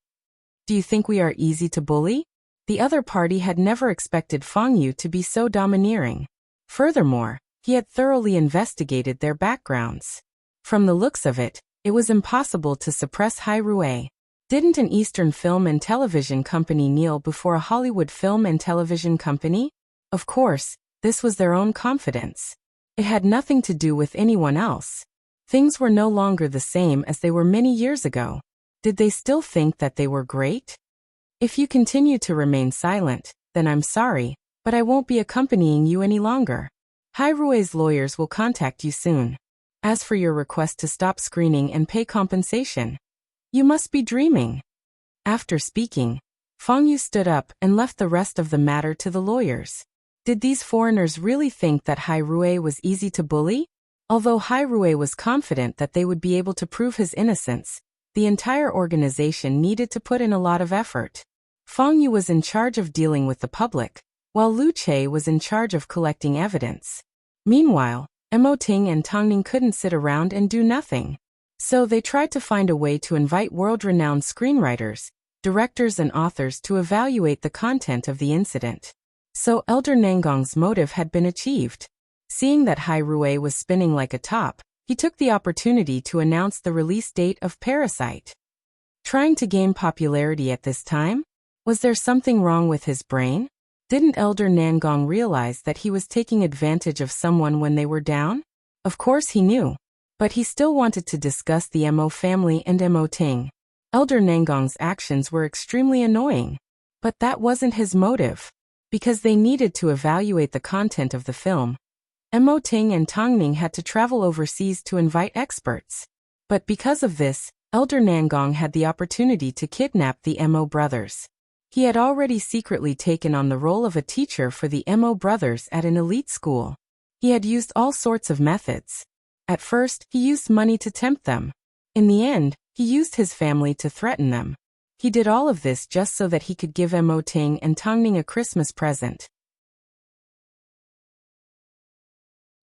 Do you think we are easy to bully? The other party had never expected Fang Yu to be so domineering. Furthermore, he had thoroughly investigated their backgrounds. From the looks of it, it was impossible to suppress Hai Rui. Didn't an Eastern film and television company kneel before a Hollywood film and television company? Of course, this was their own confidence. It had nothing to do with anyone else. Things were no longer the same as they were many years ago. Did they still think that they were great? If you continue to remain silent, then I'm sorry, but I won't be accompanying you any longer. Hai Rui's lawyers will contact you soon. As for your request to stop screening and pay compensation, you must be dreaming. After speaking, Fang Yu stood up and left the rest of the matter to the lawyers. Did these foreigners really think that Hai Rui was easy to bully? Although Hai Rui was confident that they would be able to prove his innocence, the entire organization needed to put in a lot of effort. Fang Yu was in charge of dealing with the public, while Lu Che was in charge of collecting evidence. Meanwhile, Mo Ting and Tang Ning couldn't sit around and do nothing. So they tried to find a way to invite world-renowned screenwriters, directors and authors to evaluate the content of the incident. So Elder Nangong's motive had been achieved. Seeing that Hai Rui was spinning like a top, he took the opportunity to announce the release date of Parasite. Trying to gain popularity at this time? Was there something wrong with his brain? Didn't Elder Nangong realize that he was taking advantage of someone when they were down? Of course he knew. But he still wanted to discuss the Mo family and Mo Ting. Elder Nangong's actions were extremely annoying. But that wasn't his motive. Because they needed to evaluate the content of the film, Mo Ting and Tang Ning had to travel overseas to invite experts. But because of this, Elder Nangong had the opportunity to kidnap the Mo brothers. He had already secretly taken on the role of a teacher for the Mo brothers at an elite school. He had used all sorts of methods. At first, he used money to tempt them. In the end, he used his family to threaten them. He did all of this just so that he could give Mo Ting and Tang Ning a Christmas present.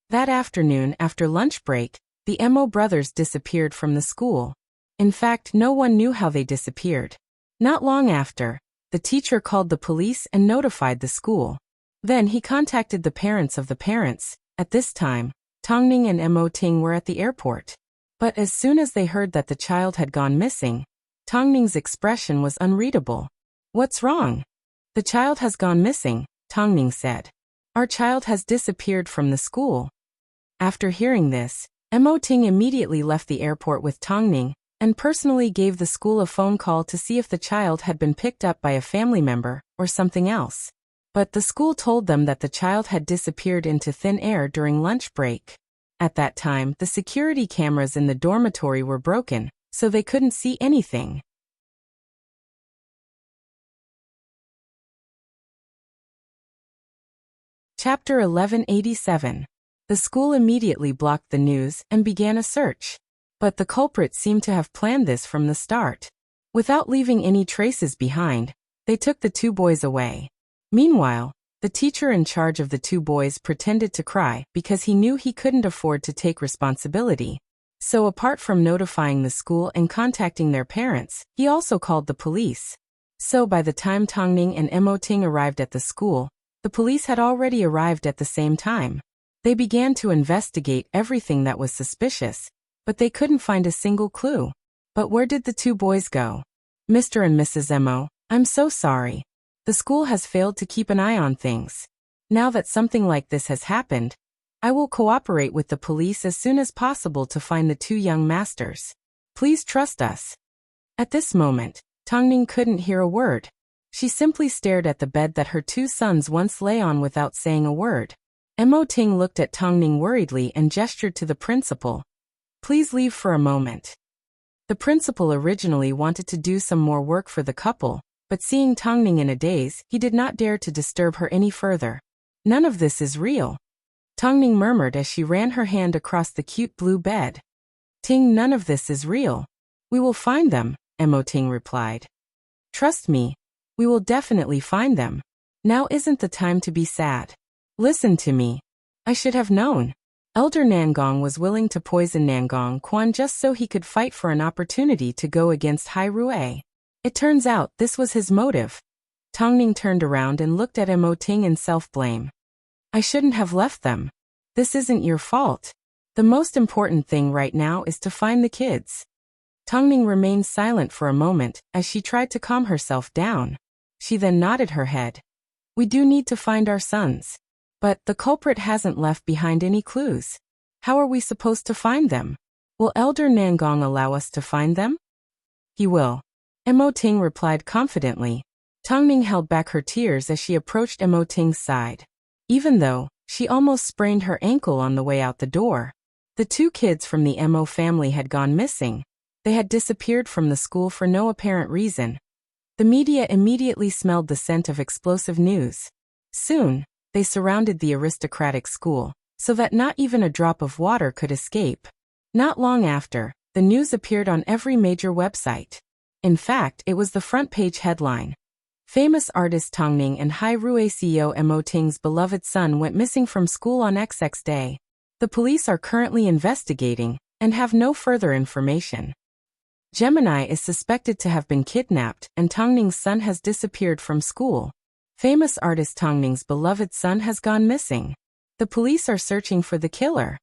That afternoon, after lunch break, the Mo brothers disappeared from the school. In fact, no one knew how they disappeared. Not long after, the teacher called the police and notified the school. Then he contacted the parents of the parents. At this time, Tang Ning and Mo Ting were at the airport. But as soon as they heard that the child had gone missing, Tang Ning's expression was unreadable. What's wrong? The child has gone missing, Tang Ning said. Our child has disappeared from the school. After hearing this, Mo Ting immediately left the airport with Tang Ning and personally gave the school a phone call to see if the child had been picked up by a family member or something else. But the school told them that the child had disappeared into thin air during lunch break. At that time, the security cameras in the dormitory were broken, so they couldn't see anything. Chapter 1187. The school immediately blocked the news and began a search. But the culprit seemed to have planned this from the start. Without leaving any traces behind, they took the two boys away. Meanwhile, the teacher in charge of the two boys pretended to cry because he knew he couldn't afford to take responsibility. So apart from notifying the school and contacting their parents, he also called the police. So by the time Tang Ning and Mo Ting arrived at the school, the police had already arrived at the same time. They began to investigate everything that was suspicious, but they couldn't find a single clue. But where did the two boys go? Mr. and Mrs. Mo, I'm so sorry. The school has failed to keep an eye on things. Now that something like this has happened, I will cooperate with the police as soon as possible to find the two young masters. Please trust us. At this moment, Tang Ning couldn't hear a word. She simply stared at the bed that her two sons once lay on without saying a word. Mo Ting looked at Tong Ning worriedly and gestured to the principal. Please leave for a moment. The principal originally wanted to do some more work for the couple, but seeing Tong Ning in a daze, he did not dare to disturb her any further. None of this is real, Tong Ning murmured as she ran her hand across the cute blue bed. Ting, none of this is real. We will find them, Mo Ting replied. Trust me, we will definitely find them. Now isn't the time to be sad. Listen to me. I should have known. Elder Nangong was willing to poison Nangong Quan just so he could fight for an opportunity to go against Hai Rui. It turns out this was his motive. Tong Ning turned around and looked at Mo Ting in self-blame. I shouldn't have left them. This isn't your fault. The most important thing right now is to find the kids. Tong Ning remained silent for a moment as she tried to calm herself down. She then nodded her head. We do need to find our sons. But the culprit hasn't left behind any clues. How are we supposed to find them? Will Elder Nangong allow us to find them? He will. Mo Ting replied confidently. Tong Ning held back her tears as she approached Mo Ting's side. Even though she almost sprained her ankle on the way out the door. The two kids from the Mo family had gone missing. They had disappeared from the school for no apparent reason. The media immediately smelled the scent of explosive news. Soon, they surrounded the aristocratic school, so that not even a drop of water could escape. Not long after, the news appeared on every major website. In fact, it was the front-page headline. Famous artist Tong Ning and Hai Rui CEO Mo Ting's beloved son went missing from school on XX day. The police are currently investigating, and have no further information. Gemini is suspected to have been kidnapped, and Tong Ning's son has disappeared from school. Famous artist Tong Ning's beloved son has gone missing. The police are searching for the killer.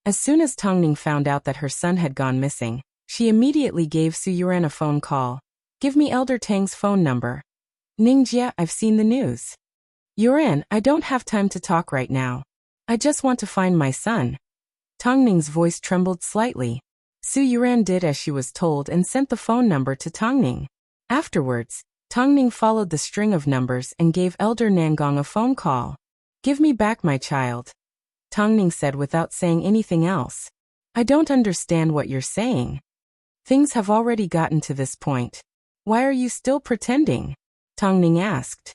As soon as Tong Ning found out that her son had gone missing, she immediately gave Su Yuran a phone call. Give me Elder Tang's phone number. Ningjia, I've seen the news. Yuran, I don't have time to talk right now. I just want to find my son. Tong Ning's voice trembled slightly. Su Yuran did as she was told and sent the phone number to Tong Ning. Afterwards, Tong Ning followed the string of numbers and gave Elder Nangong a phone call. Give me back my child, Tong Ning said without saying anything else. I don't understand what you're saying. Things have already gotten to this point. Why are you still pretending? Tong Ning asked.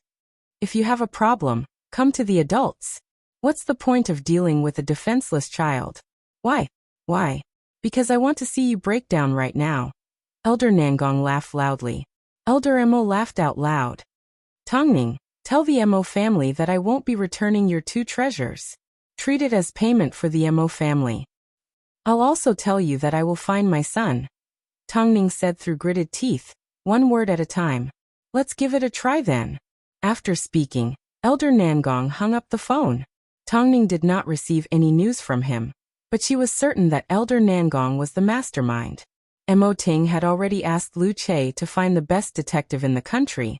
If you have a problem, come to the adults. What's the point of dealing with a defenseless child? Why? Why? Because I want to see you break down right now. Elder Nangong laughed loudly. Elder Mo laughed out loud. Tong Ning, tell the Mo family that I won't be returning your two treasures. Treat it as payment for the Mo family. I'll also tell you that I will find my son. Tong Ning said through gritted teeth, one word at a time. Let's give it a try then. After speaking, Elder Nangong hung up the phone. Tong Ning did not receive any news from him, but she was certain that Elder Nangong was the mastermind. Mo Ting had already asked Lu Che to find the best detective in the country,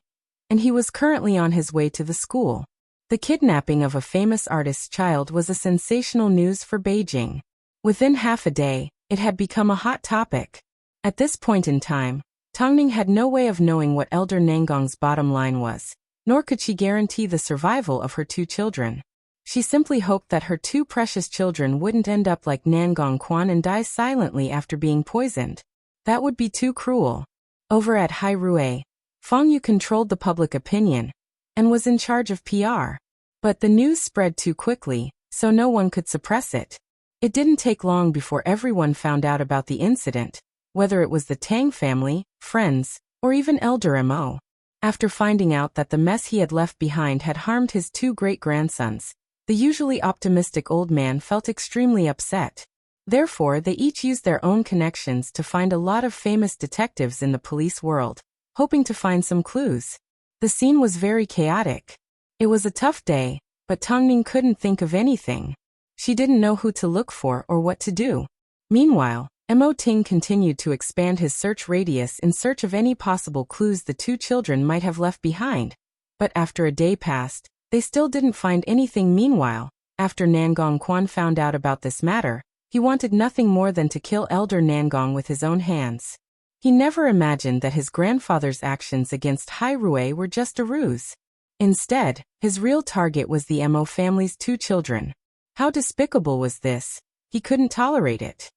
and he was currently on his way to the school. The kidnapping of a famous artist's child was a sensational news for Beijing. Within half a day, it had become a hot topic. At this point in time, Tong Ning had no way of knowing what Elder Nangong's bottom line was, nor could she guarantee the survival of her two children. She simply hoped that her two precious children wouldn't end up like Nangong Quan and die silently after being poisoned. That would be too cruel. Over at Hai Rui, Feng Yu controlled the public opinion and was in charge of PR. But the news spread too quickly, so no one could suppress it. It didn't take long before everyone found out about the incident, whether it was the Tang family, friends, or even Elder Mo. After finding out that the mess he had left behind had harmed his two great-grandsons, the usually optimistic old man felt extremely upset. Therefore, they each used their own connections to find a lot of famous detectives in the police world, hoping to find some clues. The scene was very chaotic. It was a tough day, but Tong Ning couldn't think of anything. She didn't know who to look for or what to do. Meanwhile, Mo Ting continued to expand his search radius in search of any possible clues the two children might have left behind. But after a day passed, they still didn't find anything. Meanwhile, after Nangong Quan found out about this matter, he wanted nothing more than to kill Elder Nangong with his own hands. He never imagined that his grandfather's actions against Hai Rui were just a ruse. Instead, his real target was the Mo family's 2 children. How despicable was this? He couldn't tolerate it.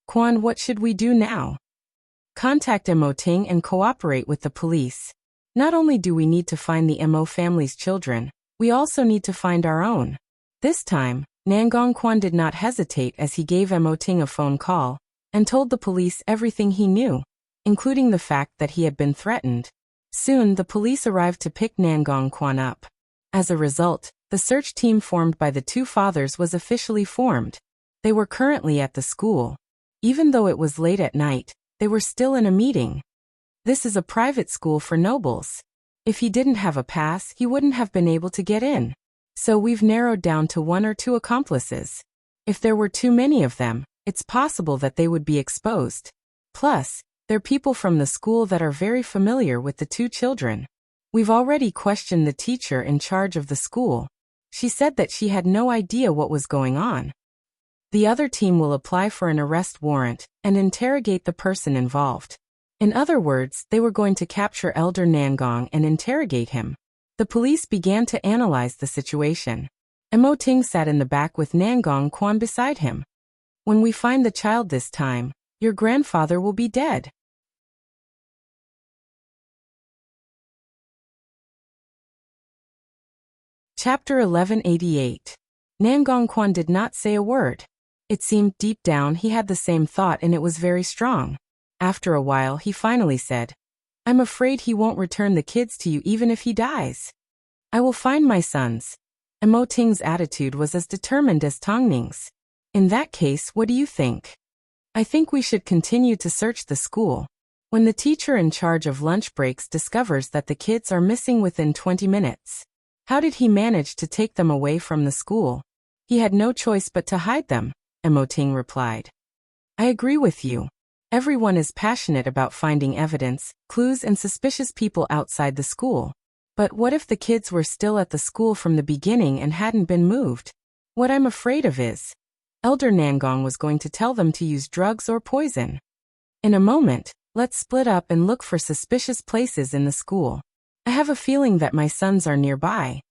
Quan, what should we do now? Contact Mo Ting and cooperate with the police. Not only do we need to find the Mo family's children, we also need to find our own. This time, Nangong Quan did not hesitate as he gave Mo Ting a phone call and told the police everything he knew, including the fact that he had been threatened. Soon, the police arrived to pick Nangong Quan up. As a result, the search team formed by the 2 fathers was officially formed. They were currently at the school. Even though it was late at night, they were still in a meeting. This is a private school for nobles. If he didn't have a pass, he wouldn't have been able to get in. So we've narrowed down to 1 or 2 accomplices. If there were too many of them, it's possible that they would be exposed. Plus, they're people from the school that are very familiar with the 2 children. We've already questioned the teacher in charge of the school. She said that she had no idea what was going on. The other team will apply for an arrest warrant and interrogate the person involved. In other words, they were going to capture Elder Nangong and interrogate him. The police began to analyze the situation. Mo Ting sat in the back with Nangong Quan beside him. When we find the child this time, your grandfather will be dead. Chapter 1188. Nangong Quan did not say a word. It seemed deep down he had the same thought and it was very strong. After a while he finally said, I'm afraid he won't return the kids to you even if he dies. I will find my sons. Mo Ting's attitude was as determined as Tong Ning's. In that case, what do you think? I think we should continue to search the school. When the teacher in charge of lunch breaks discovers that the kids are missing within 20 minutes. How did he manage to take them away from the school? He had no choice but to hide them, Mo Ting replied. I agree with you. Everyone is passionate about finding evidence, clues and suspicious people outside the school. But what if the kids were still at the school from the beginning and hadn't been moved? What I'm afraid of is, Elder Nangong was going to tell them to use drugs or poison. In a moment, let's split up and look for suspicious places in the school. I have a feeling that my sons are nearby.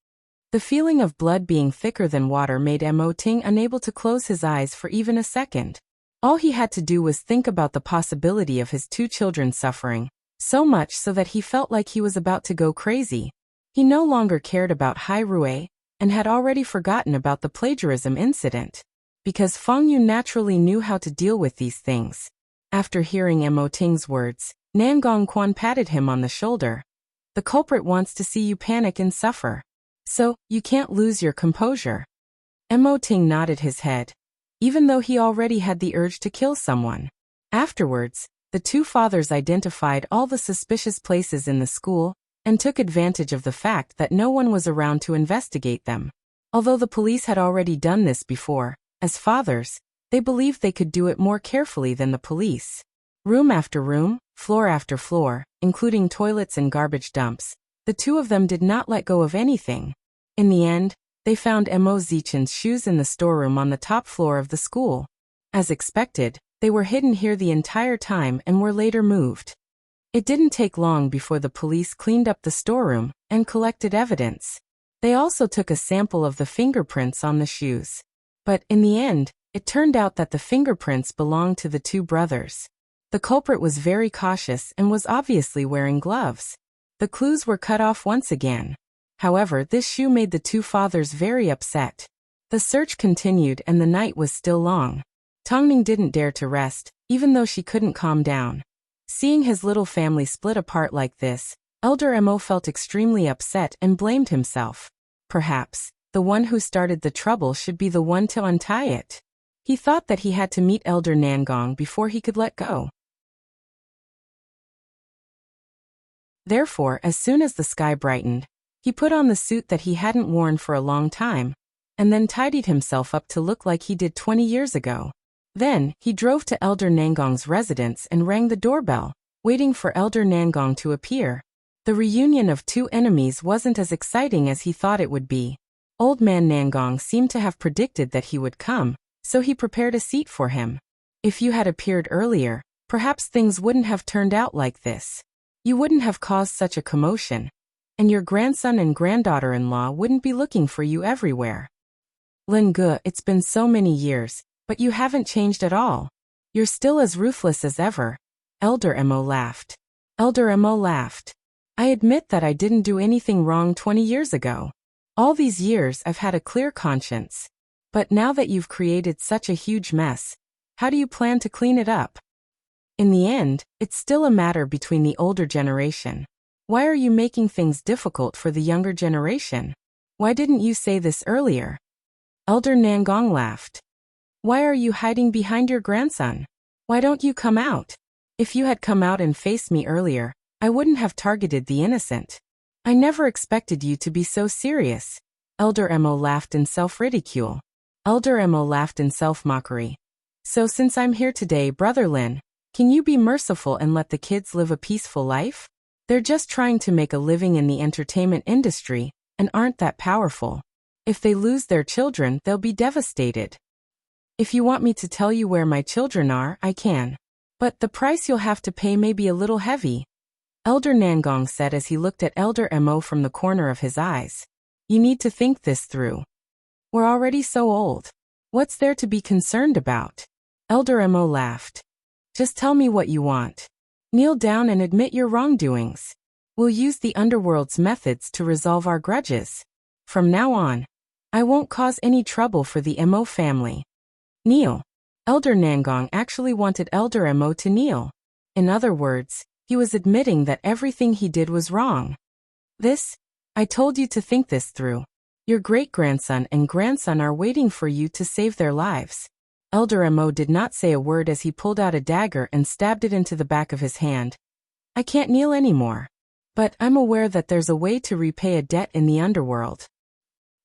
The feeling of blood being thicker than water made Mo Ting unable to close his eyes for even a second. All he had to do was think about the possibility of his 2 children suffering, so much so that he felt like he was about to go crazy. He no longer cared about Hai Rui, and had already forgotten about the plagiarism incident. Because Feng Yu naturally knew how to deal with these things. After hearing Mo Ting's words, Nangong Quan patted him on the shoulder. The culprit wants to see you panic and suffer. So, you can't lose your composure. Mo Ting nodded his head. Even though he already had the urge to kill someone. Afterwards, the 2 fathers identified all the suspicious places in the school, and took advantage of the fact that no one was around to investigate them. Although the police had already done this before, as fathers, they believed they could do it more carefully than the police. Room after room, floor after floor, including toilets and garbage dumps, the 2 of them did not let go of anything. In the end, they found Mo Zichen's shoes in the storeroom on the top floor of the school. As expected, they were hidden here the entire time and were later moved. It didn't take long before the police cleaned up the storeroom and collected evidence. They also took a sample of the fingerprints on the shoes. But in the end, it turned out that the fingerprints belonged to the 2 brothers. The culprit was very cautious and was obviously wearing gloves. The clues were cut off once again. However, this shoe made the 2 fathers very upset. The search continued and the night was still long. Tongning didn't dare to rest, even though she couldn't calm down. Seeing his little family split apart like this, Elder Mo felt extremely upset and blamed himself. Perhaps, the one who started the trouble should be the one to untie it. He thought that he had to meet Elder Nangong before he could let go. Therefore, as soon as the sky brightened, he put on the suit that he hadn't worn for a long time, and then tidied himself up to look like he did 20 years ago. Then, he drove to Elder Nangong's residence and rang the doorbell, waiting for Elder Nangong to appear. The reunion of 2 enemies wasn't as exciting as he thought it would be. Old Man Nangong seemed to have predicted that he would come, so he prepared a seat for him. If you had appeared earlier, perhaps things wouldn't have turned out like this. You wouldn't have caused such a commotion, and your grandson and granddaughter-in-law wouldn't be looking for you everywhere. Lin Ge, it's been so many years, but you haven't changed at all. You're still as ruthless as ever. Elder Mo laughed. Elder Mo laughed. I admit that I didn't do anything wrong 20 years ago. All these years I've had a clear conscience. But now that you've created such a huge mess, how do you plan to clean it up? In the end, it's still a matter between the older generation. Why are you making things difficult for the younger generation? Why didn't you say this earlier? Elder Nangong laughed. Why are you hiding behind your grandson? Why don't you come out? If you had come out and faced me earlier, I wouldn't have targeted the innocent. I never expected you to be so serious. Elder Mo laughed in self-ridicule. Elder Mo laughed in self-mockery. So since I'm here today, Brother Lin, can you be merciful and let the kids live a peaceful life? They're just trying to make a living in the entertainment industry, and aren't that powerful. If they lose their children, they'll be devastated. If you want me to tell you where my children are, I can. But the price you'll have to pay may be a little heavy. Elder Nangong said as he looked at Elder Mo from the corner of his eyes. You need to think this through. We're already so old. What's there to be concerned about? Elder Mo laughed. Just tell me what you want. Kneel down and admit your wrongdoings. We'll use the underworld's methods to resolve our grudges. From now on, I won't cause any trouble for the Mo family. Kneel. Elder Nangong actually wanted Elder Mo to kneel. In other words, he was admitting that everything he did was wrong. I told you to think this through. Your great-grandson and grandson are waiting for you to save their lives. Elder Mo did not say a word as he pulled out a dagger and stabbed it into the back of his hand. I can't kneel anymore. But I'm aware that there's a way to repay a debt in the underworld.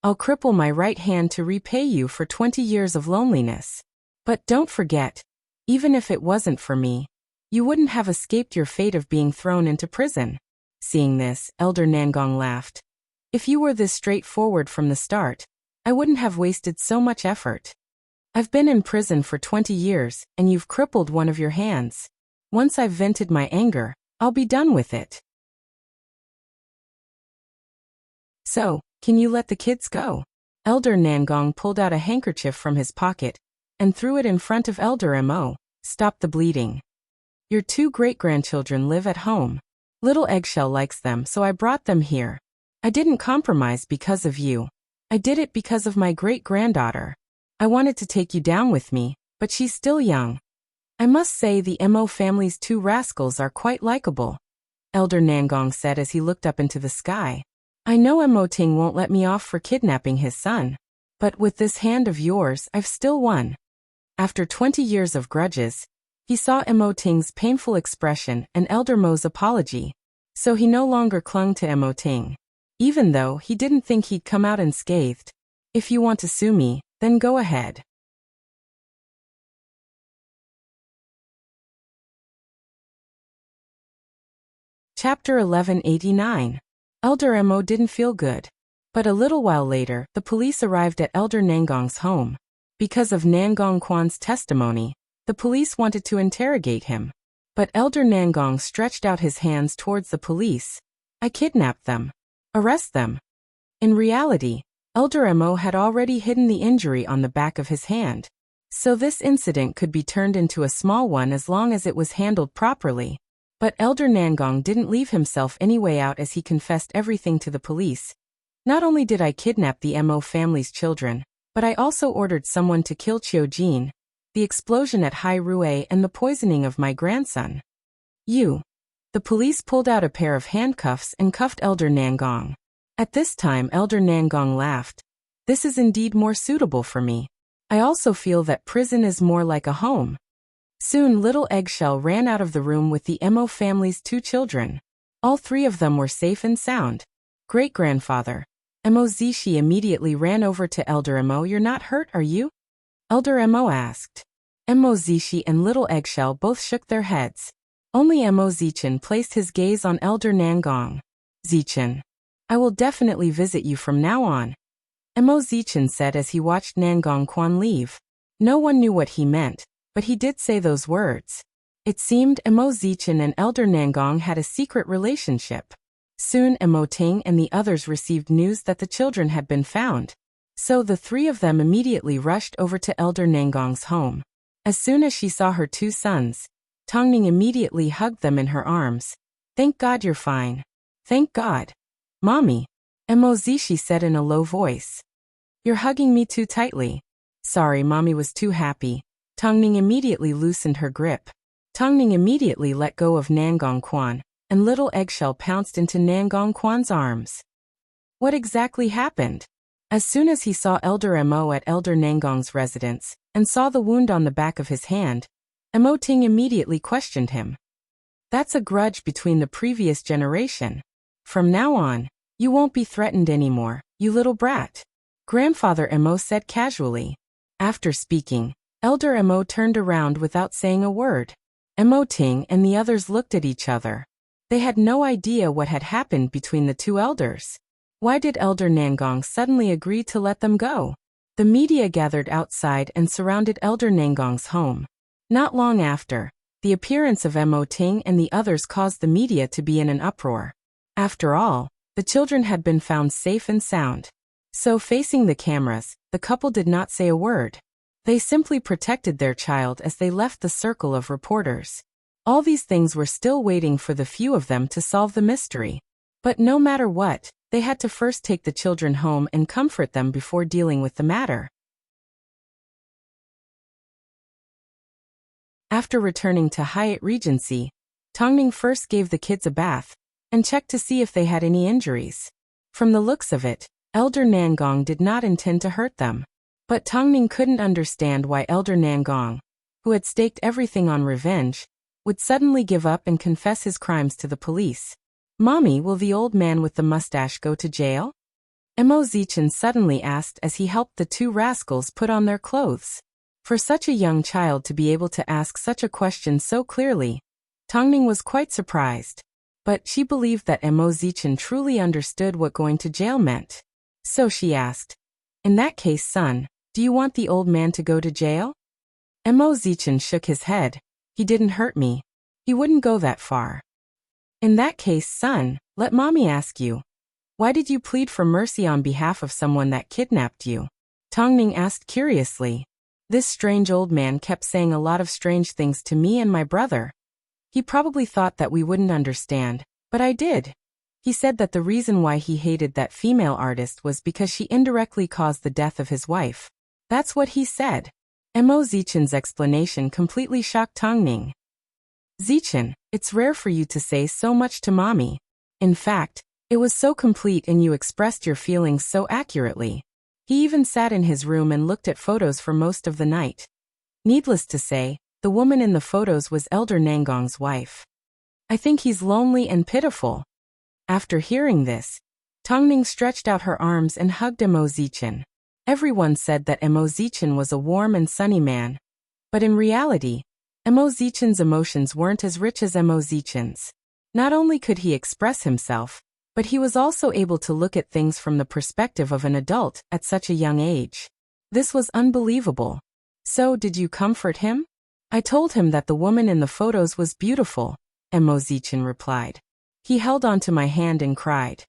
I'll cripple my right hand to repay you for 20 years of loneliness. But don't forget, even if it wasn't for me, you wouldn't have escaped your fate of being thrown into prison. Seeing this, Elder Nangong laughed. If you were this straightforward from the start, I wouldn't have wasted so much effort. I've been in prison for 20 years, and you've crippled one of your hands. Once I've vented my anger, I'll be done with it. So, can you let the kids go? Elder Nangong pulled out a handkerchief from his pocket and threw it in front of Elder Mo. Stop the bleeding. Your 2 great-grandchildren live at home. Little Eggshell likes them, so I brought them here. I didn't compromise because of you. I did it because of my great-granddaughter. I wanted to take you down with me, but she's still young. I must say the Mo family's 2 rascals are quite likable. Elder Nangong said as he looked up into the sky. I know Mo Ting won't let me off for kidnapping his son. But with this hand of yours, I've still won. After 20 years of grudges, he saw Mo Ting's painful expression and Elder Mo's apology. So he no longer clung to Mo Ting. Even though he didn't think he'd come out unscathed. If you want to sue me, then go ahead. Chapter 1189. Elder Mo didn't feel good. But a little while later, the police arrived at Elder Nangong's home. Because of Nangong Quan's testimony, the police wanted to interrogate him. But Elder Nangong stretched out his hands towards the police. I kidnapped them. Arrest them. In reality, Elder Mo had already hidden the injury on the back of his hand. So this incident could be turned into a small one as long as it was handled properly. But Elder Nangong didn't leave himself any way out as he confessed everything to the police. Not only did I kidnap the Mo family's children, but I also ordered someone to kill Chiu-jin, the explosion at Hai Rui and the poisoning of my grandson. You. The police pulled out a pair of handcuffs and cuffed Elder Nangong. At this time Elder Nangong laughed. This is indeed more suitable for me. I also feel that prison is more like a home. Soon little Eggshell ran out of the room with the Mo family's 2 children. All 3 of them were safe and sound. Great-grandfather, Mo Zishi immediately ran over to Elder Mo. You're not hurt, are you? Elder Mo asked. Mo Zishi and little Eggshell both shook their heads. Only Mo Zichin placed his gaze on Elder Nangong. Zichin. I will definitely visit you from now on. Mo Zichin said as he watched Nangong Quan leave. No one knew what he meant, but he did say those words. It seemed Emo Zichen and Elder Nangong had a secret relationship. Soon Emo Ting and the others received news that the children had been found. So the three of them immediately rushed over to Elder Nangong's home. As soon as she saw her two sons, Tongning immediately hugged them in her arms. "Thank God you're fine." "Thank God. Mommy," Emo Zichi said in a low voice. "You're hugging me too tightly." "Sorry, Mommy was too happy." Tongning immediately loosened her grip. Tongning immediately let go of Nangong Quan, and little Eggshell pounced into Nangong Quan's arms. What exactly happened? As soon as he saw Elder Mo at Elder Nangong's residence, and saw the wound on the back of his hand, Emo Ting immediately questioned him. "That's a grudge between the previous generation. From now on, you won't be threatened anymore, you little brat," Grandfather Emo said casually. After speaking, Elder Emo turned around without saying a word. Emo Ting and the others looked at each other. They had no idea what had happened between the two elders. Why did Elder Nangong suddenly agree to let them go? The media gathered outside and surrounded Elder Nangong's home. Not long after, the appearance of Emo Ting and the others caused the media to be in an uproar. After all, the children had been found safe and sound. So facing the cameras, the couple did not say a word. They simply protected their child as they left the circle of reporters. All these things were still waiting for the few of them to solve the mystery. But no matter what, they had to first take the children home and comfort them before dealing with the matter. After returning to Hyatt Regency, Tongning first gave the kids a bath and checked to see if they had any injuries. From the looks of it, Elder Nangong did not intend to hurt them. But Tongning couldn't understand why Elder Nangong, who had staked everything on revenge, would suddenly give up and confess his crimes to the police. "Mommy, will the old man with the mustache go to jail?" Emo Zichen suddenly asked as he helped the two rascals put on their clothes. For such a young child to be able to ask such a question so clearly, Tongning was quite surprised. But she believed that Emo Zichen truly understood what going to jail meant. So she asked, "In that case, son, do you want the old man to go to jail?" Emo Zichen shook his head. "He didn't hurt me. He wouldn't go that far." "In that case, son, let Mommy ask you. Why did you plead for mercy on behalf of someone that kidnapped you?" Tongning asked curiously. "This strange old man kept saying a lot of strange things to me and my brother. He probably thought that we wouldn't understand, but I did. He said that the reason why he hated that female artist was because she indirectly caused the death of his wife. That's what he said." Emo Zichen's explanation completely shocked Tongning. "Zichen, it's rare for you to say so much to Mommy. In fact, it was so complete and you expressed your feelings so accurately. He even sat in his room and looked at photos for most of the night." Needless to say, the woman in the photos was Elder Nangong's wife. "I think he's lonely and pitiful." After hearing this, Tongning stretched out her arms and hugged Emo Zichen. Everyone said that Emo Zichen was a warm and sunny man. But in reality, Emo Zichen's emotions weren't as rich as Emo Zichen's. Not only could he express himself, but he was also able to look at things from the perspective of an adult at such a young age. This was unbelievable. "So, did you comfort him?" "I told him that the woman in the photos was beautiful," Emo Zichen replied. "He held onto my hand and cried."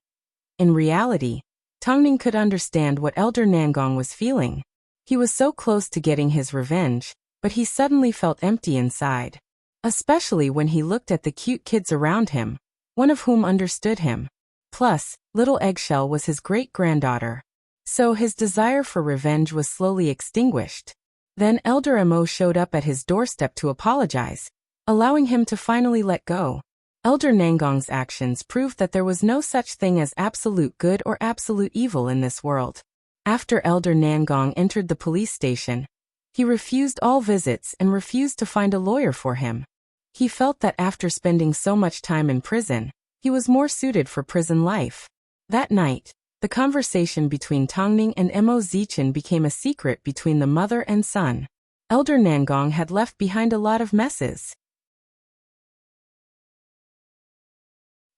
In reality, Tongning could understand what Elder Nangong was feeling. He was so close to getting his revenge, but he suddenly felt empty inside. Especially when he looked at the cute kids around him, one of whom understood him. Plus, little Eggshell was his great-granddaughter. So his desire for revenge was slowly extinguished. Then Elder Emo showed up at his doorstep to apologize, allowing him to finally let go. Elder Nangong's actions proved that there was no such thing as absolute good or absolute evil in this world. After Elder Nangong entered the police station, he refused all visits and refused to find a lawyer for him. He felt that after spending so much time in prison, he was more suited for prison life. That night, the conversation between Tongning and Emo Zichen became a secret between the mother and son. Elder Nangong had left behind a lot of messes.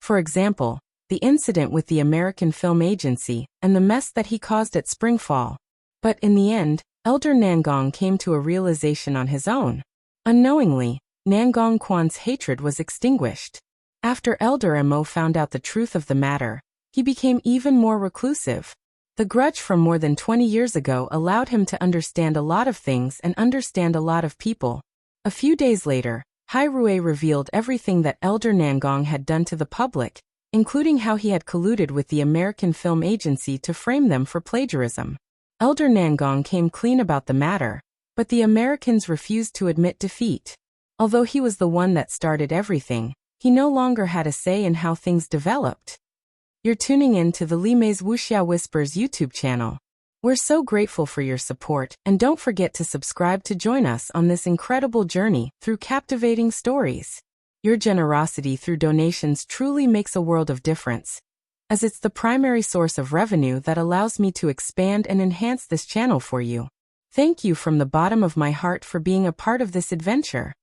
For example, the incident with the American Film Agency and the mess that he caused at Springfall. But in the end, Elder Nangong came to a realization on his own. Unknowingly, Nangong Quan's hatred was extinguished. After Elder Mo found out the truth of the matter, he became even more reclusive. The grudge from more than 20 years ago allowed him to understand a lot of things and understand a lot of people. A few days later, Hai Rui revealed everything that Elder Nangong had done to the public, including how he had colluded with the American film agency to frame them for plagiarism. Elder Nangong came clean about the matter, but the Americans refused to admit defeat. Although he was the one that started everything, he no longer had a say in how things developed. You're tuning in to the Li Mei's Wuxia Whispers YouTube channel. We're so grateful for your support, and don't forget to subscribe to join us on this incredible journey through captivating stories. Your generosity through donations truly makes a world of difference, as it's the primary source of revenue that allows me to expand and enhance this channel for you. Thank you from the bottom of my heart for being a part of this adventure.